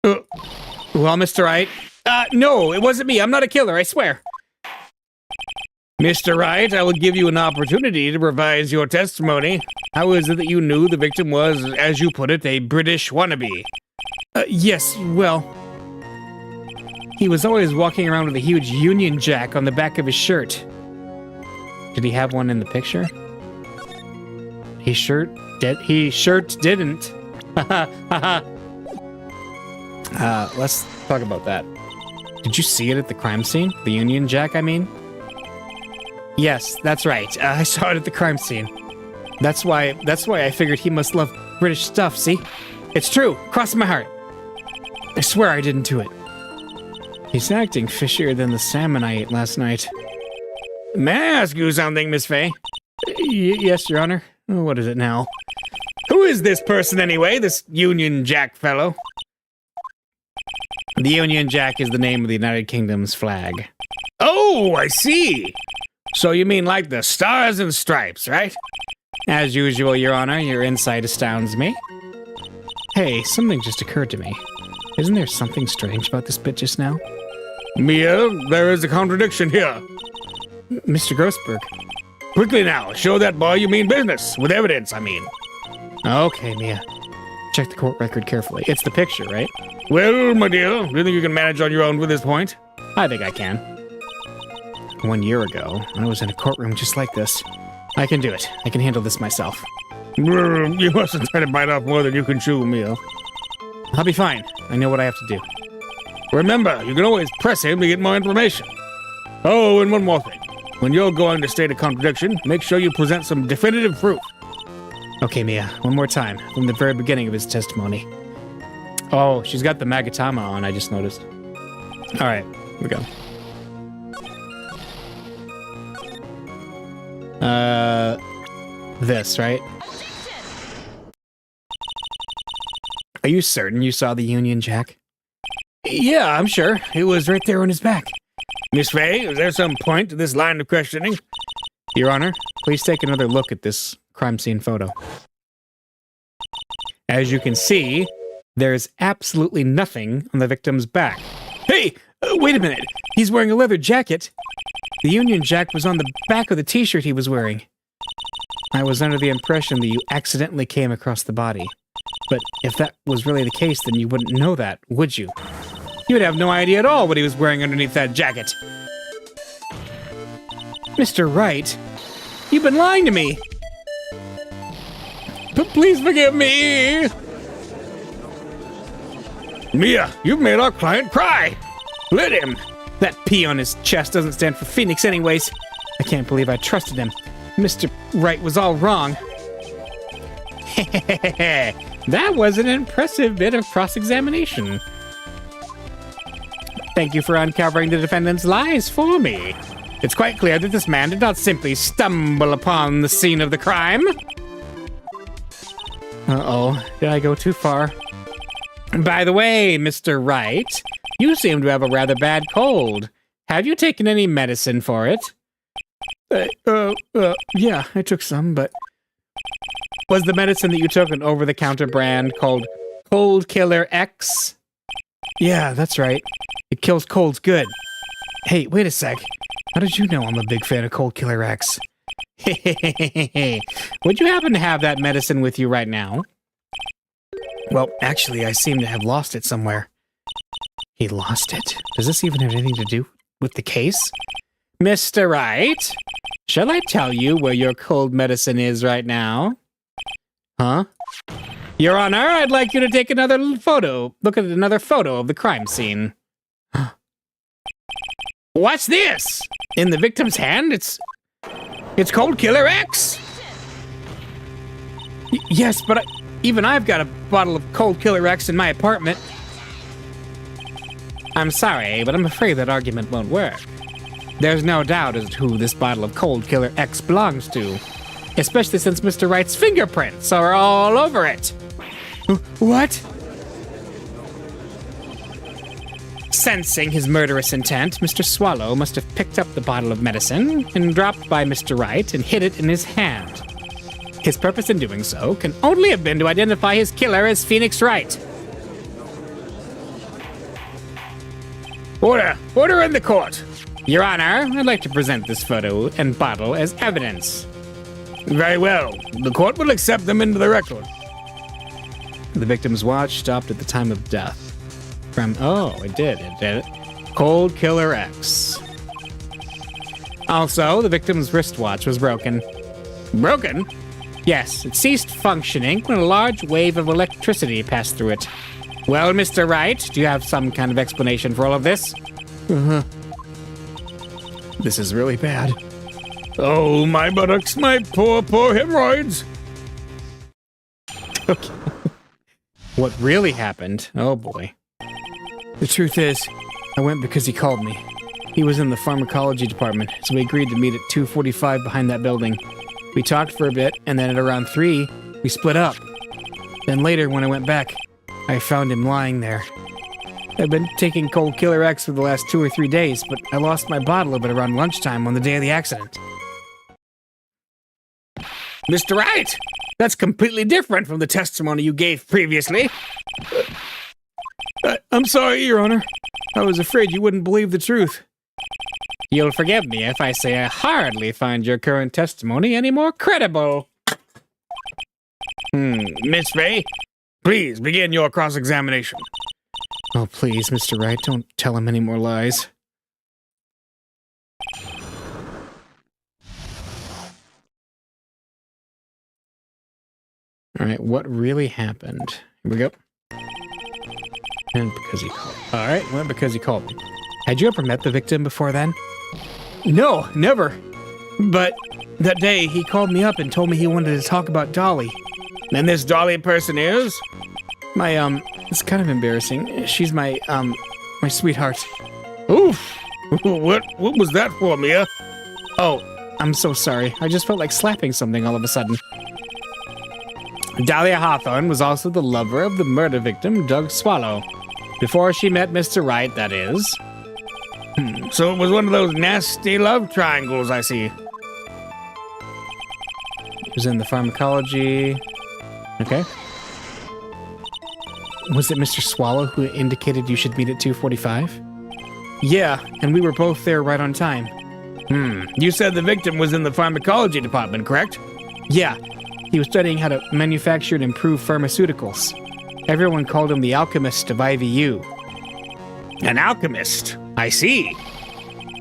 Well, Mr. Wright... no, it wasn't me. I'm not a killer, I swear. Mr. Wright, I will give you an opportunity to revise your testimony. How is it that you knew the victim was, as you put it, a British wannabe? Yes, well... He was always walking around with a huge Union Jack on the back of his shirt. Did he have one in the picture? He sure didn't. Let's talk about that. Did you see it at the crime scene? The Union Jack, I mean? Yes, that's right. I saw it at the crime scene. That's why I figured he must love British stuff, see? It's true, cross my heart. I swear I didn't do it. He's acting fishier than the salmon I ate last night. May I ask you something, Miss Fay? Yes, Your Honor. What is it now? Who is this person anyway, this Union Jack fellow? The Union Jack is the name of the United Kingdom's flag. Oh, I see. So you mean like the Stars and Stripes, right? As usual, Your Honor, your insight astounds me. Hey, something just occurred to me. Isn't there something strange about this bit just now? Mia, there is a contradiction here. Mr. Grossberg. Quickly now, show that boy you mean business. With evidence, I mean. Okay, Mia. Check the court record carefully. It's the picture, right? Well, my dear, do you think you can manage on your own with this point? I think I can. 1 year ago, I was in a courtroom just like this. I can do it. I can handle this myself. You mustn't try to bite off more than you can chew, Mia. I'll be fine. I know what I have to do. Remember, you can always press him to get more information. Oh, and one more thing. When you're going to state a contradiction, make sure you present some definitive proof. Okay, Mia, one more time, from the very beginning of his testimony. Oh, she's got the Magatama on, I just noticed. All right, here we go. This, right? Are you certain you saw the Union Jack? Yeah, I'm sure. It was right there on his back. Miss Fay, is there some point to this line of questioning? Your Honor, please take another look at this crime scene photo. As you can see, there's absolutely nothing on the victim's back. Hey, wait a minute. He's wearing a leather jacket. The Union Jack was on the back of the t-shirt he was wearing. I was under the impression that you accidentally came across the body. But if that was really the case, then you wouldn't know that, would you? You would have no idea at all what he was wearing underneath that jacket. Mr. Wright, you've been lying to me. But please forgive me. Mia, you've made our client cry. Let him. That P on his chest doesn't stand for Phoenix anyways. I can't believe I trusted him. Mr. Wright was all wrong. That was an impressive bit of cross-examination. Thank you for uncovering the defendant's lies for me. It's quite clear that this man did not simply stumble upon the scene of the crime. Uh-oh, did I go too far? By the way, Mr. Wright, you seem to have a rather bad cold. Have you taken any medicine for it? Yeah, I took some, but... Was the medicine that you took an over-the-counter brand called Cold Killer X? Yeah, that's right. It kills colds good. Hey, wait a sec. How did you know I'm a big fan of Cold Killer X? Would you happen to have that medicine with you right now? Well, actually, I seem to have lost it somewhere. He lost it? Does this even have anything to do with the case? Mr. Wright, shall I tell you where your cold medicine is right now? Huh? Your Honor, I'd like you to take another photo. Look at another photo of the crime scene. What's this? In the victim's hand, it's Cold Killer X. Yes, but even I've got a bottle of Cold Killer X in my apartment. I'm sorry, but I'm afraid that argument won't work. There's no doubt as to who this bottle of Cold Killer X belongs to, especially since Mr. Wright's fingerprints are all over it. What? Sensing his murderous intent, Mr. Swallow must have picked up the bottle of medicine and dropped by Mr. Wright and hid it in his hand. His purpose in doing so can only have been to identify his killer as Phoenix Wright. Order in the court. Your Honor, I'd like to present this photo and bottle as evidence. Very well. The court will accept them into the record. The victim's watch stopped at the time of death. It did. Cold Killer X. Also, the victim's wristwatch was broken. Broken? Yes, it ceased functioning when a large wave of electricity passed through it. Well, Mr. Wright, do you have some kind of explanation for all of this? This is really bad. Oh, my buttocks, my poor, poor hemorrhoids. Okay. What really happened? Oh boy. The truth is, I went because he called me. He was in the pharmacology department, so we agreed to meet at 2:45 behind that building. We talked for a bit, and then at around 3, we split up. Then later, when I went back, I found him lying there. I've been taking Cold Killer X for the last 2 or 3 days, but I lost my bottle of it around lunchtime on the day of the accident. Mr. Wright, that's completely different from the testimony you gave previously. I'm sorry, Your Honor. I was afraid you wouldn't believe the truth. You'll forgive me if I say I hardly find your current testimony any more credible. Miss Ray, please begin your cross-examination. Oh, please, Mr. Wright, don't tell him any more lies. All right, what really happened? Here we go. And because he called. All right, well, because he called me. Had you ever met the victim before then? No, never. But that day, he called me up and told me he wanted to talk about Dolly. And this Dolly person is? It's kind of embarrassing. She's my sweetheart. Oof. What was that for, Mia? Oh, I'm so sorry. I just felt like slapping something all of a sudden. Dahlia Hawthorne was also the lover of the murder victim, Doug Swallow. Before she met Mr. Wright, that is. So it was one of those nasty love triangles, I see. He was in the pharmacology. Okay. Was it Mr. Swallow who indicated you should meet at 2:45? Yeah, and we were both there right on time. You said the victim was in the pharmacology department, correct? Yeah. He was studying how to manufacture and improve pharmaceuticals. Everyone called him the alchemist of IVU. An alchemist. I see.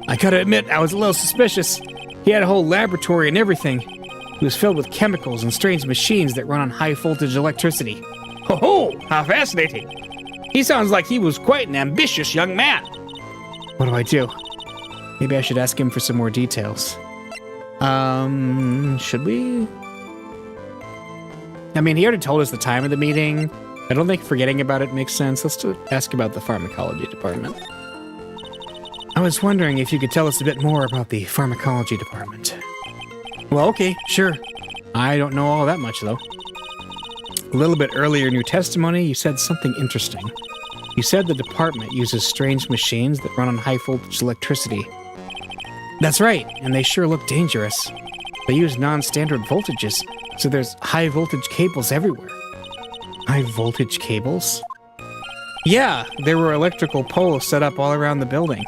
I gotta admit, I was a little suspicious. He had a whole laboratory and everything. It was filled with chemicals and strange machines that run on high-voltage electricity. Ho-ho! How fascinating. He sounds like he was quite an ambitious young man. What do I do? Maybe I should ask him for some more details. Should we? I mean, he already told us the time of the meeting. I don't think forgetting about it makes sense. Let's ask about the pharmacology department. I was wondering if you could tell us a bit more about the pharmacology department. Well, okay, sure. I don't know all that much, though. A little bit earlier in your testimony, you said something interesting. You said the department uses strange machines that run on high-voltage electricity. That's right, and they sure look dangerous. They use non-standard voltages, so there's high-voltage cables everywhere. High-voltage cables? Yeah, there were electrical poles set up all around the building.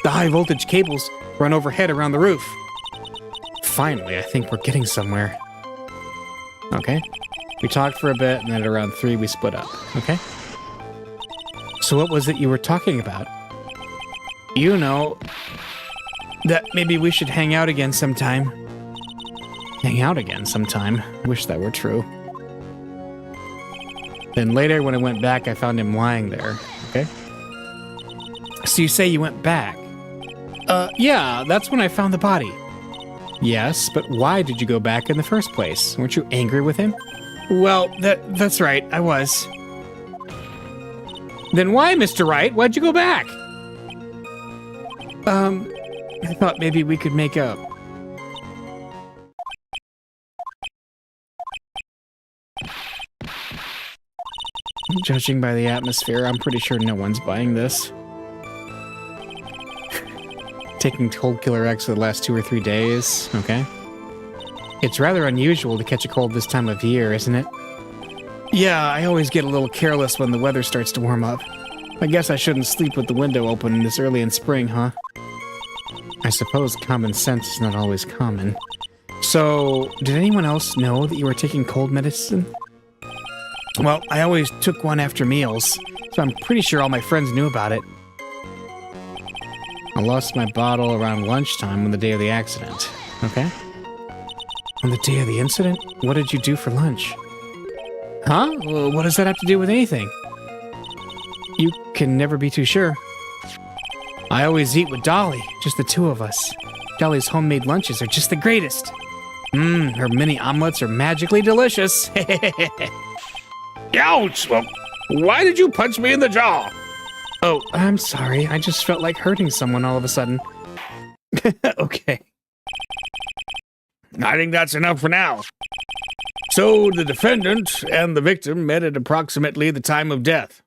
The high-voltage cables run overhead around the roof. Finally, I think we're getting somewhere. Okay. We talked for a bit, and then at around 3, we split up. Okay? So what was it you were talking about? You know, that maybe we should hang out again sometime. Hang out again sometime? I wish that were true. Then later, when I went back, I found him lying there. Okay? So you say you went back? Yeah, that's when I found the body. Yes, but why did you go back in the first place? Weren't you angry with him? Well, that's right, I was. Then why, Mr. Wright? Why'd you go back? I thought maybe we could make up. Judging by the atmosphere, I'm pretty sure no one's buying this. Taking Cold Killer X for the last 2 or 3 days, okay? It's rather unusual to catch a cold this time of year, isn't it? Yeah, I always get a little careless when the weather starts to warm up. I guess I shouldn't sleep with the window open this early in spring, huh? I suppose common sense is not always common. So, did anyone else know that you were taking cold medicine? Well, I always took one after meals, so I'm pretty sure all my friends knew about it. I lost my bottle around lunchtime on the day of the accident. Okay. On the day of the incident? What did you do for lunch? Huh? Well, what does that have to do with anything? You can never be too sure. I always eat with Dolly, just the two of us. Dolly's homemade lunches are just the greatest. Her mini omelets are magically delicious. Ouch! Well, why did you punch me in the jaw? Oh, I'm sorry. I just felt like hurting someone all of a sudden. Okay. I think that's enough for now. So the defendant and the victim met at approximately the time of death.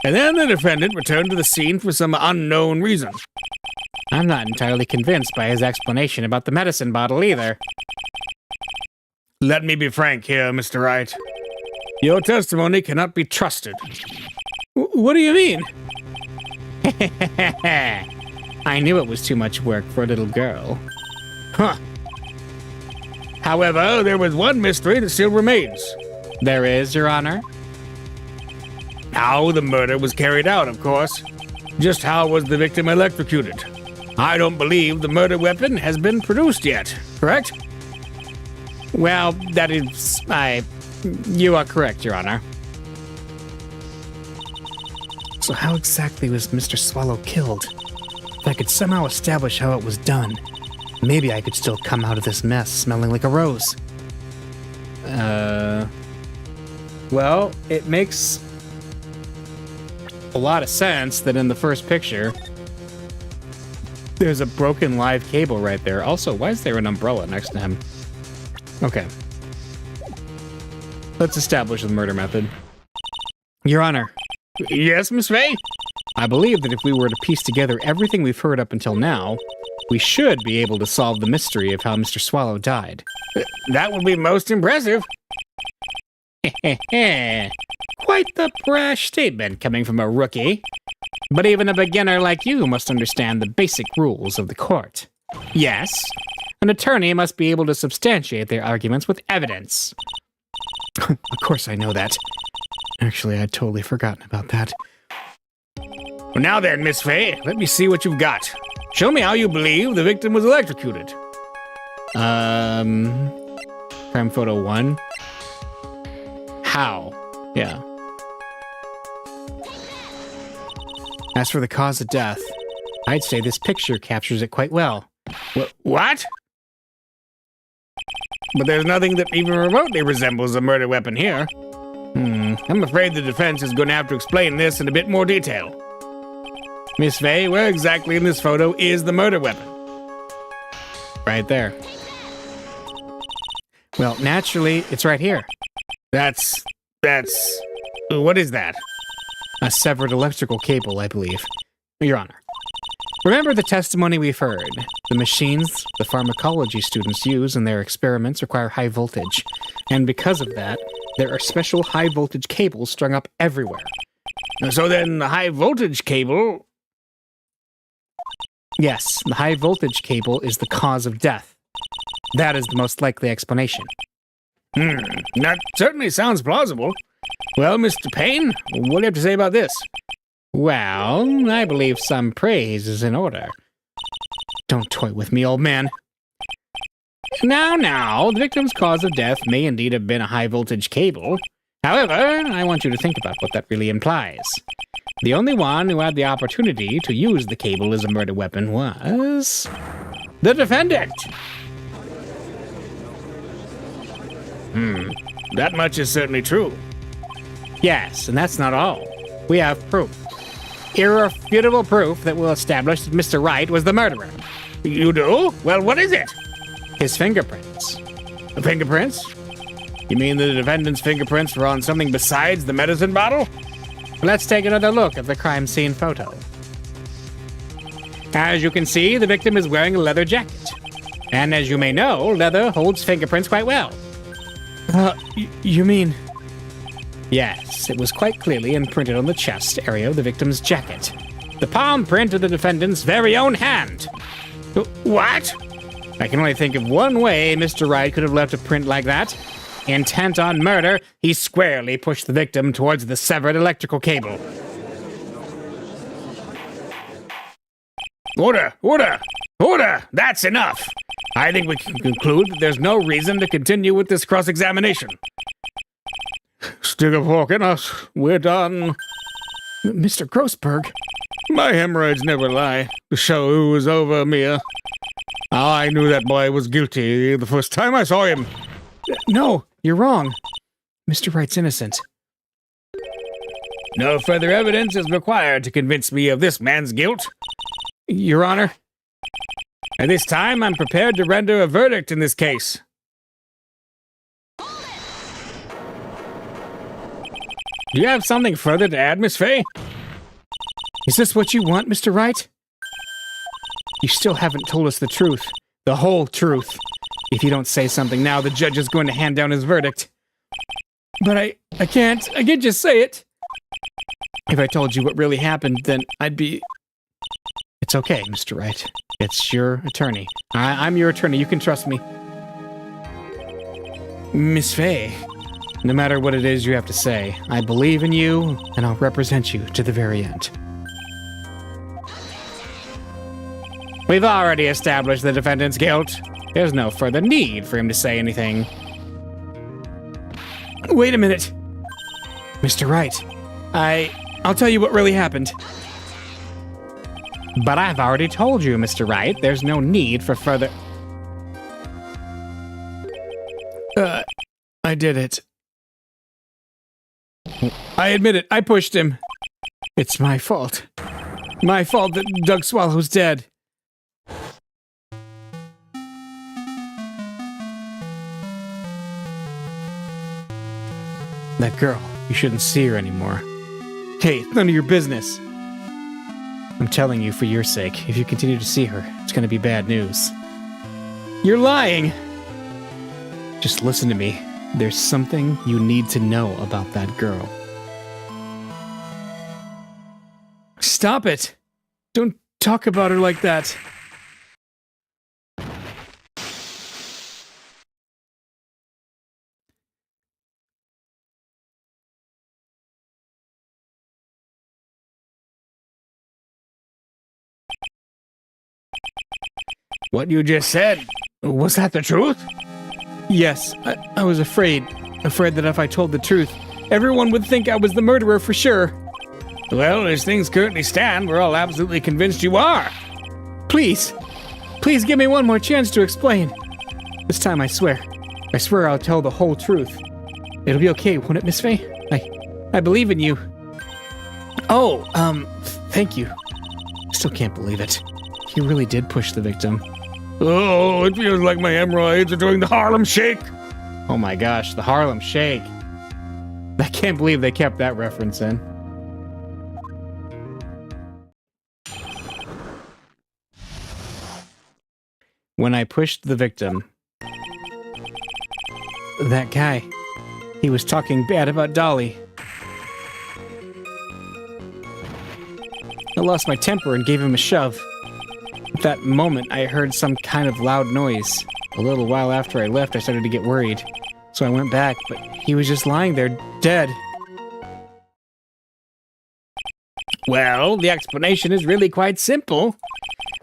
And then the defendant returned to the scene for some unknown reason. I'm not entirely convinced by his explanation about the medicine bottle either. Let me be frank here, Mr. Wright. Your testimony cannot be trusted. What do you mean? I knew it was too much work for a little girl. Huh. However, there was one mystery that still remains. There is, Your Honor. How the murder was carried out, of course. Just how was the victim electrocuted? I don't believe the murder weapon has been produced yet, correct? Well, that is... You are correct, Your Honor. So how exactly was Mr. Swallow killed? If I could somehow establish how it was done, maybe I could still come out of this mess smelling like a rose. Well, it makes a lot of sense that in the first picture, there's a broken live cable right there. Also, why is there an umbrella next to him? Okay. Let's establish the murder method. Your Honor. Yes, Miss Faye? I believe that if we were to piece together everything we've heard up until now, we should be able to solve the mystery of how Mr. Swallow died. That would be most impressive. Quite the brash statement coming from a rookie. But even a beginner like you must understand the basic rules of the court. Yes, an attorney must be able to substantiate their arguments with evidence. Of course I know that. Actually, I'd totally forgotten about that. Well, now then, Miss Faye, let me see what you've got. Show me how you believe the victim was electrocuted. Crime photo 1. How? Yeah. As for the cause of death, I'd say this picture captures it quite well. What? But there's nothing that even remotely resembles a murder weapon here. I'm afraid the defense is going to have to explain this in a bit more detail. Miss Faye, where exactly in this photo is the murder weapon? Right there. Well, naturally, it's right here. That's... What is that? A severed electrical cable, I believe. Your Honor. Remember the testimony we've heard. The machines the pharmacology students use in their experiments require high voltage. And because of that, there are special high voltage cables strung up everywhere. So then the high voltage cable... Yes, the high voltage cable is the cause of death. That is the most likely explanation. That certainly sounds plausible. Well, Mr. Payne, what do you have to say about this? Well, I believe some praise is in order. Don't toy with me, old man. Now, the victim's cause of death may indeed have been a high-voltage cable. However, I want you to think about what that really implies. The only one who had the opportunity to use the cable as a murder weapon was... the defendant! That much is certainly true. Yes, and that's not all. We have proof. Irrefutable proof that will establish that Mr. Wright was the murderer. You do? Well, what is it? His fingerprints. Fingerprints? You mean the defendant's fingerprints were on something besides the medicine bottle? Let's take another look at the crime scene photo. As you can see, the victim is wearing a leather jacket. And as you may know, leather holds fingerprints quite well. You mean... Yes, it was quite clearly imprinted on the chest area of the victim's jacket. The palm print of the defendant's very own hand. What? I can only think of one way Mr. Wright could have left a print like that. Intent on murder, he squarely pushed the victim towards the severed electrical cable. Order! Order! Order! That's enough! I think we can conclude that there's no reason to continue with this cross-examination. stick a fork in us. We're done. Mr. Grossberg. My hemorrhoids never lie. The show is over, Mia. I knew that boy was guilty the first time I saw him. No, you're wrong. Mr. Wright's innocent. No further evidence is required to convince me of this man's guilt. Your Honor. At this time, I'm prepared to render a verdict in this case. Do you have something further to add, Miss Fay? Is this what you want, Mr. Wright? You still haven't told us the truth. The whole truth. If you don't say something now, the judge is going to hand down his verdict. But I can't just say it. If I told you what really happened, then I'd be... It's okay, Mr. Wright. It's your attorney. I'm your attorney. You can trust me. Miss Fay, no matter what it is you have to say, I believe in you, and I'll represent you to the very end. We've already established the defendant's guilt. There's no further need for him to say anything. Wait a minute. Mr. Wright, I'll tell you what really happened. But I've already told you, Mr. Wright, there's no need for further... I did it. I admit it, I pushed him. It's my fault. My fault that Doug Swallow's dead. That girl, you shouldn't see her anymore. Hey, it's none of your business. I'm telling you for your sake, if you continue to see her, it's gonna be bad news. You're lying! Just listen to me. There's something you need to know about that girl. Stop it! Don't talk about her like that. What you just said, was that the truth? Yes, I was afraid that if I told the truth, everyone would think I was the murderer for sure. Well, as things currently stand, we're all absolutely convinced you are. Please give me one more chance to explain. This time I swear I'll tell the whole truth. It'll be okay, won't it, Miss Fay? I believe in you. Oh, thank you. Still can't believe it. He really did push the victim. Oh, it feels like my hemorrhoids are doing the Harlem Shake. Oh my gosh, the Harlem Shake. I can't believe they kept that reference in. When I pushed the victim, that guy, he was talking bad about Dolly. I lost my temper and gave him a shove. At that moment, I heard some kind of loud noise. A little while after I left, I started to get worried. So I went back, but he was just lying there, dead. Well, the explanation is really quite simple.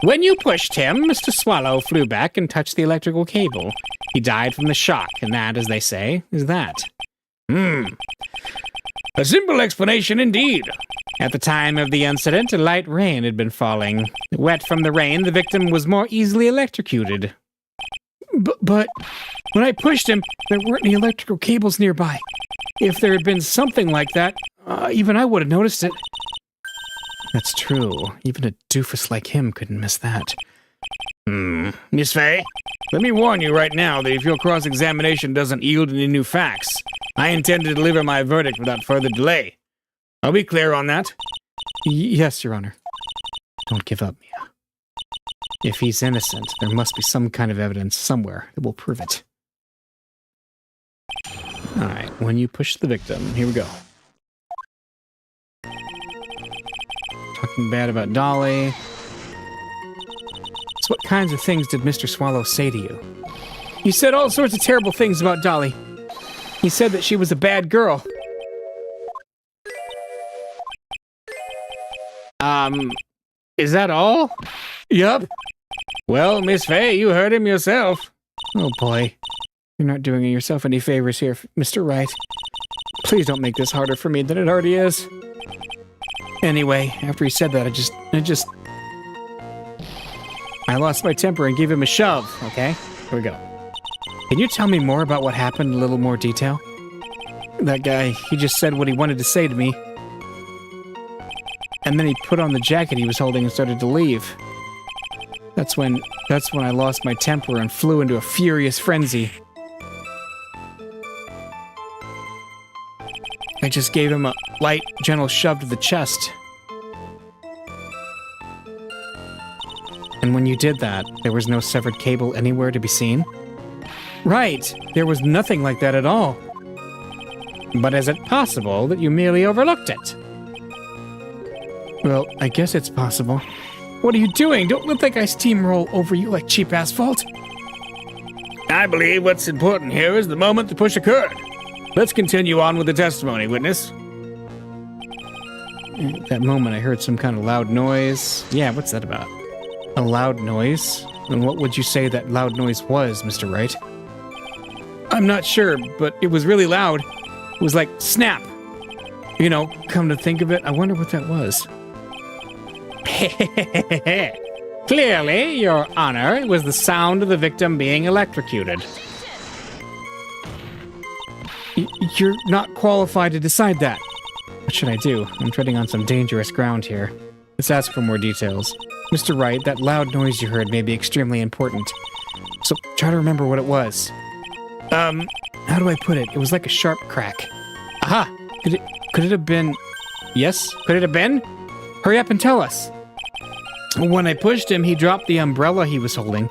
When you pushed him, Mr. Swallow flew back and touched the electrical cable. He died from the shock, and that, as they say, is that. A simple explanation indeed. At the time of the incident, a light rain had been falling. Wet from the rain, the victim was more easily electrocuted. But when I pushed him, there weren't any electrical cables nearby. If there had been something like that, even I would have noticed it. That's true. Even a doofus like him couldn't miss that. Miss Fay, let me warn you right now that if your cross-examination doesn't yield any new facts, I intend to deliver my verdict without further delay. Are we clear on that? Yes, Your Honor. Don't give up, Mia. If he's innocent, there must be some kind of evidence somewhere that will prove it. Alright, when you push the victim, here we go. Talking bad about Dolly. So what kinds of things did Mr. Swallow say to you? He said all sorts of terrible things about Dolly. He said that she was a bad girl. Is that all? Yup. Well, Miss Fay, you heard him yourself. Oh boy. You're not doing yourself any favors here, Mr. Wright. Please don't make this harder for me than it already is. Anyway, after he said that, I lost my temper and gave him a shove, okay? Here we go. Can you tell me more about what happened in a little more detail? That guy, he just said what he wanted to say to me. And then he put on the jacket he was holding and started to leave. That's when I lost my temper and flew into a furious frenzy. I just gave him a light, gentle shove to the chest. And when you did that, there was no severed cable anywhere to be seen? Right! There was nothing like that at all. But is it possible that you merely overlooked it? Well, I guess it's possible. What are you doing? Don't let that guy steamroll over you like cheap asphalt. I believe what's important here is the moment the push occurred. Let's continue on with the testimony, witness. At that moment, I heard some kind of loud noise. Yeah, what's that about? A loud noise? And what would you say that loud noise was, Mr. Wright? I'm not sure, but it was really loud. It was like, snap! You know, come to think of it, I wonder what that was. Clearly, Your Honor, it was the sound of the victim being electrocuted. You're not qualified to decide that. What should I do? I'm treading on some dangerous ground here. Let's ask for more details. Mr. Wright, that loud noise you heard may be extremely important. So try to remember what it was. How do I put it? It was like a sharp crack. Aha! Could it have been... Yes? Could it have been? Hurry up and tell us. When I pushed him, he dropped the umbrella he was holding.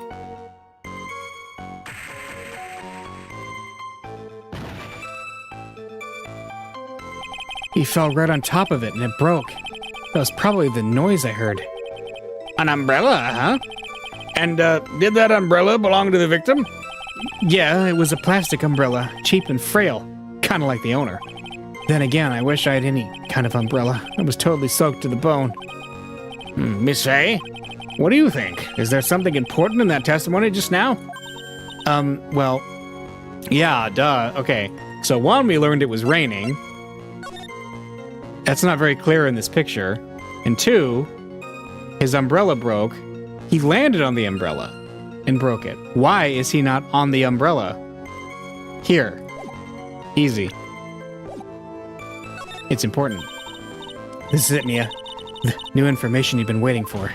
He fell right on top of it and it broke. That was probably the noise I heard. An umbrella, huh? And, did that umbrella belong to the victim? Yeah, it was a plastic umbrella, cheap and frail, kind of like the owner. Then again, I wish I had any kind of umbrella. I was totally soaked to the bone. Miss Fay, what do you think? Is there something important in that testimony just now? Well, yeah, duh. Okay, so one, we learned it was raining. That's not very clear in this picture. And two, his umbrella broke. He landed on the umbrella and broke it. Why is he not on the umbrella? Here. Easy. It's important. This is it, Mia. The new information you've been waiting for.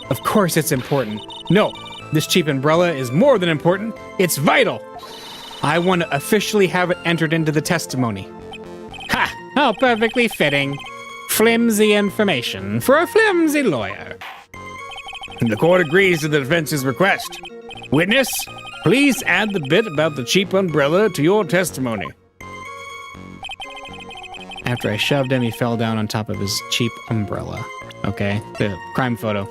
Of course it's important. No, this cheap umbrella is more than important. It's vital. I want to officially have it entered into the testimony. Ha! How perfectly fitting. Flimsy information for a flimsy lawyer. The court agrees to the defense's request. Witness, please add the bit about the cheap umbrella to your testimony. After I shoved him, he fell down on top of his cheap umbrella. Okay, the crime photo.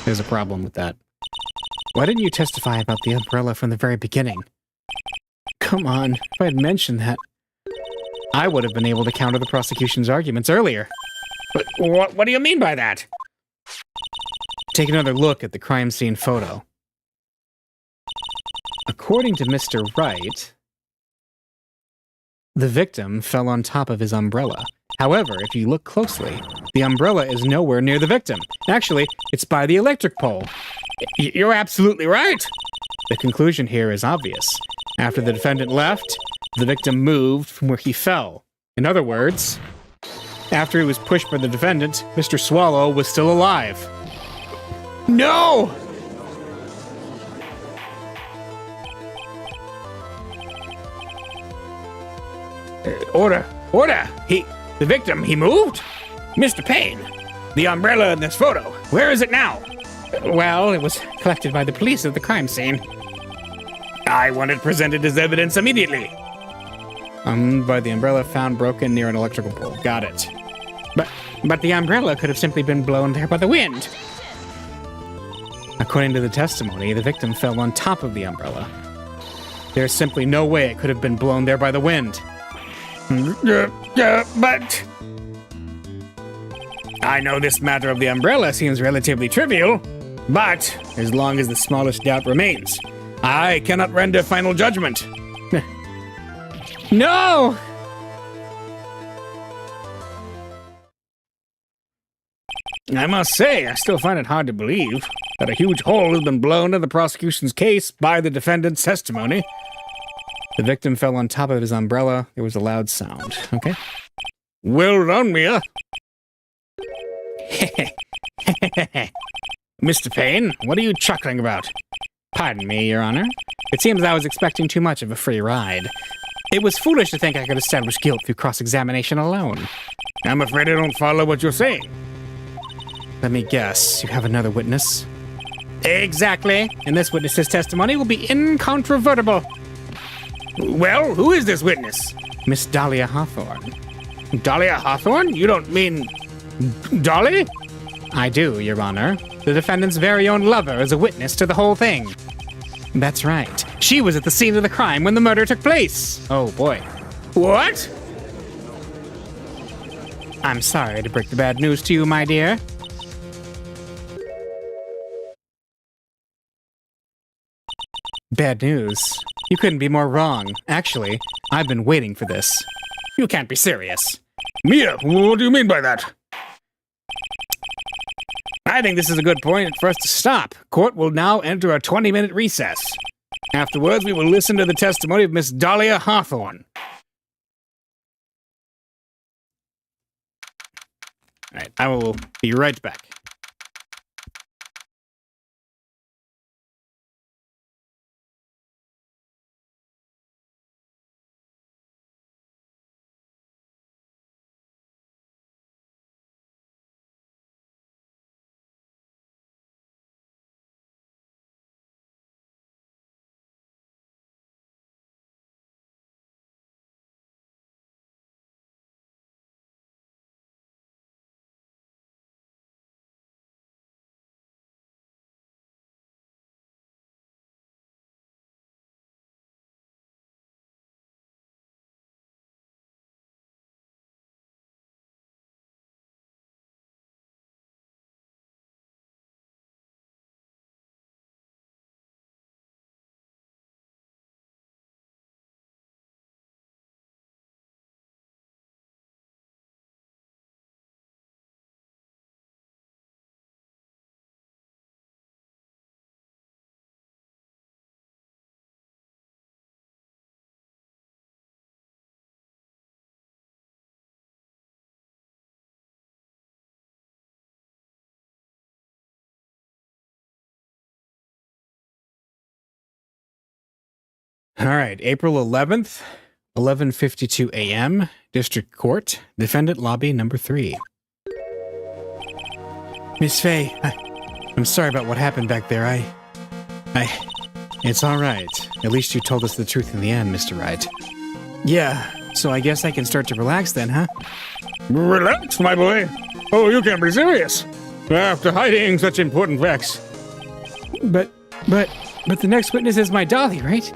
There's a problem with that. Why didn't you testify about the umbrella from the very beginning? Come on, if I had mentioned that, I would have been able to counter the prosecution's arguments earlier. But what do you mean by that? Take another look at the crime scene photo. According to Mr. Wright, the victim fell on top of his umbrella. However, if you look closely, the umbrella is nowhere near the victim. Actually, it's by the electric pole. You're absolutely right. The conclusion here is obvious. After the defendant left, the victim moved from where he fell. In other words, after he was pushed by the defendant, Mr. Swallow was still alive. No! Order! The victim, he moved? Mr. Payne, the umbrella in this photo, where is it now? Well, it was collected by the police at the crime scene. I want it presented as evidence immediately. By the umbrella found broken near an electrical pole. Got it. But the umbrella could have simply been blown there by the wind. According to the testimony, the victim fell on top of the umbrella. There's simply no way it could have been blown there by the wind. But I know this matter of the umbrella seems relatively trivial, but as long as the smallest doubt remains, I cannot render final judgment. No! I must say, I still find it hard to believe that a huge hole has been blown in the prosecution's case by the defendant's testimony. The victim fell on top of his umbrella. There was a loud sound. Okay. Well done, Mia. Mr. Payne, what are you chuckling about? Pardon me, Your Honor. It seems I was expecting too much of a free ride. It was foolish to think I could establish guilt through cross-examination alone. I'm afraid I don't follow what you're saying. Let me guess, you have another witness? Exactly, and this witness's testimony will be incontrovertible. Well, who is this witness? Miss Dahlia Hawthorne. Dahlia Hawthorne? You don't mean Dolly? I do, Your Honor. The defendant's very own lover is a witness to the whole thing. That's right. She was at the scene of the crime when the murder took place. Oh, boy. What? I'm sorry to break the bad news to you, my dear. Bad news? You couldn't be more wrong. Actually, I've been waiting for this. You can't be serious. Mia, what do you mean by that? I think this is a good point for us to stop. Court will now enter a 20-minute recess. Afterwards, we will listen to the testimony of Miss Dahlia Hawthorne. All right, I will be right back. All right, April 11th, 11:52 a.m., District Court, Defendant Lobby number 3. Miss Faye, I'm sorry about what happened back there. It's all right. At least you told us the truth in the end, Mr. Wright. Yeah, so I guess I can start to relax then, huh? Relax, my boy. Oh, you can't be serious. After hiding such important facts. But the next witness is my Dolly, right?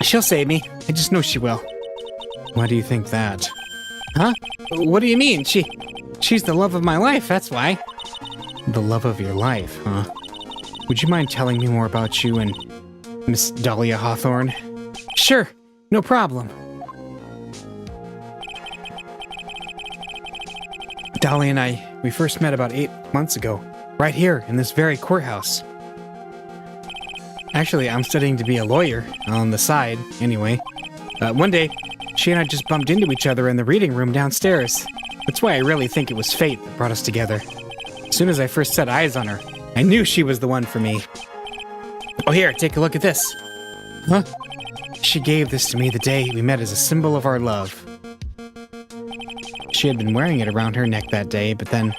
She'll save me. I just know she will. Why do you think that? Huh? What do you mean? She's the love of my life, that's why. The love of your life, huh? Would you mind telling me more about you and Miss Dahlia Hawthorne? Sure, no problem. Dolly and we first met about 8 months ago, right here in this very courthouse. Actually, I'm studying to be a lawyer, on the side, anyway. One day, she and I just bumped into each other in the reading room downstairs. That's why I really think it was fate that brought us together. As soon as I first set eyes on her, I knew she was the one for me. Oh, here, take a look at this. Huh? She gave this to me the day we met as a symbol of our love. She had been wearing it around her neck that day, but then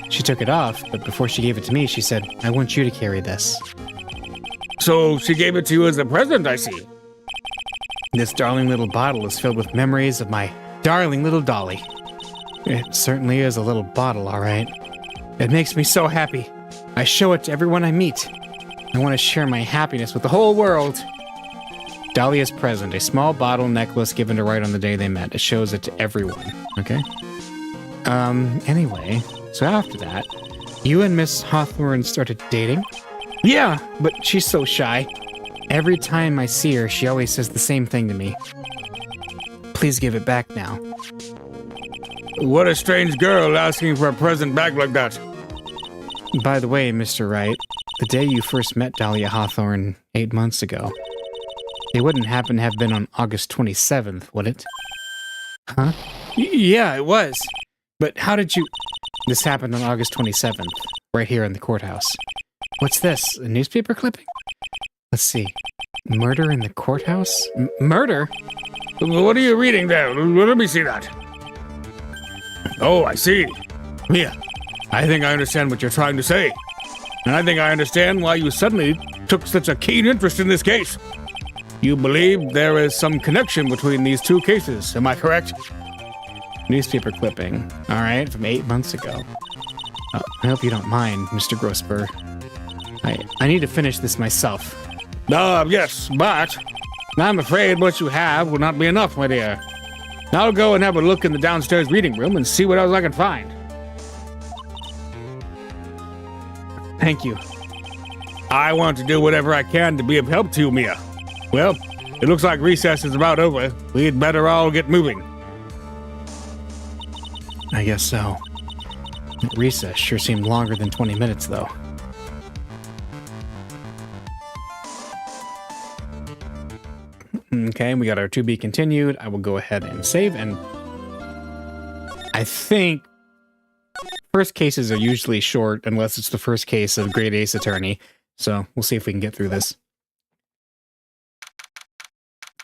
she took it off, but before she gave it to me, she said, I want you to carry this. So she gave it to you as a present, I see. This darling little bottle is filled with memories of my darling little Dolly. It certainly is a little bottle, all right. It makes me so happy. I show it to everyone I meet. I want to share my happiness with the whole world. Dahlia's present, a small bottle necklace given to Wright on the day they met. It shows it to everyone, okay? Anyway, so after that, you and Miss Hawthorne started dating? Yeah, but she's so shy. Every time I see her, she always says the same thing to me. Please give it back now. What a strange girl asking for a present back like that. By the way, Mr. Wright, the day you first met Dahlia Hawthorne 8 months ago, it wouldn't happen to have been on August 27th, would it? Huh? Yeah, it was. But how did you... This happened on August 27th, right here in the courthouse. What's this, a newspaper clipping? Let's see. Murder in the courthouse? Murder? What are you reading there? Let me see that. Oh, I see. Mia, I think I understand what you're trying to say. And I think I understand why you suddenly took such a keen interest in this case. You believe there is some connection between these two cases, am I correct? Newspaper clipping. All right, from 8 months ago. I hope you don't mind, Mr. Grosper. I need to finish this myself. Yes, but I'm afraid what you have will not be enough, my dear. I'll go and have a look in the downstairs reading room and see what else I can find. Thank you. I want to do whatever I can to be of help to you, Mia. Well, it looks like recess is about over. We'd better all get moving. I guess so. Recess sure seemed longer than 20 minutes, though. Okay, we got our to be continued. I will go ahead and save, and I think first cases are usually short unless it's the first case of Grade Ace Attorney. So we'll see if we can get through this.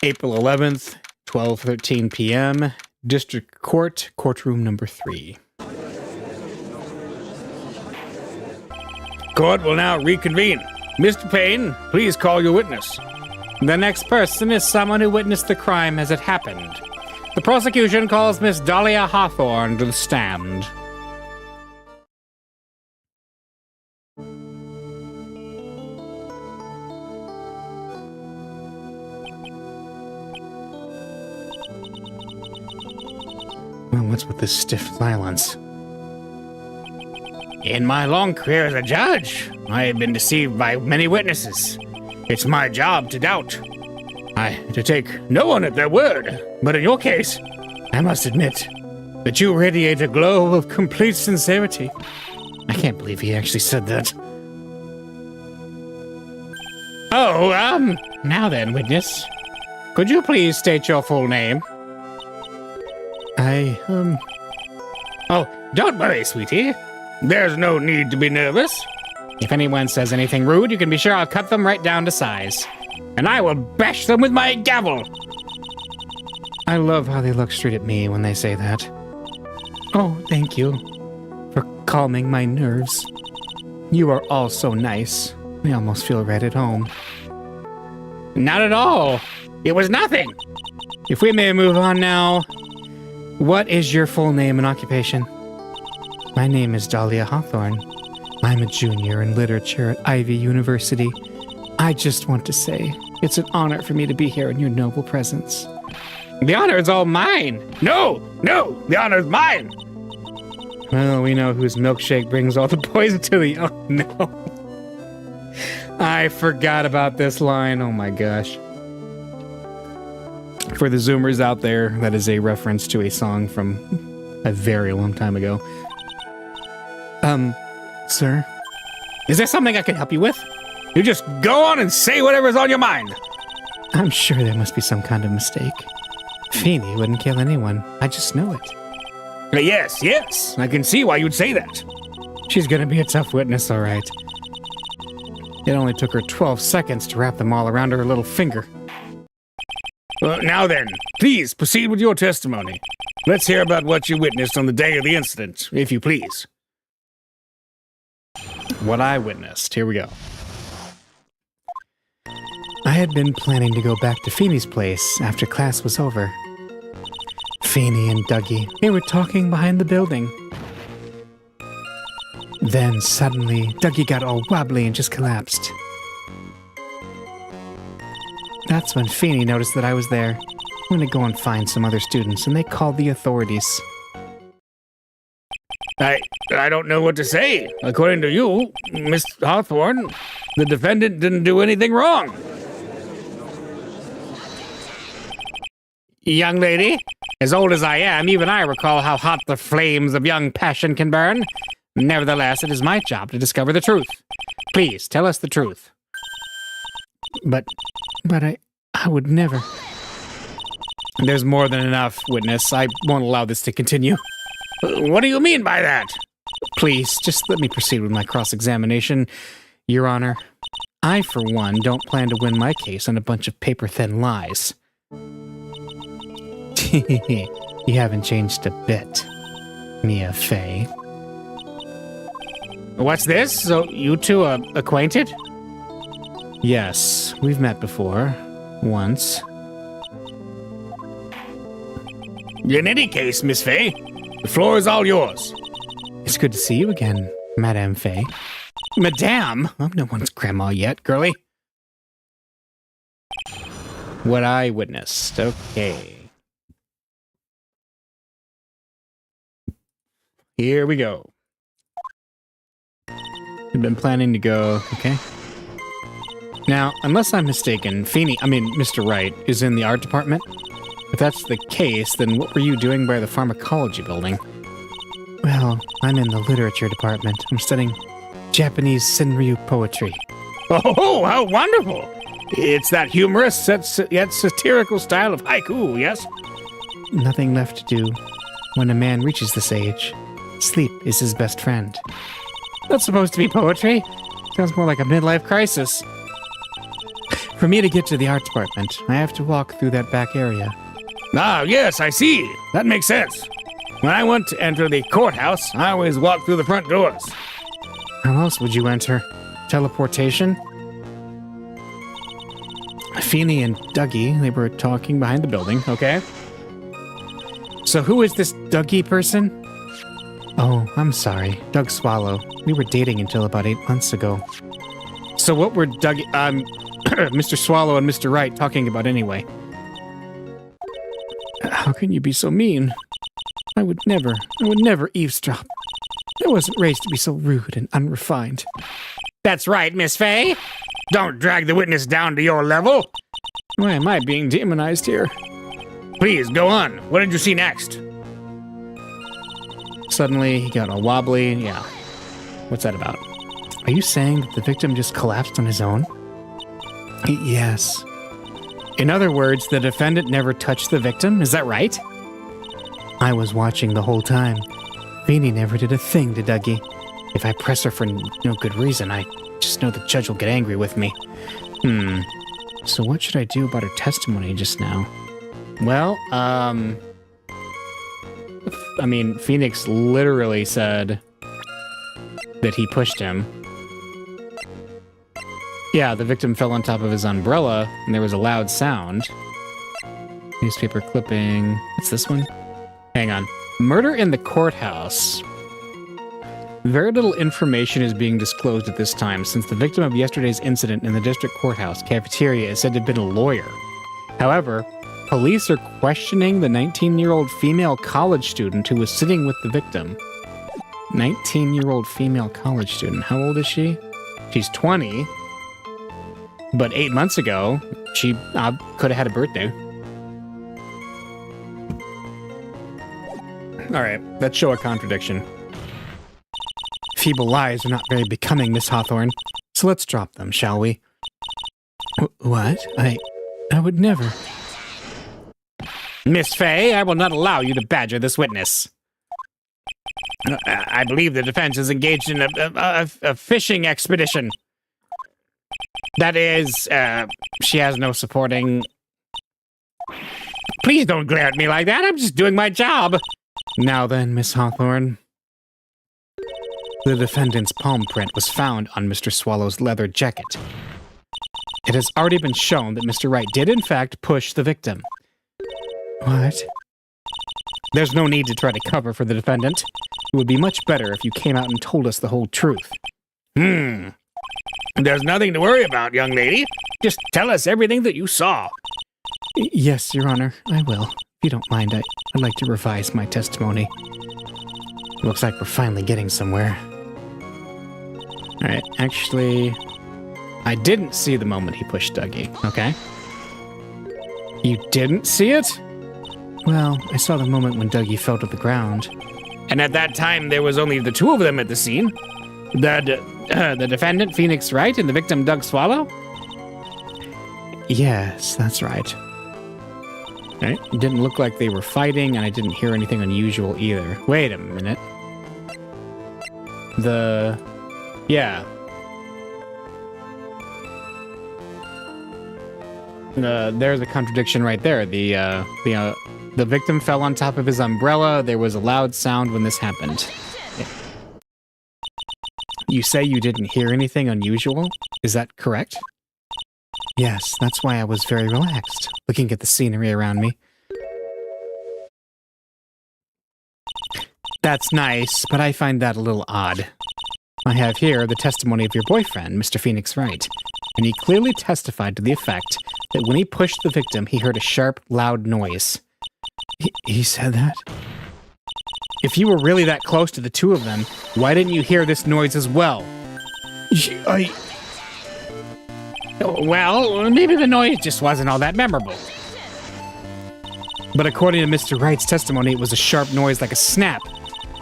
April 11th, 12:13 p.m. District Court, courtroom number 3. Court will now reconvene. Mr. Payne, please call your witness. The next person is someone who witnessed the crime as it happened. The prosecution calls Miss Dahlia Hawthorne to the stand. Well, what's with this stiff silence? In my long career as a judge, I have been deceived by many witnesses. It's my job to doubt. To take no one at their word. But in your case, I must admit that you radiate a glow of complete sincerity. I can't believe he actually said that. Oh, Now then, witness. Could you please state your full name? Oh, don't worry, sweetie. There's no need to be nervous. If anyone says anything rude, you can be sure I'll cut them right down to size. And I will bash them with my gavel. I love how they look straight at me when they say that. Oh, thank you for calming my nerves. You are all so nice. I almost feel right at home. Not at all. It was nothing. If we may move on now, what is your full name and occupation? My name is Dahlia Hawthorne. I'm a junior in literature at Ivy University. I just want to say, it's an honor for me to be here in your noble presence. The honor is all mine. No, the honor is mine. Well, we know whose milkshake brings all the poison to the... Oh, no. I forgot about this line. Oh, my gosh. For the Zoomers out there, that is a reference to a song from a very long time ago. Sir? Is there something I can help you with? You just go on and say whatever's on your mind. I'm sure there must be some kind of mistake. Feeney wouldn't kill anyone. I just know it. Yes. I can see why you'd say that. She's gonna be a tough witness, all right. It only took her 12 seconds to wrap them all around her little finger. Now then, please proceed with your testimony. Let's hear about what you witnessed on the day of the incident, if you please. What I witnessed. Here we go. I had been planning to go back to Feeney's place after class was over. Feeney and Dougie, they were talking behind the building. Then suddenly, Dougie got all wobbly and just collapsed. That's when Feeney noticed that I was there. I'm gonna go and find some other students, and they called the authorities. I don't know what to say. According to you, Miss Hawthorne, the defendant didn't do anything wrong. Young lady, as old as I am, even I recall how hot the flames of young passion can burn. Nevertheless, it is my job to discover the truth. Please, tell us the truth. But I would never. There's more than enough, witness. I won't allow this to continue. What do you mean by that? Please, just let me proceed with my cross-examination. Your Honor, I, for one, don't plan to win my case on a bunch of paper-thin lies. You haven't changed a bit, Mia Fey. What's this? So you two are acquainted? Yes, we've met before. Once. In any case, Miss Fey, the floor is all yours. It's good to see you again, Madame Fey. Madame? I'm no one's grandma yet, girlie. What I witnessed. Okay. Here we go. I've been planning to go, okay? Now, unless I'm mistaken, Mr. Wright is in the art department? If that's the case, then what were you doing by the pharmacology building? Well, I'm in the literature department. I'm studying Japanese Senryu poetry. Oh, how wonderful! It's that humorous yet satirical style of haiku, yes? Nothing left to do when a man reaches this age. Sleep is his best friend. That's supposed to be poetry? Sounds more like a midlife crisis. For me to get to the art department, I have to walk through that back area. Ah, yes, I see. That makes sense. When I want to enter the courthouse, I always walk through the front doors. How else would you enter? Teleportation? Feeney and Dougie, they were talking behind the building, okay? So who is this Dougie person? Oh, I'm sorry. Doug Swallow. We were dating until about 8 months ago. So what were Dougie, Mr. Swallow and Mr. Wright talking about anyway? How can you be so mean? I would never eavesdrop. I wasn't raised to be so rude and unrefined. That's right, Miss Fey. Don't drag the witness down to your level. Why am I being demonized here? Please, go on. What did you see next? Suddenly, he got all wobbly. Yeah. What's that about? Are you saying that the victim just collapsed on his own? Yes. In other words, the defendant never touched the victim? Is that right? I was watching the whole time. Feeney never did a thing to Dougie. If I press her for no good reason, I just know the judge will get angry with me. So what should I do about her testimony just now? Well, Phoenix literally said that he pushed him. Yeah, the victim fell on top of his umbrella, and there was a loud sound. Newspaper clipping. What's this one? Hang on. Murder in the courthouse. Very little information is being disclosed at this time, since the victim of yesterday's incident in the district courthouse cafeteria is said to have been a lawyer. However, police are questioning the 19-year-old female college student who was sitting with the victim. 19-year-old female college student. How old is she? She's 20. But 8 months ago, she could have had a birthday. Alright, let's show a contradiction. Feeble lies are not very becoming, Miss Hawthorne. So let's drop them, shall we? What? I would never. Miss Fey, I will not allow you to badger this witness. I believe the defense is engaged in a fishing expedition. That is, she has no supporting... Please don't glare at me like that. I'm just doing my job. Now then, Miss Hawthorne. The defendant's palm print was found on Mr. Swallow's leather jacket. It has already been shown that Mr. Wright did in fact push the victim. What? There's no need to try to cover for the defendant. It would be much better if you came out and told us the whole truth. There's nothing to worry about, young lady. Just tell us everything that you saw. Yes, Your Honor, I will. If you don't mind, I'd like to revise my testimony. Looks like we're finally getting somewhere. Alright, actually, I didn't see the moment he pushed Dougie, okay? You didn't see it? Well, I saw the moment when Dougie fell to the ground. And at that time, there was only the two of them at the scene. The defendant, Phoenix Wright, and the victim, Doug Swallow? Yes, that's right. Right? It didn't look like they were fighting, and I didn't hear anything unusual either. Wait a minute. Yeah. There's a contradiction right there. The victim fell on top of his umbrella. There was a loud sound when this happened. You say you didn't hear anything unusual? Is that correct? Yes, that's why I was very relaxed, looking at the scenery around me. That's nice, but I find that a little odd. I have here the testimony of your boyfriend, Mr. Phoenix Wright, and he clearly testified to the effect that when he pushed the victim, he heard a sharp, loud noise. He said that? If you were really that close to the two of them, why didn't you hear this noise as well? Well, maybe the noise just wasn't all that memorable. But according to Mr. Wright's testimony, it was a sharp noise like a snap.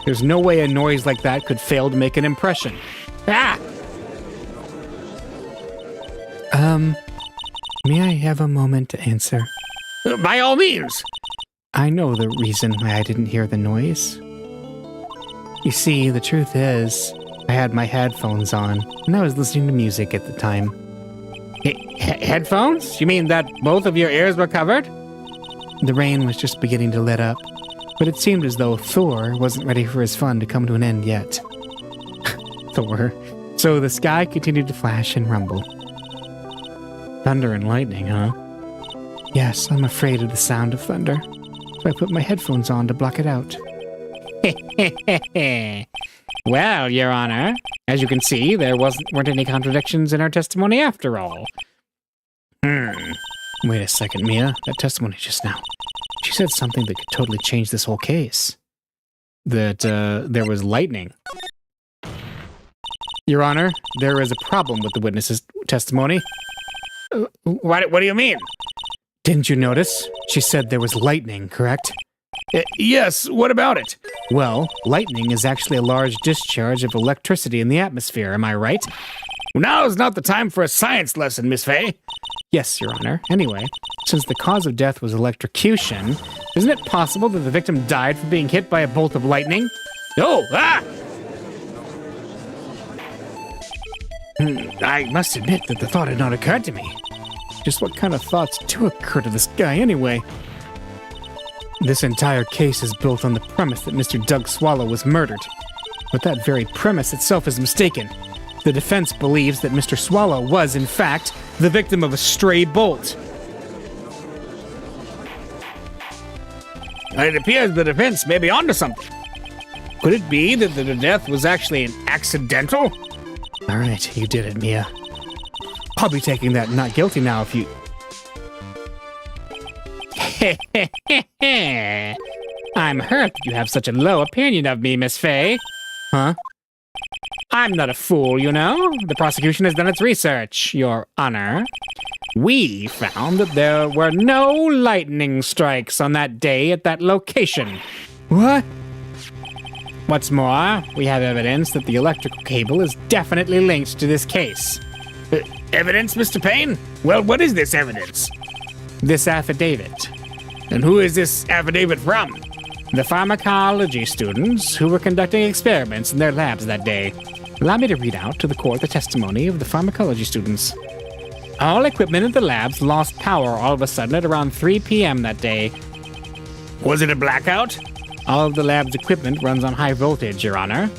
There's no way a noise like that could fail to make an impression. Ah! May I have a moment to answer? By all means. I know the reason why I didn't hear the noise. You see, the truth is, I had my headphones on, and I was listening to music at the time. Headphones? You mean that both of your ears were covered? The rain was just beginning to let up, but it seemed as though Thor wasn't ready for his fun to come to an end yet. Thor. So the sky continued to flash and rumble. Thunder and lightning, huh? Yes, I'm afraid of the sound of thunder, so I put my headphones on to block it out. Well, Your Honor, as you can see, there weren't any contradictions in our testimony after all. Wait a second, Mia. That testimony just now. She said something that could totally change this whole case. That, there was lightning. Your Honor, there is a problem with the witness's testimony. What do you mean? Didn't you notice? She said there was lightning, correct? Yes, what about it? Well, lightning is actually a large discharge of electricity in the atmosphere, am I right? Now's not the time for a science lesson, Miss Fay. Yes, Your Honor. Anyway, since the cause of death was electrocution, isn't it possible that the victim died from being hit by a bolt of lightning? Oh, ah! I must admit that the thought had not occurred to me. Just what kind of thoughts do occur to this guy anyway? This entire case is built on the premise that Mr. Doug Swallow was murdered. But that very premise itself is mistaken. The defense believes that Mr. Swallow was, in fact, the victim of a stray bolt. It appears the defense may be onto something. Could it be that the death was actually an accidental? All right, you did it, Mia. I'll be taking that not guilty now if you... I'm hurt that you have such a low opinion of me, Miss Fay. Huh? I'm not a fool, you know. The prosecution has done its research, Your Honor. We found that there were no lightning strikes on that day at that location. What? What's more, we have evidence that the electrical cable is definitely linked to this case. Evidence, Mr. Payne? Well, what is this evidence? This affidavit. And who is this affidavit from? The pharmacology students who were conducting experiments in their labs that day. Allow me to read out to the court the testimony of the pharmacology students. All equipment in the labs lost power all of a sudden at around 3 p.m. that day. Was it a blackout? All of the lab's equipment runs on high voltage, Your Honor.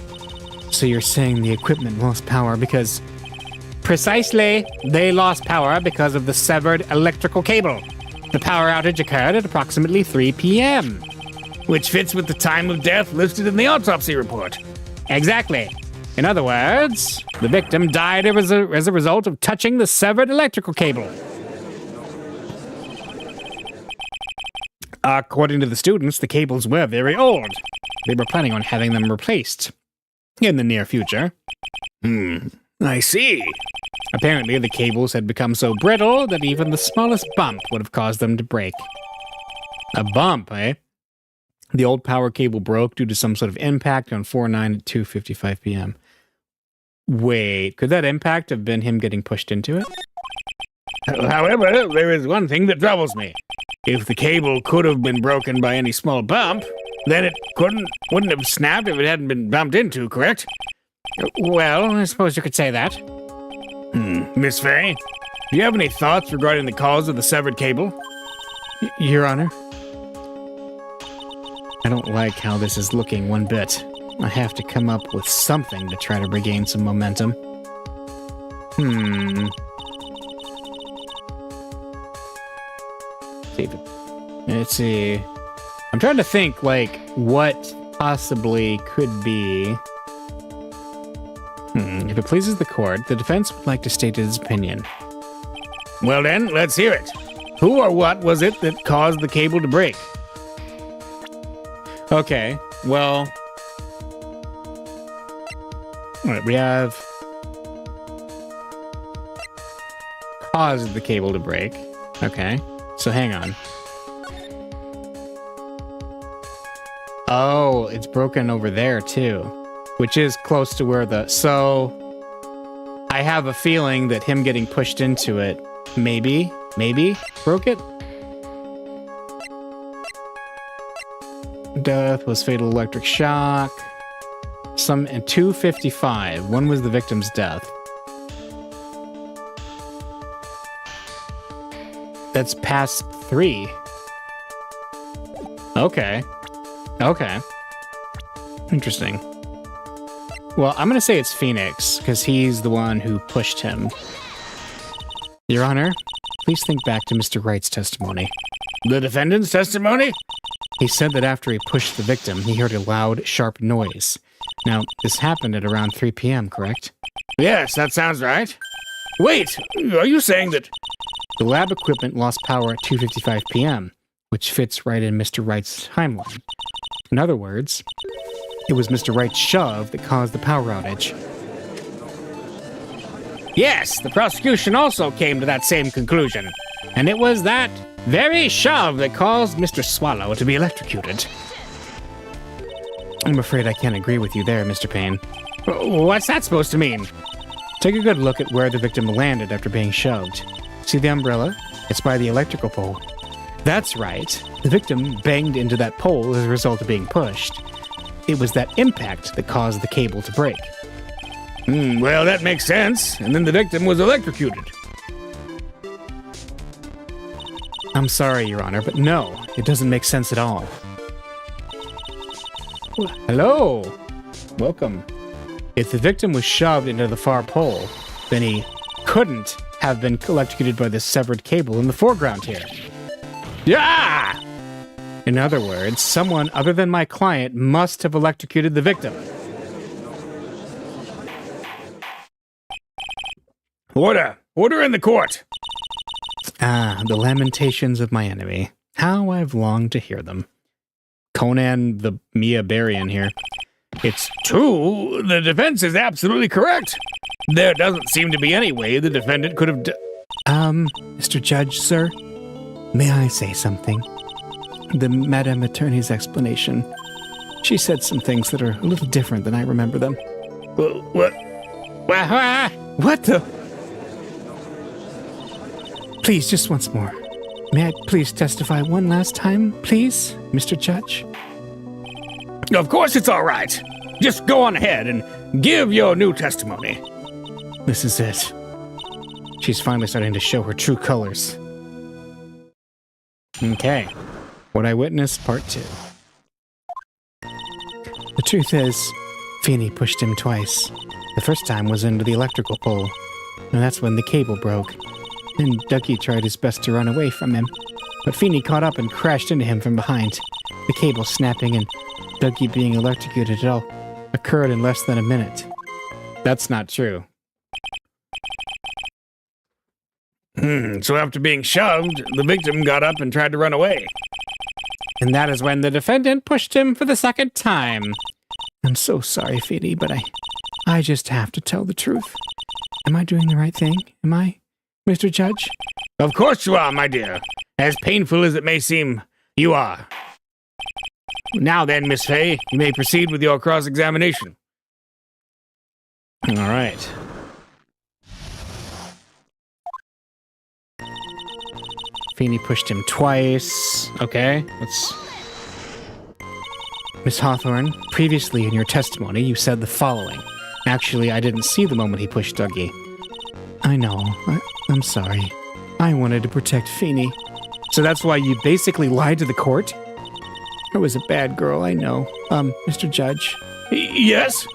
So you're saying the equipment lost power because... Precisely. They lost power because of the severed electrical cable. The power outage occurred at approximately 3 p.m. Which fits with the time of death listed in the autopsy report. Exactly. In other words, the victim died as a result of touching the severed electrical cable. According to the students, the cables were very old. They were planning on having them replaced in the near future. I see. Apparently, the cables had become so brittle that even the smallest bump would have caused them to break. A bump, eh? The old power cable broke due to some sort of impact on 4/9 at 2:55 p.m. Wait, could that impact have been him getting pushed into it? However, there is one thing that troubles me. If the cable could have been broken by any small bump, then it wouldn't have snapped if it hadn't been bumped into, correct? Well, I suppose you could say that. Miss Fay, do you have any thoughts regarding the cause of the severed cable? Your Honor, I don't like how this is looking one bit. I have to come up with something to try to regain some momentum. Let's see. I'm trying to think, like, what possibly could be... If it pleases the court, the defense would like to state its opinion. Well then, let's hear it. Who or what was it that caused the cable to break? Okay, well... All right, we have... caused the cable to break. Okay, so hang on. Oh, it's broken over there too, which is close to where the... So, I have a feeling that him getting pushed into it, maybe broke it? Death was fatal electric shock. Some in 2:55. When was the victim's death? That's past 3. Okay. Interesting. Well, I'm going to say it's Phoenix, because he's the one who pushed him. Your Honor, please think back to Mr. Wright's testimony. The defendant's testimony? He said that after he pushed the victim, he heard a loud, sharp noise. Now, this happened at around 3 p.m., correct? Yes, that sounds right. Wait, are you saying that... The lab equipment lost power at 2:55 p.m., which fits right in Mr. Wright's timeline. In other words, it was Mr. Wright's shove that caused the power outage. Yes, the prosecution also came to that same conclusion. And it was that very shove that caused Mr. Swallow to be electrocuted. I'm afraid I can't agree with you there, Mr. Payne. What's that supposed to mean? Take a good look at where the victim landed after being shoved. See the umbrella? It's by the electrical pole. That's right. The victim banged into that pole as a result of being pushed. It was that impact that caused the cable to break. Well, that makes sense. And then the victim was electrocuted. I'm sorry, Your Honor, but no, it doesn't make sense at all. Hello. Welcome. If the victim was shoved into the far pole, then he couldn't have been electrocuted by the severed cable in the foreground here. Yeah! In other words, someone other than my client must have electrocuted the victim. Order! Order in the court! Ah, the lamentations of my enemy. How I've longed to hear them. Conan the Mia Barian here. It's true. The defense is absolutely correct. There doesn't seem to be any way the defendant could have... Mr. Judge, sir? May I say something? The Madame Attorney's explanation. She said some things that are a little different than I remember them. What? What the? Please, just once more. May I please testify one last time, please, Mr. Judge? Of course it's all right. Just go on ahead and give your new testimony. This is it. She's finally starting to show her true colors. Okay. What I Witnessed, Part 2. The truth is, Feeney pushed him twice. The first time was into the electrical pole, and that's when the cable broke. Then Ducky tried his best to run away from him, but Feeney caught up and crashed into him from behind. The cable snapping and Ducky being electrocuted all occurred in less than a minute. That's not true. So after being shoved, the victim got up and tried to run away. And that is when the defendant pushed him for the second time. I'm so sorry, Feeney, but I just have to tell the truth. Am I doing the right thing? Am I, Mr. Judge? Of course you are, my dear. As painful as it may seem, you are. Now then, Miss Fay, you may proceed with your cross-examination. All right. Feeney pushed him twice. Okay, let's... Miss Hawthorne, previously in your testimony, you said the following. Actually, I didn't see the moment he pushed Dougie. I know. I'm sorry. I wanted to protect Feeney. So that's why you basically lied to the court? I was a bad girl, I know. Mr. Judge. Yes?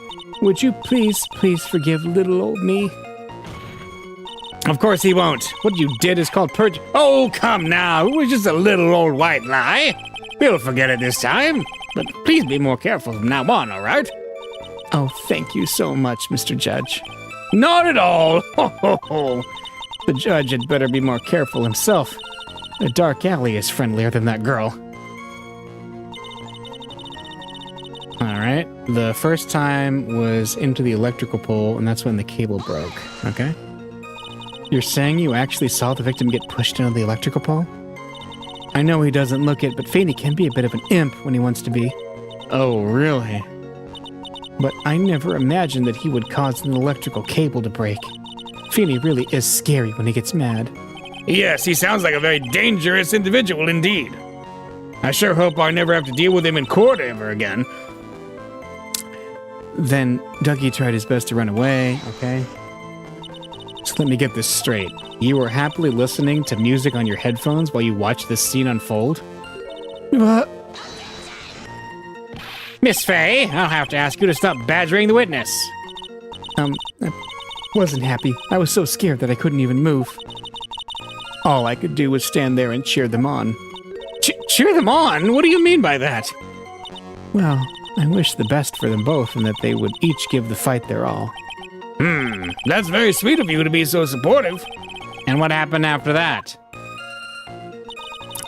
Would you please forgive little old me? Of course he won't. What you did is called perjury. Oh, come now. It was just a little old white lie. We'll forget it this time. But please be more careful from now on, all right? Oh, thank you so much, Mr. Judge. Not at all. Ho, ho, ho. The judge had better be more careful himself. A dark alley is friendlier than that girl. Alright, the first time was into the electrical pole, and that's when the cable broke, okay? You're saying you actually saw the victim get pushed into the electrical pole? I know he doesn't look it, but Feeney can be a bit of an imp when he wants to be. Oh, really? But I never imagined that he would cause an electrical cable to break. Feeney really is scary when he gets mad. Yes, he sounds like a very dangerous individual indeed. I sure hope I never have to deal with him in court ever again. Then Dougie tried his best to run away, okay? So let me get this straight. You were happily listening to music on your headphones while you watched this scene unfold? What? Miss Fay, I'll have to ask you to stop badgering the witness. I wasn't happy. I was so scared that I couldn't even move. All I could do was stand there and cheer them on. Cheer them on? What do you mean by that? Well, I wish the best for them both and that they would each give the fight their all. That's very sweet of you to be so supportive. And what happened after that?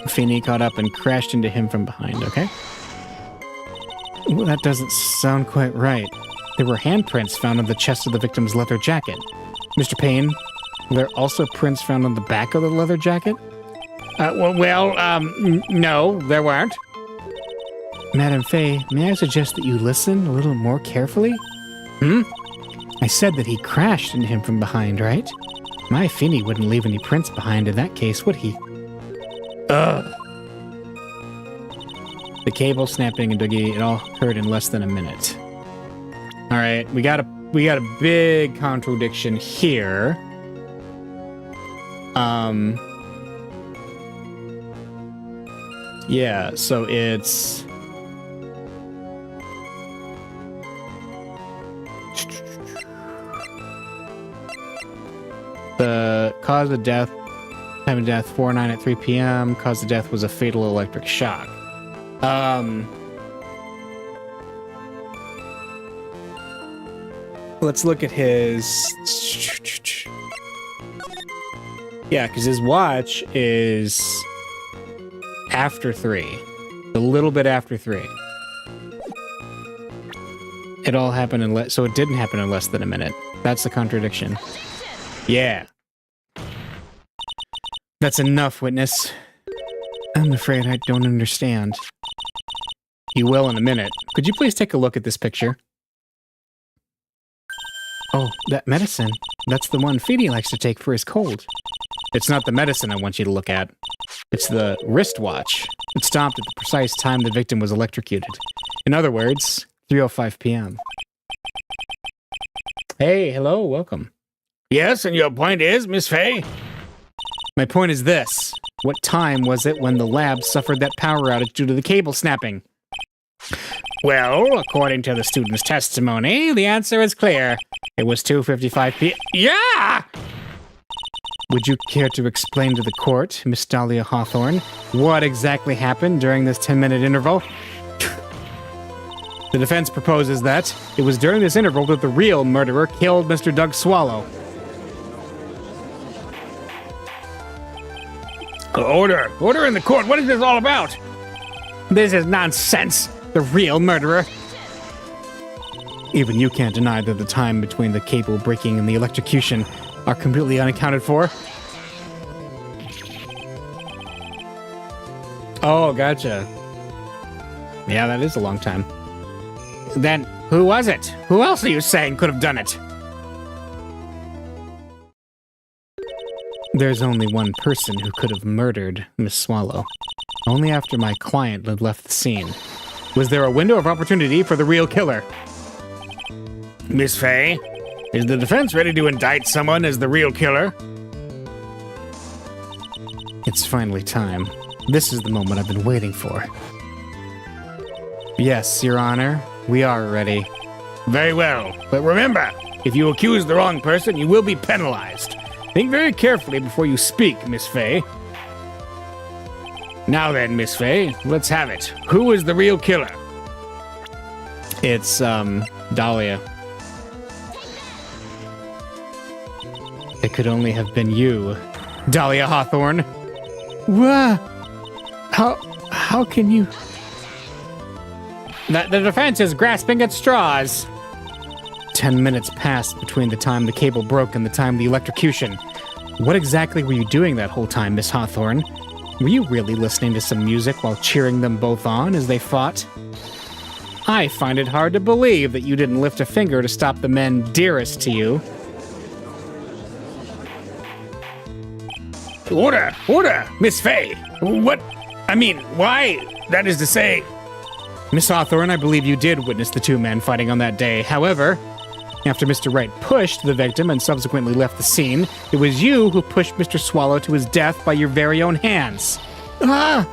Feeney caught up and crashed into him from behind, okay? Well, that doesn't sound quite right. There were handprints found on the chest of the victim's leather jacket. Mr. Payne, were there also prints found on the back of the leather jacket? No, there weren't. Madam Fay, may I suggest that you listen a little more carefully? I said that he crashed into him from behind, right? My Feeney wouldn't leave any prints behind in that case, would he? The cable snapping and Dougie, it all occurred in less than a minute. All right, we got a big contradiction here. Yeah, so it's the cause of death, time of death 4/9 at 3 p.m. Cause of death was a fatal electric shock. Let's look at his. Yeah, because his watch is after 3, a little bit after 3. It all happened in so it didn't happen in less than a minute. That's the contradiction. Yeah. That's enough, witness. I'm afraid I don't understand. You will in a minute. Could you please take a look at this picture? Oh, that medicine. That's the one Feeney likes to take for his cold. It's not the medicine I want you to look at. It's the wristwatch. It stopped at the precise time the victim was electrocuted. In other words, 3:05 p.m. Hey, hello, welcome. Yes, and your point is, Miss Fay? My point is this. What time was it when the lab suffered that power outage due to the cable snapping? Well, according to the student's testimony, the answer is clear. It was 2:55 p.m. Yeah! Would you care to explain to the court, Miss Dahlia Hawthorne, what exactly happened during this 10-minute interval? The defense proposes that it was during this interval that the real murderer killed Mr. Doug Swallow. Order! Order in the court! What is this all about? This is nonsense! The real murderer! Even you can't deny that the time between the cable breaking and the electrocution are completely unaccounted for. Oh, gotcha. Yeah, that is a long time. Then, who was it? Who else are you saying could have done it? There's only one person who could have murdered Miss Swallow. Only after my client had left the scene. Was there a window of opportunity for the real killer? Miss Fay, is the defense ready to indict someone as the real killer? It's finally time. This is the moment I've been waiting for. Yes, Your Honor, we are ready. Very well, but remember, if you accuse the wrong person, you will be penalized. Think very carefully before you speak, Miss Fay. Now then, Miss Fay, let's have it. Who is the real killer? It's, Dahlia. It could only have been you, Dahlia Hawthorne. What? How can you... The defense is grasping at straws. 10 minutes passed between the time the cable broke and the time of the electrocution. What exactly were you doing that whole time, Miss Hawthorne? Were you really listening to some music while cheering them both on as they fought? I find it hard to believe that you didn't lift a finger to stop the men dearest to you. Order! Order! Miss Fay! What? I mean, why? That is to say... Miss Hawthorne, I believe you did witness the two men fighting on that day. However, after Mr. Wright pushed the victim and subsequently left the scene, it was you who pushed Mr. Swallow to his death by your very own hands. Ah!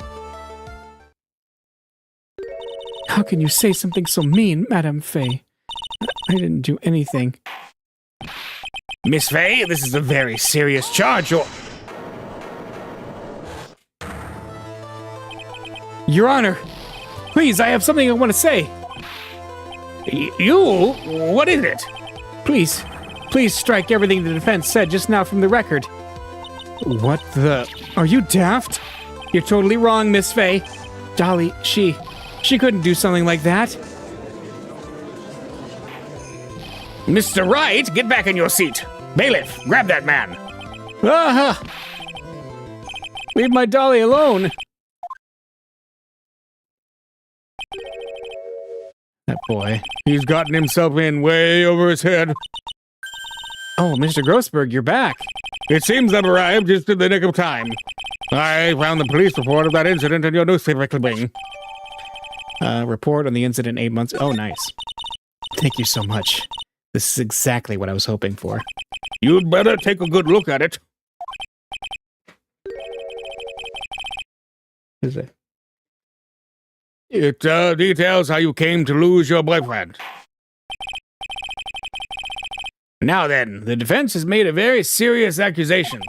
How can you say something so mean, Madame Fay? I didn't do anything. Miss Fay, this is a very serious charge. Your Honor, please, I have something I want to say. You? What is it? Please strike everything the defense said just now from the record. What the... Are you daft? You're totally wrong, Miss Fay. Dolly, she couldn't do something like that. Mr. Wright, get back in your seat. Bailiff, grab that man. Ah! Leave my Dolly alone. That boy. He's gotten himself in way over his head. Oh, Mr. Grossberg, you're back. It seems I've arrived just in the nick of time. I found the police report of that incident in your newspaper clipping. Report on the incident 8 months... Oh, nice. Thank you so much. This is exactly what I was hoping for. You'd better take a good look at it. What is it? It details how you came to lose your boyfriend. Now then, the defense has made a very serious accusation.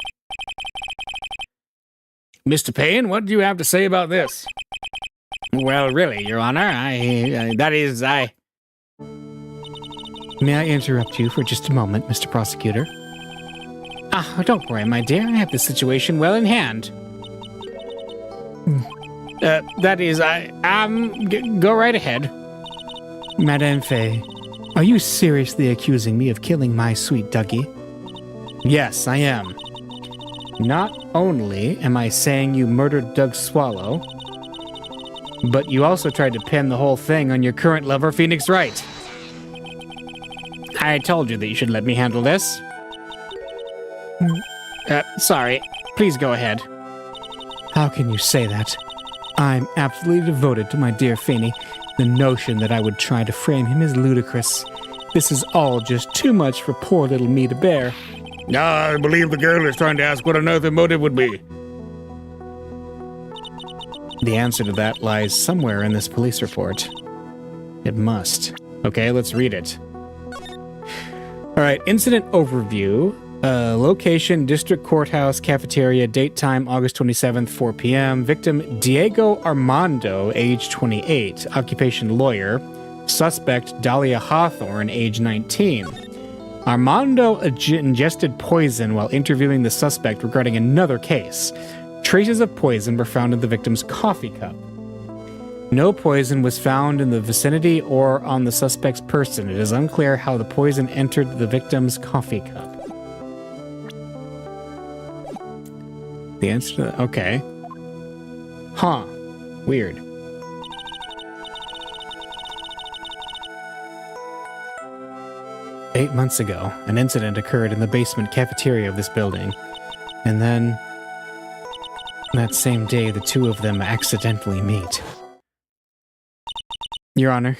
Mr. Payne, what do you have to say about this? Well, really, Your Honor, May I interrupt you for just a moment, Mr. Prosecutor? Don't worry, my dear. I have the situation well in hand. Go right ahead. Madame Fay, are you seriously accusing me of killing my sweet Dougie? Yes, I am. Not only am I saying you murdered Doug Swallow, but you also tried to pin the whole thing on your current lover, Phoenix Wright. I told you that you should let me handle this. Sorry. Please go ahead. How can you say that? I'm absolutely devoted to my dear Fanny. The notion that I would try to frame him is ludicrous. This is all just too much for poor little me to bear. I believe the girl is trying to ask what on earth the motive would be. The answer to that lies somewhere in this police report. It must. Okay, let's read it. All right, incident overview. Location, District Courthouse, Cafeteria, date time, August 27th, 4 p.m. Victim, Diego Armando, age 28, occupation lawyer. Suspect, Dahlia Hawthorne, age 19. Armando ingested poison while interviewing the suspect regarding another case. Traces of poison were found in the victim's coffee cup. No poison was found in the vicinity or on the suspect's person. It is unclear how the poison entered the victim's coffee cup. The answer to that? Okay. Huh. Weird. 8 months ago, an incident occurred in the basement cafeteria of this building. And then, that same day, the two of them accidentally meet. Your Honor,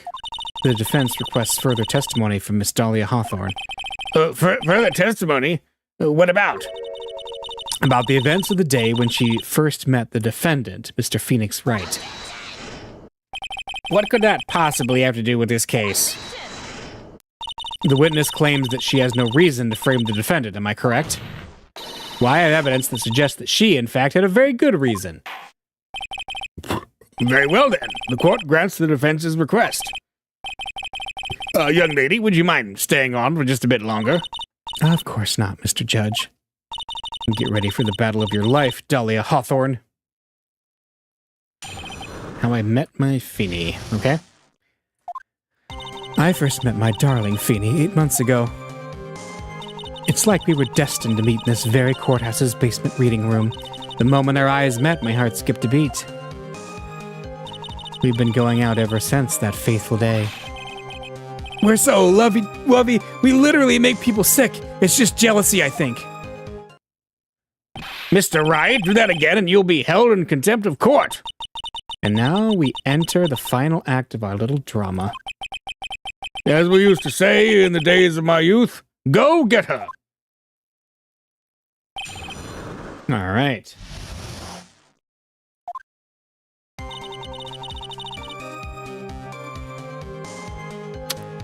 the defense requests further testimony from Miss Dahlia Hawthorne. Further testimony? What about? About the events of the day when she first met the defendant, Mr. Phoenix Wright. What could that possibly have to do with this case? The witness claims that she has no reason to frame the defendant, am I correct? Well, I have evidence that suggests that she, in fact, had a very good reason. Very well, then. The court grants the defense's request. Young lady, would you mind staying on for just a bit longer? Of course not, Mr. Judge. Get ready for the battle of your life, Dahlia Hawthorne. How I met my Feeny, okay? I first met my darling Feeny 8 months ago. It's like we were destined to meet in this very courthouse's basement reading room. The moment our eyes met, my heart skipped a beat. We've been going out ever since that fateful day. We're so lovey-wovey, we literally make people sick. It's just jealousy, I think. Mr. Wright, do that again and you'll be held in contempt of court. And now we enter the final act of our little drama. As we used to say in the days of my youth, go get her. All right.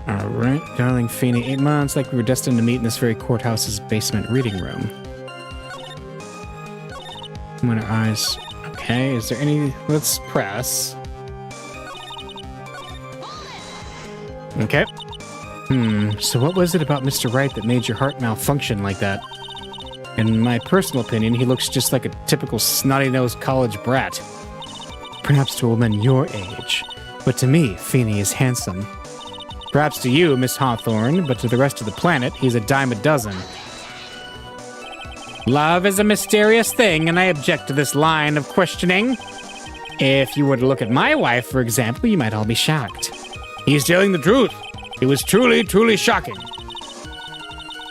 All right, darling Feeny, 8 months, like we were destined to meet in this very courthouse's basement reading room. When our eyes... Okay, is there any... Let's press. Okay. So what was it about Mr. Wright that made your heart malfunction like that? In my personal opinion, he looks just like a typical snotty-nosed college brat. Perhaps to a woman your age. But to me, Feeny is handsome. Perhaps to you, Miss Hawthorne, but to the rest of the planet, he's a dime a dozen. Love is a mysterious thing, and I object to this line of questioning. If you were to look at my wife, for example, you might all be shocked. He's telling the truth. It was truly, truly shocking.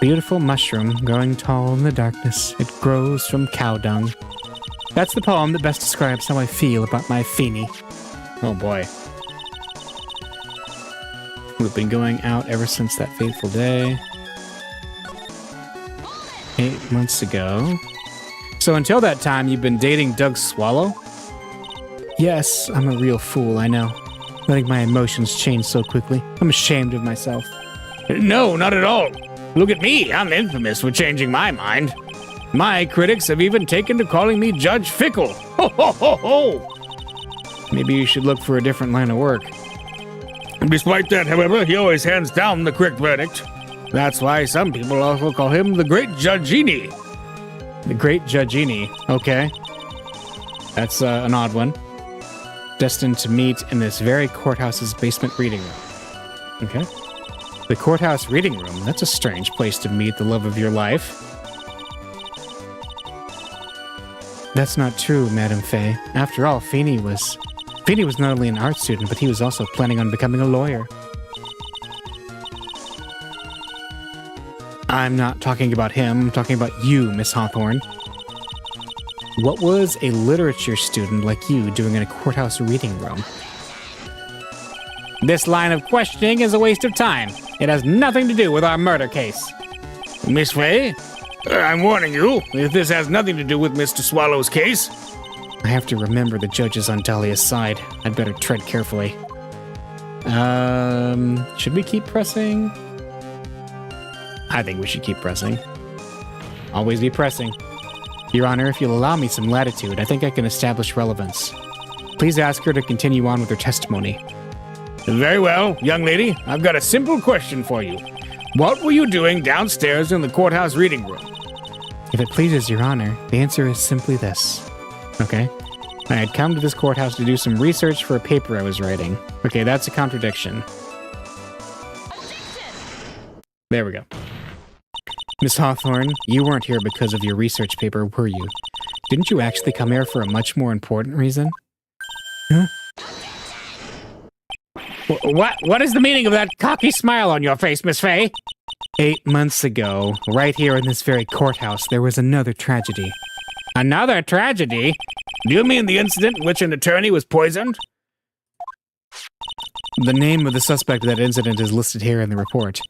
Beautiful mushroom growing tall in the darkness. It grows from cow dung. That's the poem that best describes how I feel about my Feeny. Oh boy. We've been going out ever since that fateful day. 8 months ago. So until that time, you've been dating Doug Swallow? Yes, I'm a real fool, I know. Letting my emotions change so quickly. I'm ashamed of myself. No, not at all. Look at me. I'm infamous for changing my mind. My critics have even taken to calling me Judge Fickle. Ho, ho, ho, ho. Maybe you should look for a different line of work. Despite that, however, he always hands down the correct verdict. That's why some people also call him the Great Judgini. The Great Judgini, okay. That's an odd one. Destined to meet in this very courthouse's basement reading room. Okay. The courthouse reading room, that's a strange place to meet the love of your life. That's not true, Madame Faye. After all, Feeny was not only an art student, but he was also planning on becoming a lawyer. I'm not talking about him, I'm talking about you, Miss Hawthorne. What was a literature student like you doing in a courthouse reading room? This line of questioning is a waste of time. It has nothing to do with our murder case. Miss Faye, I'm warning you, if this has nothing to do with Mr. Swallow's case. I have to remember the judge is on Dahlia's side. I'd better tread carefully. Should we keep pressing? I think we should keep pressing. Always be pressing. Your Honor, if you'll allow me some latitude, I think I can establish relevance. Please ask her to continue on with her testimony. Very well, young lady. I've got a simple question for you. What were you doing downstairs in the courthouse reading room? If it pleases Your Honor, the answer is simply this. Okay? I had come to this courthouse to do some research for a paper I was writing. Okay, that's a contradiction. There we go. Miss Hawthorne, you weren't here because of your research paper, were you? Didn't you actually come here for a much more important reason? Huh? What is the meaning of that cocky smile on your face, Miss Faye? 8 months ago, right here in this very courthouse, there was another tragedy. Another tragedy? Do you mean the incident in which an attorney was poisoned? The name of the suspect of that incident is listed here in the report.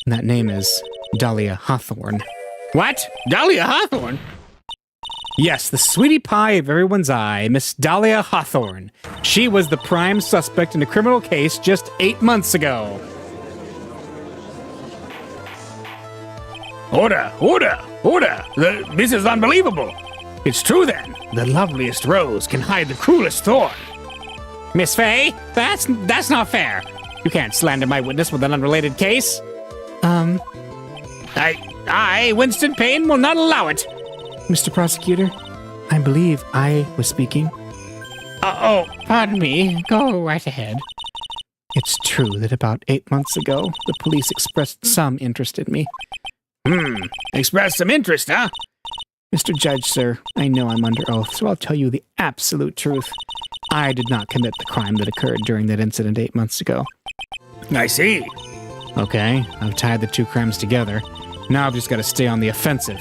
And that name is Dahlia Hawthorne. What? Dahlia Hawthorne? Yes, the sweetie pie of everyone's eye, Miss Dahlia Hawthorne. She was the prime suspect in a criminal case just 8 months ago. Order! This is unbelievable! It's true then. The loveliest rose can hide the cruelest thorn. Miss Fay, that's not fair. You can't slander my witness with an unrelated case. I, Winston Payne, will not allow it. Mr. Prosecutor, I believe I was speaking. Pardon me. Go right ahead. It's true that about 8 months ago, the police expressed some interest in me. Expressed some interest, huh? Mr. Judge, sir, I know I'm under oath, so I'll tell you the absolute truth. I did not commit the crime that occurred during that incident 8 months ago. I see. Okay, I've tied the two crimes together. Now I've just got to stay on the offensive.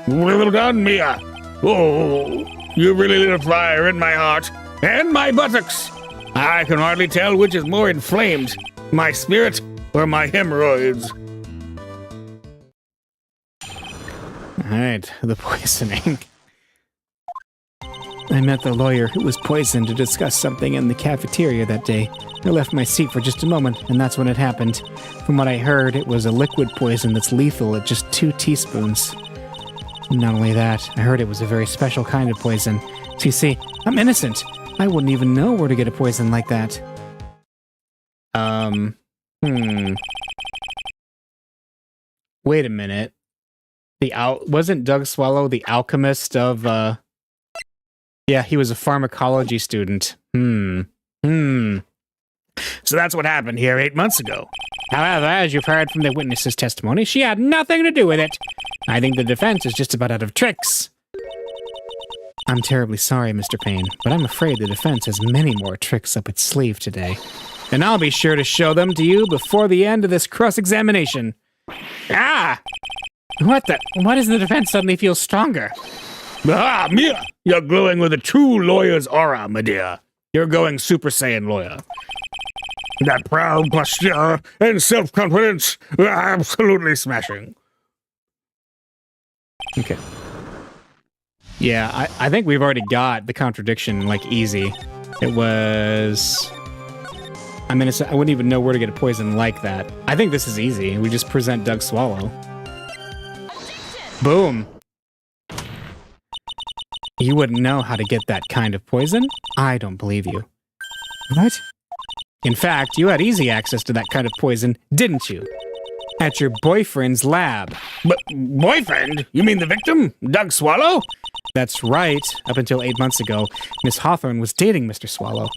Well done, Mia. Oh, you really lit a fire in my heart and my buttocks. I can hardly tell which is more inflamed, my spirit or my hemorrhoids. All right, the poisoning. I met the lawyer who was poisoned to discuss something in the cafeteria that day. I left my seat for just a moment, and that's when it happened. From what I heard, it was a liquid poison that's lethal at just 2 teaspoons. Not only that, I heard it was a very special kind of poison. So you see, I'm innocent. I wouldn't even know where to get a poison like that. Wait a minute. Wasn't Doug Swallow the alchemist of, Yeah, he was a pharmacology student. So that's what happened here 8 months ago. However, as you've heard from the witness's testimony, she had nothing to do with it. I think the defense is just about out of tricks. I'm terribly sorry, Mr. Payne, but I'm afraid the defense has many more tricks up its sleeve today. And I'll be sure to show them to you before the end of this cross-examination. Ah! Why does the defense suddenly feel stronger? Ah, Mia! You're glowing with a true lawyer's aura, my dear. You're going Super Saiyan lawyer. That proud posture and self-confidence are absolutely smashing. Okay. Yeah, I think we've already got the contradiction, like, easy. It was... I mean, I wouldn't even know where to get a poison like that. I think this is easy. We just present Doug Swallow. Boom. You wouldn't know how to get that kind of poison? I don't believe you. What? In fact, you had easy access to that kind of poison, didn't you? At your boyfriend's lab. But boyfriend? You mean the victim? Doug Swallow? That's right. Up until 8 months ago, Miss Hawthorne was dating Mr. Swallow.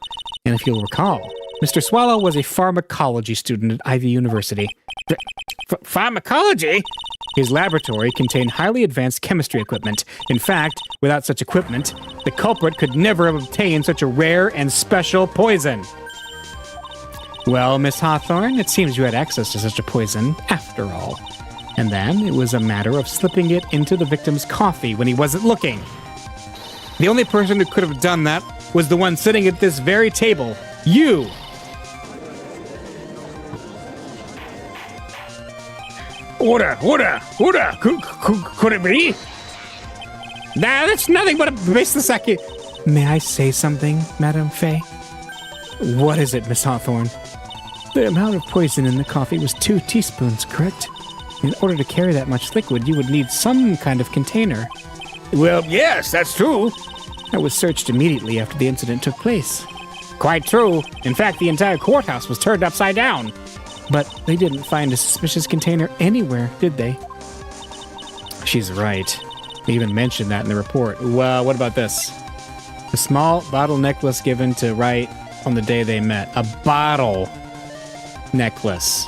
And if you'll recall, Mr. Swallow was a pharmacology student at Ivy University. Pharmacology? His laboratory contained highly advanced chemistry equipment. In fact, without such equipment, the culprit could never have obtained such a rare and special poison. Well, Miss Hawthorne, it seems you had access to such a poison, after all. And then it was a matter of slipping it into the victim's coffee when he wasn't looking. The only person who could have done that was the one sitting at this very table. You! Order! Could it be? Nah, that's nothing but a baseless accusation. May I say something, Madame Fay? What is it, Miss Hawthorne? The amount of poison in the coffee was 2 teaspoons, correct? In order to carry that much liquid, you would need some kind of container. Well, yes, that's true. I was searched immediately after the incident took place. Quite true. In fact, the entire courthouse was turned upside down. But they didn't find a suspicious container anywhere, did they? She's right. They even mentioned that in the report. Well, what about this? A small bottle necklace given to Wright on the day they met. A bottle necklace.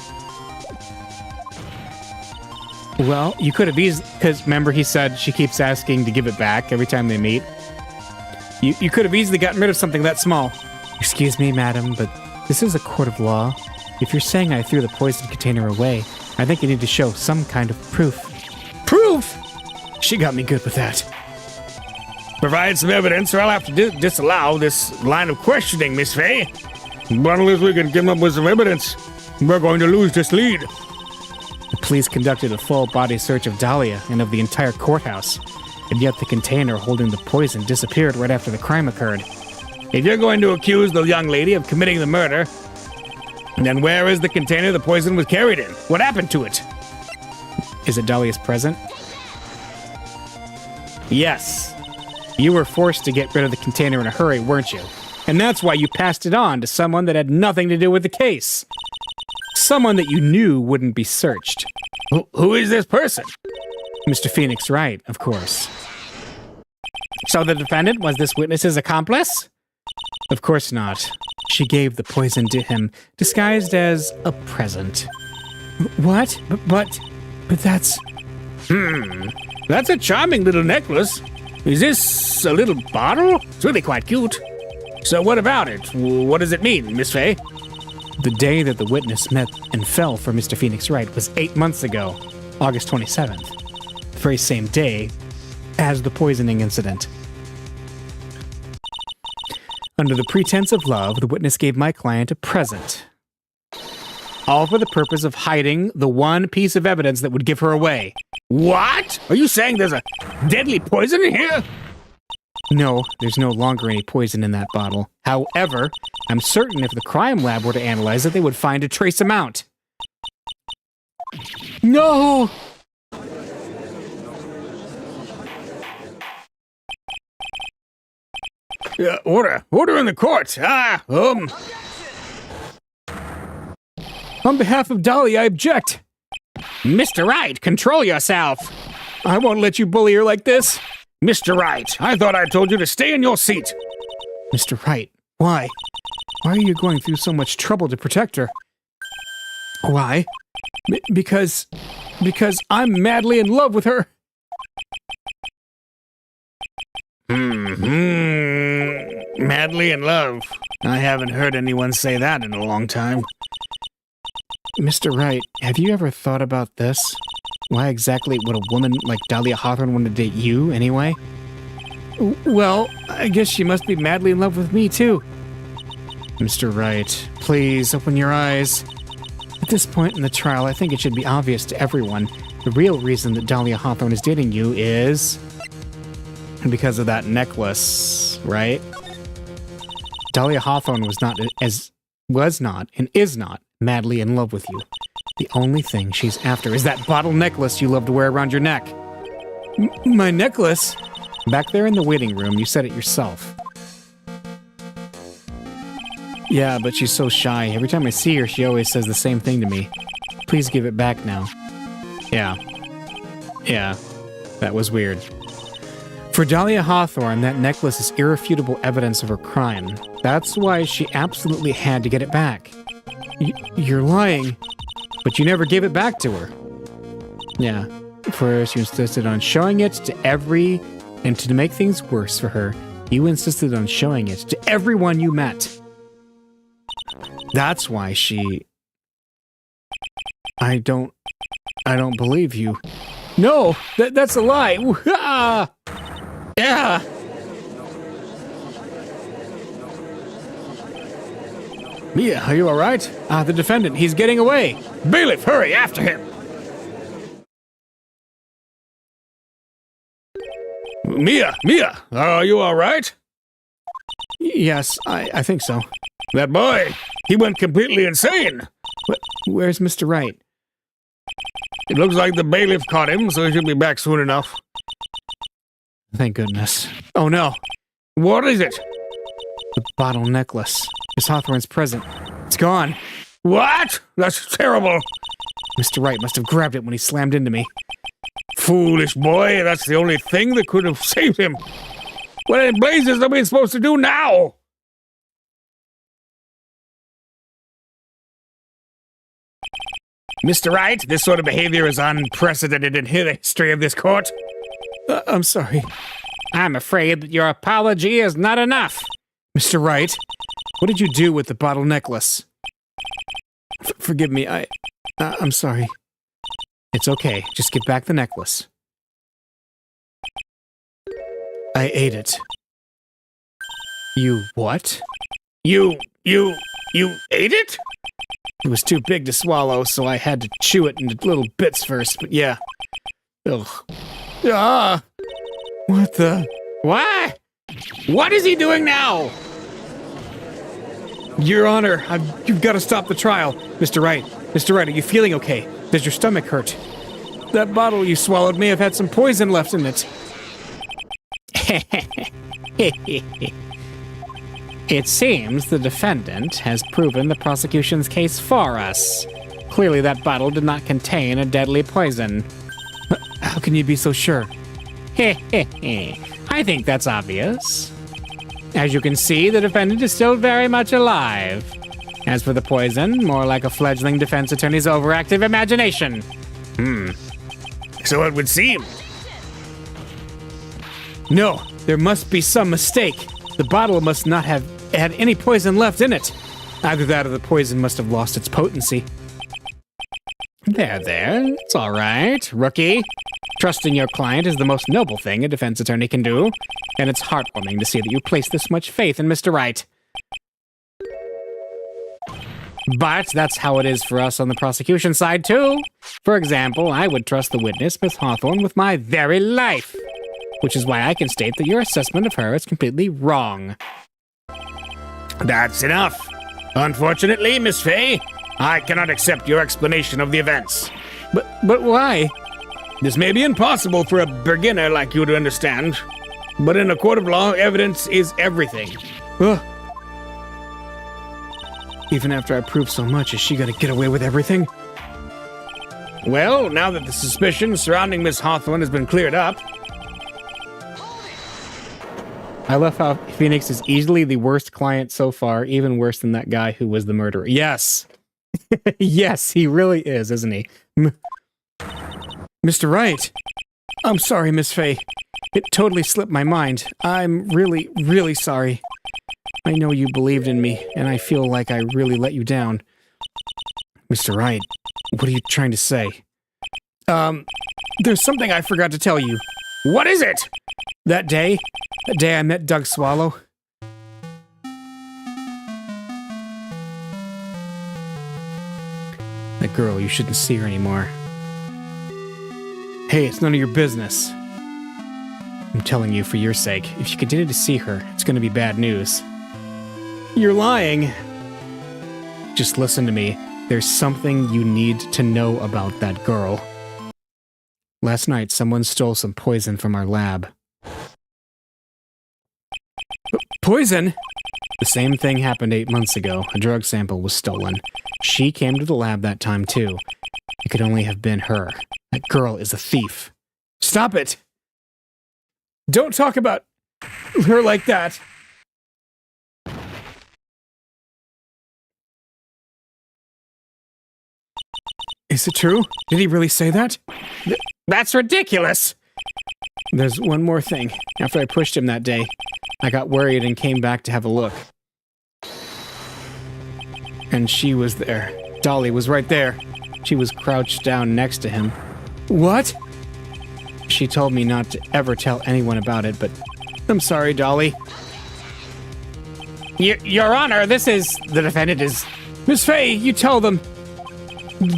Well, you could have easily... Because remember he said she keeps asking to give it back every time they meet? You could have easily gotten rid of something that small. Excuse me, madam, but this is a court of law. If you're saying I threw the poison container away, I think you need to show some kind of proof. Proof? She got me good with that. Provide some evidence, or I'll have to disallow this line of questioning, Miss Fay. But unless we can come up with some evidence, we're going to lose this lead. The police conducted a full-body search of Dahlia and of the entire courthouse, and yet the container holding the poison disappeared right after the crime occurred. If you're going to accuse the young lady of committing the murder, then where is the container the poison was carried in? What happened to it? Is it Dahlia's present? Yes. You were forced to get rid of the container in a hurry, weren't you? And that's why you passed it on to someone that had nothing to do with the case. Someone that you knew wouldn't be searched. Who is this person? Mr. Phoenix Wright, of course. So the defendant was this witness's accomplice? Of course not. She gave the poison to him, disguised as a present. What? But that's... That's a charming little necklace. Is this a little bottle? It's really quite cute. So what about it? What does it mean, Miss Fay? The day that the witness met and fell for Mr. Phoenix Wright was 8 months ago, August 27th. The very same day as the poisoning incident. Under the pretense of love, the witness gave my client a present. All for the purpose of hiding the one piece of evidence that would give her away. What? Are you saying there's a deadly poison in here? No, there's no longer any poison in that bottle. However, I'm certain if the crime lab were to analyze it, they would find a trace amount. No! Order in the court. On behalf of Dahlia, I object. Mr. Wright, control yourself. I won't let you bully her like this. Mr. Wright, I thought I told you to stay in your seat. Mr. Wright, why? Why are you going through so much trouble to protect her? Why? Because I'm madly in love with her. Madly in love. I haven't heard anyone say that in a long time. Mr. Wright, have you ever thought about this? Why exactly would a woman like Dahlia Hawthorne want to date you, anyway? Well, I guess she must be madly in love with me, too. Mr. Wright, please open your eyes. At this point in the trial, I think it should be obvious to everyone. The real reason that Dahlia Hawthorne is dating you is... because of that necklace, right? Dahlia Hawthorne was not and is not madly in love with you. The only thing she's after is that bottle necklace you love to wear around your neck. My necklace? Back there in the waiting room, you said it yourself. Yeah, but she's so shy. Every time I see her, she always says the same thing to me. Please give it back now. Yeah, that was weird. For Dahlia Hawthorne, that necklace is irrefutable evidence of her crime. That's why she absolutely had to get it back. You're lying. But you never gave it back to her. Yeah. First, you insisted on showing it to and to make things worse for her, you insisted on showing it to everyone you met. That's why she... I don't believe you. No, that's a lie. Yeah. Mia, are you all right? The defendant, he's getting away. Bailiff, hurry, after him. Mia, are you all right? Yes, I think so. That boy, he went completely insane. Where's Mr. Wright? It looks like the bailiff caught him, so he should be back soon enough. Thank goodness. Oh no. What is it? The bottle necklace. Miss Hawthorne's present. It's gone. What? That's terrible. Mr. Wright must have grabbed it when he slammed into me. Foolish boy, that's the only thing that could have saved him. What in blazes are we supposed to do now? Mr. Wright, this sort of behavior is unprecedented in the history of this court. I'm sorry. I'm afraid that your apology is not enough. Mr. Wright, what did you do with the bottle necklace? Forgive me, I'm sorry. It's okay. Just give back the necklace. I ate it. You what? You ate it? It was too big to swallow, so I had to chew it into little bits first, but yeah. Ugh. Ah! What the? What? What is he doing now? Your Honor, you've got to stop the trial. Mr. Wright, are you feeling okay? Does your stomach hurt? That bottle you swallowed may have had some poison left in it. It seems the defendant has proven the prosecution's case for us. Clearly that bottle did not contain a deadly poison. How can you be so sure? I think that's obvious. As you can see, the defendant is still very much alive. As for the poison, more like a fledgling defense attorney's overactive imagination. So it would seem. No, there must be some mistake. The bottle must not have had any poison left in it. Either that or the poison must have lost its potency. There, it's all right, rookie. Trusting your client is the most noble thing a defense attorney can do, and it's heartwarming to see that you place this much faith in Mr. Wright. But that's how it is for us on the prosecution side, too. For example, I would trust the witness, Miss Hawthorne, with my very life, which is why I can state that your assessment of her is completely wrong. That's enough. Unfortunately, Miss Fay, I cannot accept your explanation of the events. But why? This may be impossible for a beginner like you to understand, but in a court of law, evidence is everything. Ugh. Even after I prove so much, is she gonna get away with everything? Well, now that the suspicion surrounding Miss Hawthorne has been cleared up... I love how Phoenix is easily the worst client so far, even worse than that guy who was the murderer. Yes! Yes, he really is, isn't he? Mr. Wright! I'm sorry, Miss Fay. It totally slipped my mind. I'm really, really sorry. I know you believed in me, and I feel like I really let you down. Mr. Wright, what are you trying to say? There's something I forgot to tell you. What is it? That day I met Doug Swallow. That girl, you shouldn't see her anymore. Hey, it's none of your business. I'm telling you for your sake, if you continue to see her, it's going to be bad news. You're lying. Just listen to me. There's something you need to know about that girl. Last night, someone stole some poison from our lab. Poison? The same thing happened 8 months ago. A drug sample was stolen. She came to the lab that time, too. It could only have been her. That girl is a thief. Stop it! Don't talk about her like that! Is it true? Did he really say that? That's ridiculous! There's one more thing. After I pushed him that day, I got worried and came back to have a look. And she was there. Dolly was right there. She was crouched down next to him. What? She told me not to ever tell anyone about it, but I'm sorry, Dolly. Your Honor, this is... The defendant is... Miss Fay, you tell them.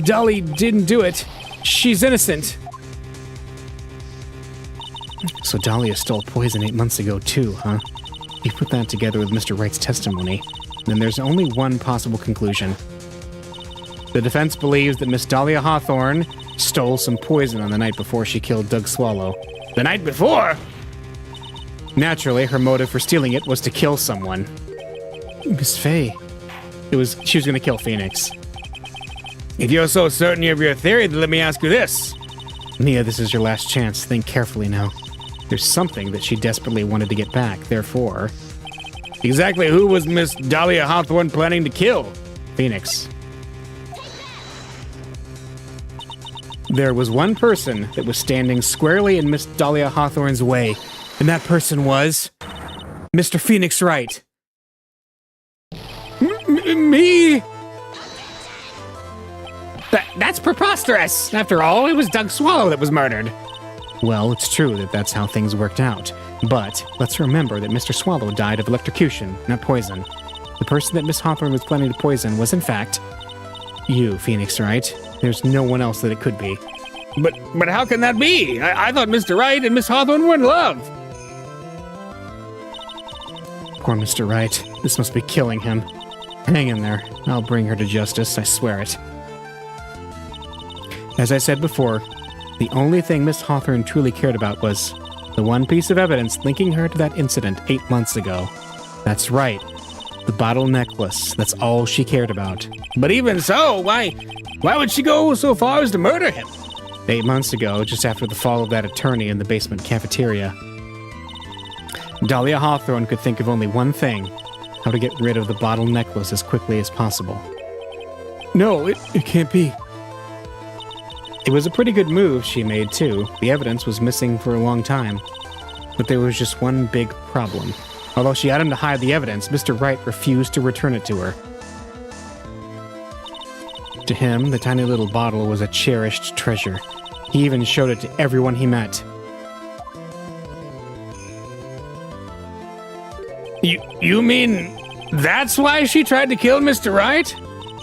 Dolly didn't do it. She's innocent. So Dahlia stole poison 8 months ago too, huh? You put that together with Mr. Wright's testimony, then there's only one possible conclusion. The defense believes that Miss Dahlia Hawthorne stole some poison on the night before she killed Doug Swallow. The night before? Naturally, her motive for stealing it was to kill someone. Miss Fay. She was gonna kill Phoenix. If you're so certain of your theory, then let me ask you this. Nia, this is your last chance. Think carefully now. There's something that she desperately wanted to get back, therefore... Exactly who was Miss Dahlia Hawthorne planning to kill? Phoenix. There was one person that was standing squarely in Miss Dahlia Hawthorne's way, and that person was... Mr. Phoenix Wright. Me? That's preposterous. After all, it was Doug Swallow that was murdered. Well, it's true that that's how things worked out. But let's remember that Mr. Swallow died of electrocution, not poison. The person that Miss Hawthorne was planning to poison was, in fact, you, Phoenix Wright. There's no one else that it could be. But how can that be? I thought Mr. Wright and Miss Hawthorne were in love. Poor Mr. Wright. This must be killing him. Hang in there. I'll bring her to justice, I swear it. As I said before, the only thing Miss Hawthorne truly cared about was the one piece of evidence linking her to that incident 8 months ago. That's right. The bottle necklace. That's all she cared about. But even so, why would she go so far as to murder him? 8 months ago, just after the fall of that attorney in the basement cafeteria, Dahlia Hawthorne could think of only one thing: how to get rid of the bottle necklace as quickly as possible. No, it can't be. It was a pretty good move she made, too. The evidence was missing for a long time. But there was just one big problem. Although she had him to hide the evidence, Mr. Wright refused to return it to her. To him, the tiny little bottle was a cherished treasure. He even showed it to everyone he met. You mean that's why she tried to kill Mr. Wright?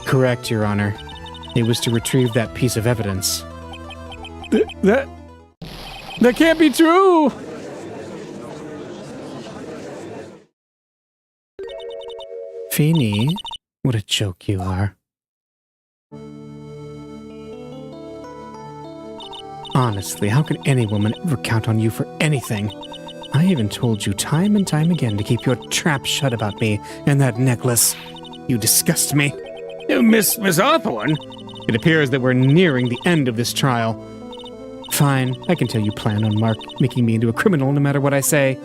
Correct, Your Honor. It was to retrieve that piece of evidence. That can't be true! Feeny, what a joke you are. Honestly, how can any woman ever count on you for anything? I even told you time and time again to keep your trap shut about me and that necklace. You disgust me. Miss Hawthorne? It appears that we're nearing the end of this trial. Fine, I can tell you plan on making me into a criminal no matter what I say.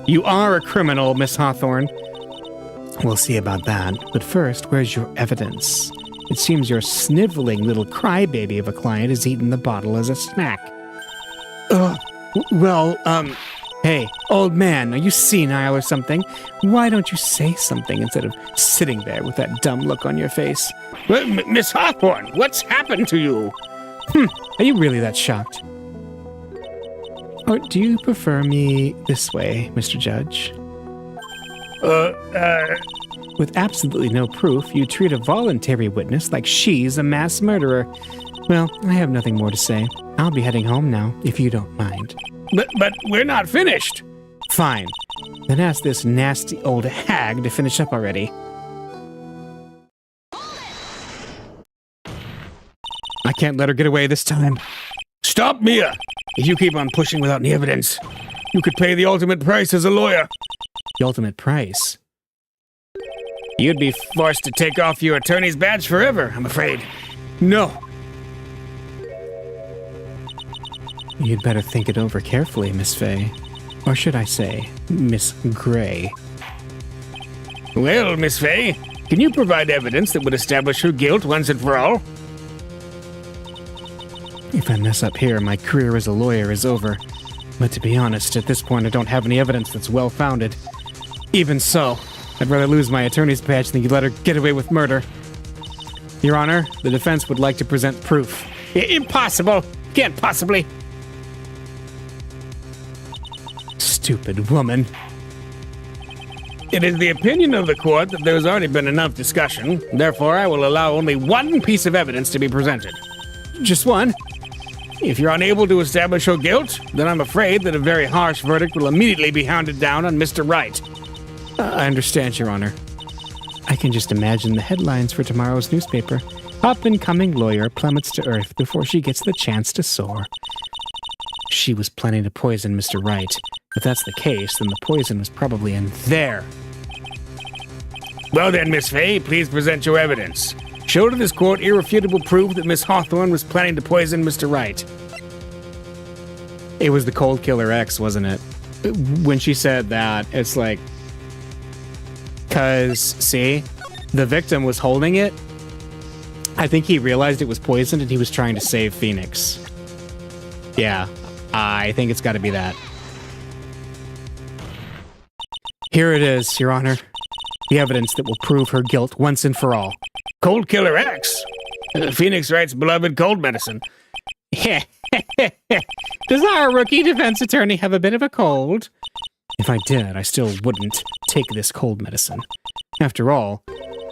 You are a criminal, Miss Hawthorne. We'll see about that. But first, where's your evidence? It seems your sniveling little crybaby of a client has eaten the bottle as a snack. Hey, old man, are you senile or something? Why don't you say something instead of sitting there with that dumb look on your face? Well, Miss Hawthorne, what's happened to you? Are you really that shocked? Or do you prefer me this way, Mr. Judge? With absolutely no proof, you treat a voluntary witness like she's a mass murderer. Well, I have nothing more to say. I'll be heading home now, if you don't mind. But we're not finished. Fine. Then ask this nasty old hag to finish up already. I can't let her get away this time. Stop, Mia! If you keep on pushing without any evidence, you could pay the ultimate price as a lawyer. The ultimate price? You'd be forced to take off your attorney's badge forever, I'm afraid. No. You'd better think it over carefully, Miss Fay. Or should I say, Miss Gray. Well, Miss Fay, can you provide evidence that would establish her guilt once and for all? If I mess up here, my career as a lawyer is over. But to be honest, at this point I don't have any evidence that's well-founded. Even so, I'd rather lose my attorney's badge than you let her get away with murder. Your Honor, the defense would like to present proof. Impossible! Can't possibly! Stupid woman. It is the opinion of the court that there has already been enough discussion. Therefore, I will allow only one piece of evidence to be presented. Just one? If you're unable to establish her guilt, then I'm afraid that a very harsh verdict will immediately be hounded down on Mr. Wright. I understand, Your Honor. I can just imagine the headlines for tomorrow's newspaper. Up-and-coming lawyer plummets to earth before she gets the chance to soar. She was planning to poison Mr. Wright. If that's the case, then the poison was probably in there. Well then, Miss Fay, please present your evidence. Show to this court irrefutable proof that Miss Hawthorne was planning to poison Mr. Wright. It was the Cold Killer X, wasn't it? When she said that, it's like... Because, see? The victim was holding it. I think he realized it was poisoned and he was trying to save Phoenix. Yeah, I think it's got to be that. Here it is, Your Honor. The evidence that will prove her guilt once and for all. Cold Killer X? Phoenix Wright's beloved cold medicine. Does our rookie defense attorney have a bit of a cold? If I did, I still wouldn't take this cold medicine. After all,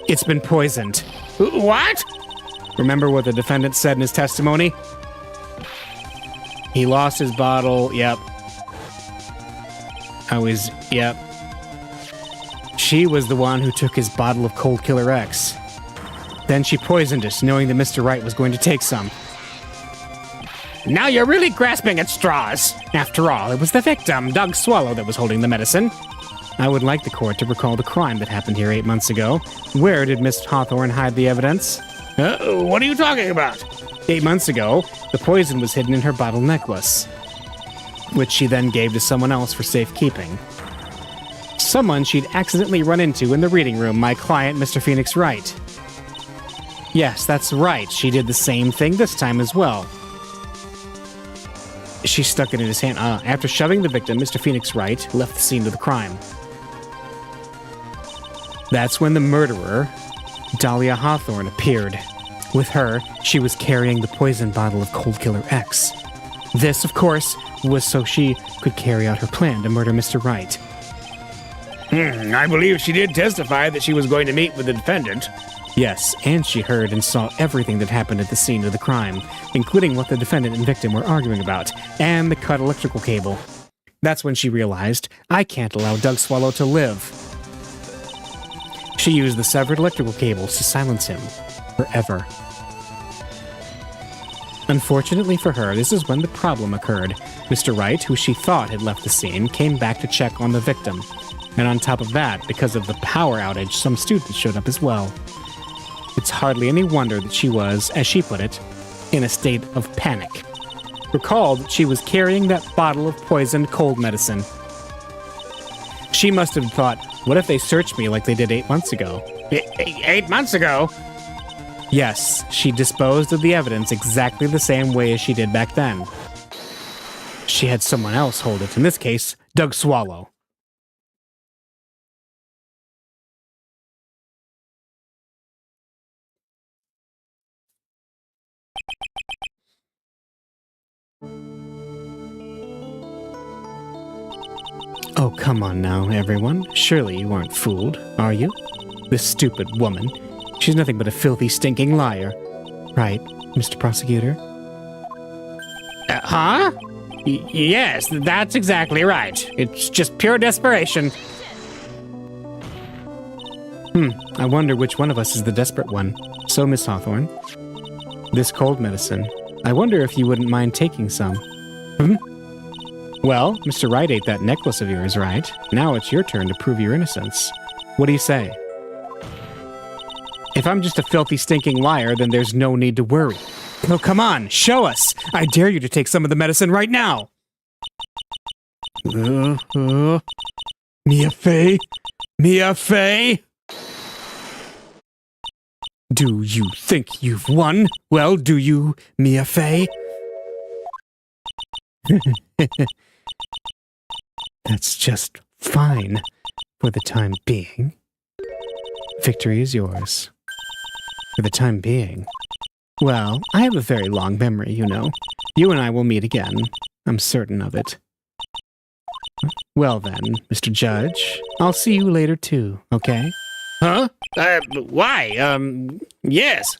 it's been poisoned. What? Remember what the defendant said in his testimony? He lost his bottle, yep. Yep. She was the one who took his bottle of Cold Killer X. Then she poisoned us, knowing that Mr. Wright was going to take some. Now you're really grasping at straws. After all, it was the victim, Doug Swallow, that was holding the medicine. I would like the court to recall the crime that happened here 8 months ago. Where did Miss Hawthorne hide the evidence? What are you talking about? 8 months ago, the poison was hidden in her bottle necklace, which she then gave to someone else for safekeeping. Someone she'd accidentally run into in the reading room, my client, Mr. Phoenix Wright. Yes, that's right. She did the same thing this time as well. She stuck it in his hand. After shoving the victim, Mr. Phoenix Wright left the scene of the crime. That's when the murderer, Dahlia Hawthorne, appeared. With her, she was carrying the poison bottle of Cold Killer X. This, of course, was so she could carry out her plan to murder Mr. Wright. I believe she did testify that she was going to meet with the defendant. Yes, and she heard and saw everything that happened at the scene of the crime, including what the defendant and victim were arguing about, and the cut electrical cable. That's when she realized, I can't allow Doug Swallow to live. She used the severed electrical cables to silence him forever. Unfortunately for her, this is when the problem occurred. Mr. Wright, who she thought had left the scene, came back to check on the victim. And on top of that, because of the power outage, some students showed up as well. It's hardly any wonder that she was, as she put it, in a state of panic. Recall that she was carrying that bottle of poisoned cold medicine. She must have thought, what if they searched me like they did 8 months ago? 8 months ago? Yes, she disposed of the evidence exactly the same way as she did back then. She had someone else hold it, in this case, Doug Swallow. Oh, come on now, everyone. Surely you aren't fooled, are you? This stupid woman. She's nothing but a filthy, stinking liar. Right, Mr. Prosecutor? Huh? Yes, that's exactly right. It's just pure desperation. I wonder which one of us is the desperate one. So, Miss Hawthorne, this cold medicine, I wonder if you wouldn't mind taking some. Well, Mr. Wright ate that necklace of yours, right? Now it's your turn to prove your innocence. What do you say? If I'm just a filthy, stinking liar, then there's no need to worry. Oh, come on, show us! I dare you to take some of the medicine right now! Mia Fey? Mia Fey? Do you think you've won? Well, do you, Mia Fey? That's just fine for the time being. Victory is yours. For the time being. Well, I have a very long memory, you know. You and I will meet again. I'm certain of it. Well then, Mr. Judge, I'll see you later too, okay? Huh? Why? Yes.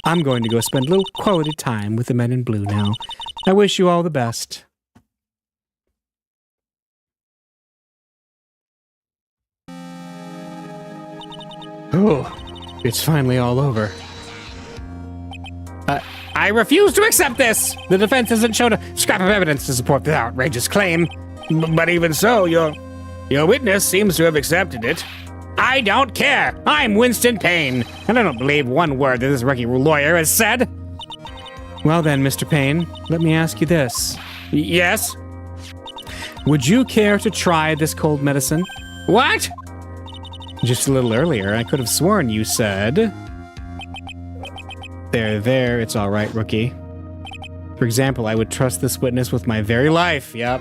I'm going to go spend a little quality time with the men in blue now. I wish you all the best. Oh, it's finally all over. I refuse to accept this! The defense hasn't shown a scrap of evidence to support the outrageous claim. But even so, your witness seems to have accepted it. I don't care! I'm Winston Payne, and I don't believe one word that this rookie lawyer has said. Well then, Mr. Payne, let me ask you this. Yes? Would you care to try this cold medicine? What? Just a little earlier, I could have sworn you said... There, it's all right, rookie. For example, I would trust this witness with my very life, yep.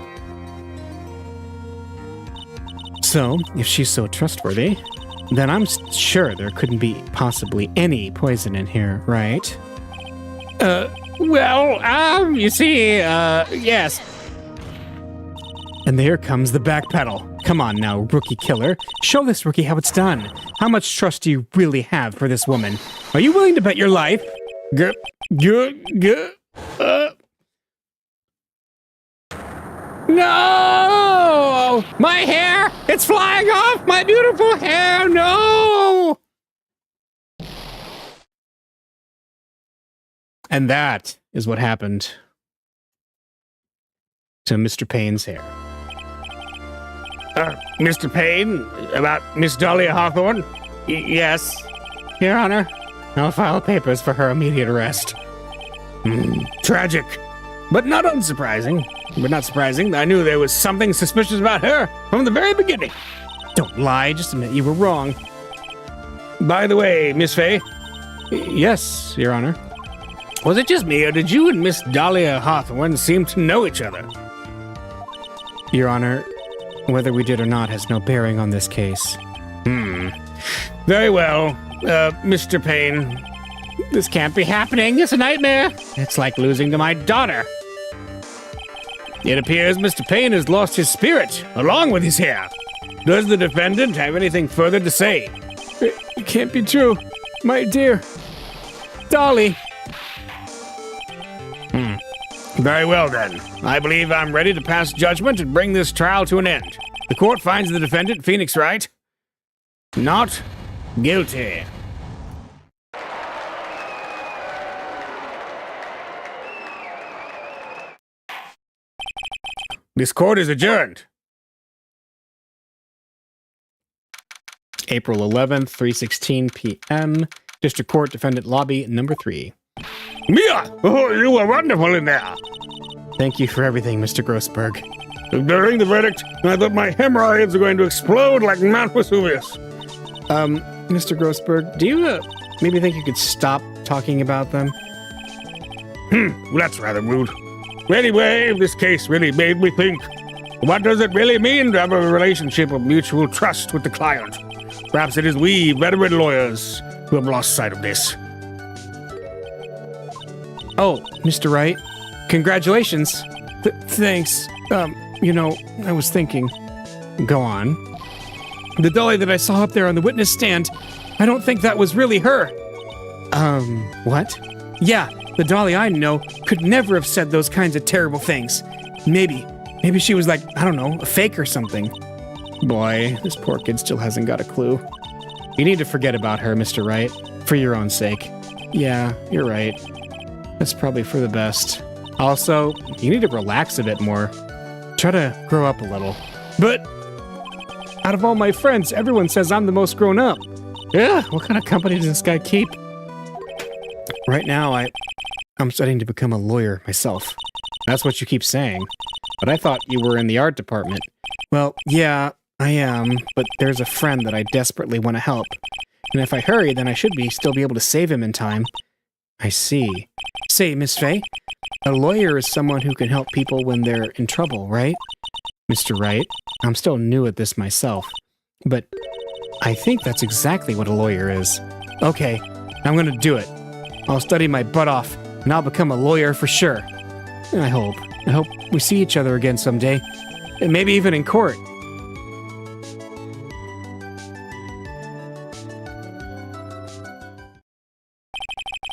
So, if she's so trustworthy, then I'm sure there couldn't be possibly any poison in here, right? You see, yes. And there comes the back pedal. Come on now, rookie killer. Show this rookie how it's done. How much trust do you really have for this woman? Are you willing to bet your life? No! My hair! It's flying off! My beautiful hair! No! And that is what happened to Mr. Payne's hair. Mr. Payne, about Miss Dahlia Hawthorne? Yes. Your Honor, I'll file papers for her immediate arrest. Tragic. But not unsurprising. But not surprising. I knew there was something suspicious about her from the very beginning. Don't lie, just admit you were wrong. By the way, Miss Fay. Yes, Your Honor. Was it just me, or did you and Miss Dahlia Hawthorne seem to know each other? Your Honor, whether we did or not has no bearing on this case. Very well, Mr. Payne. This can't be happening. It's a nightmare. It's like losing to my daughter. It appears Mr. Payne has lost his spirit, along with his hair. Does the defendant have anything further to say? It can't be true. My dear Dolly. Very well, then. I believe I'm ready to pass judgment and bring this trial to an end. The court finds the defendant, Phoenix Wright, not guilty. This court is adjourned. April 11th, 3:16 p.m. District Court Defendant Lobby Number 3. Mia! Oh, you were wonderful in there. Thank you for everything, Mr. Grossberg. During the verdict, I thought my hemorrhoids were going to explode like Mount Vesuvius. Mr. Grossberg, do you maybe think you could stop talking about them? Well, that's rather rude. Anyway, this case really made me think. What does it really mean to have a relationship of mutual trust with the client? Perhaps it is we, veteran lawyers, who have lost sight of this. Oh, Mr. Wright, congratulations. Thanks. I was thinking. Go on. The dolly that I saw up there on the witness stand, I don't think that was really her. What? Yeah, the dolly I know could never have said those kinds of terrible things. Maybe she was like, I don't know, a fake or something. Boy, this poor kid still hasn't got a clue. You need to forget about her, Mr. Wright, for your own sake. Yeah, you're right. That's probably for the best. Also, you need to relax a bit more. Try to grow up a little. But out of all my friends, everyone says I'm the most grown up. Yeah, what kind of company does this guy keep? Right now, I'm studying to become a lawyer myself. That's what you keep saying. But I thought you were in the art department. Well, yeah, I am, but there's a friend that I desperately want to help. And if I hurry, then I should still be able to save him in time. I see. Say, Miss Fay, a lawyer is someone who can help people when they're in trouble, right? Mr. Wright, I'm still new at this myself, but I think that's exactly what a lawyer is. Okay, I'm gonna do it. I'll study my butt off, and I'll become a lawyer for sure. I hope we see each other again someday, and maybe even in court.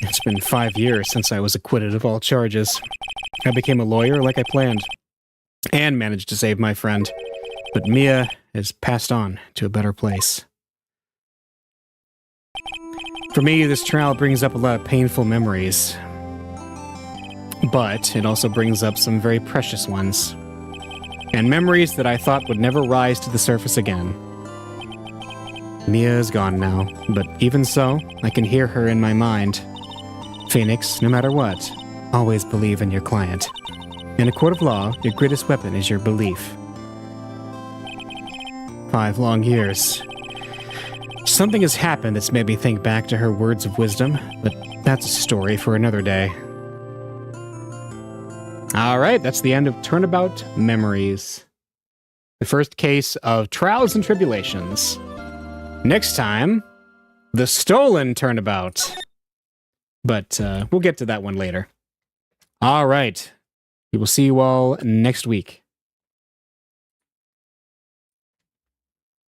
It's been 5 years since I was acquitted of all charges. I became a lawyer like I planned, and managed to save my friend. But Mia has passed on to a better place. For me, this trial brings up a lot of painful memories. But it also brings up some very precious ones. And memories that I thought would never rise to the surface again. Mia is gone now, but even so, I can hear her in my mind. Phoenix, no matter what, always believe in your client. In a court of law, your greatest weapon is your belief. 5 long years. Something has happened that's made me think back to her words of wisdom, but that's a story for another day. Alright, that's the end of Turnabout Memories. The first case of Trials and Tribulations. Next time, The Stolen Turnabout. But we'll get to that one later. All right. We will see you all next week.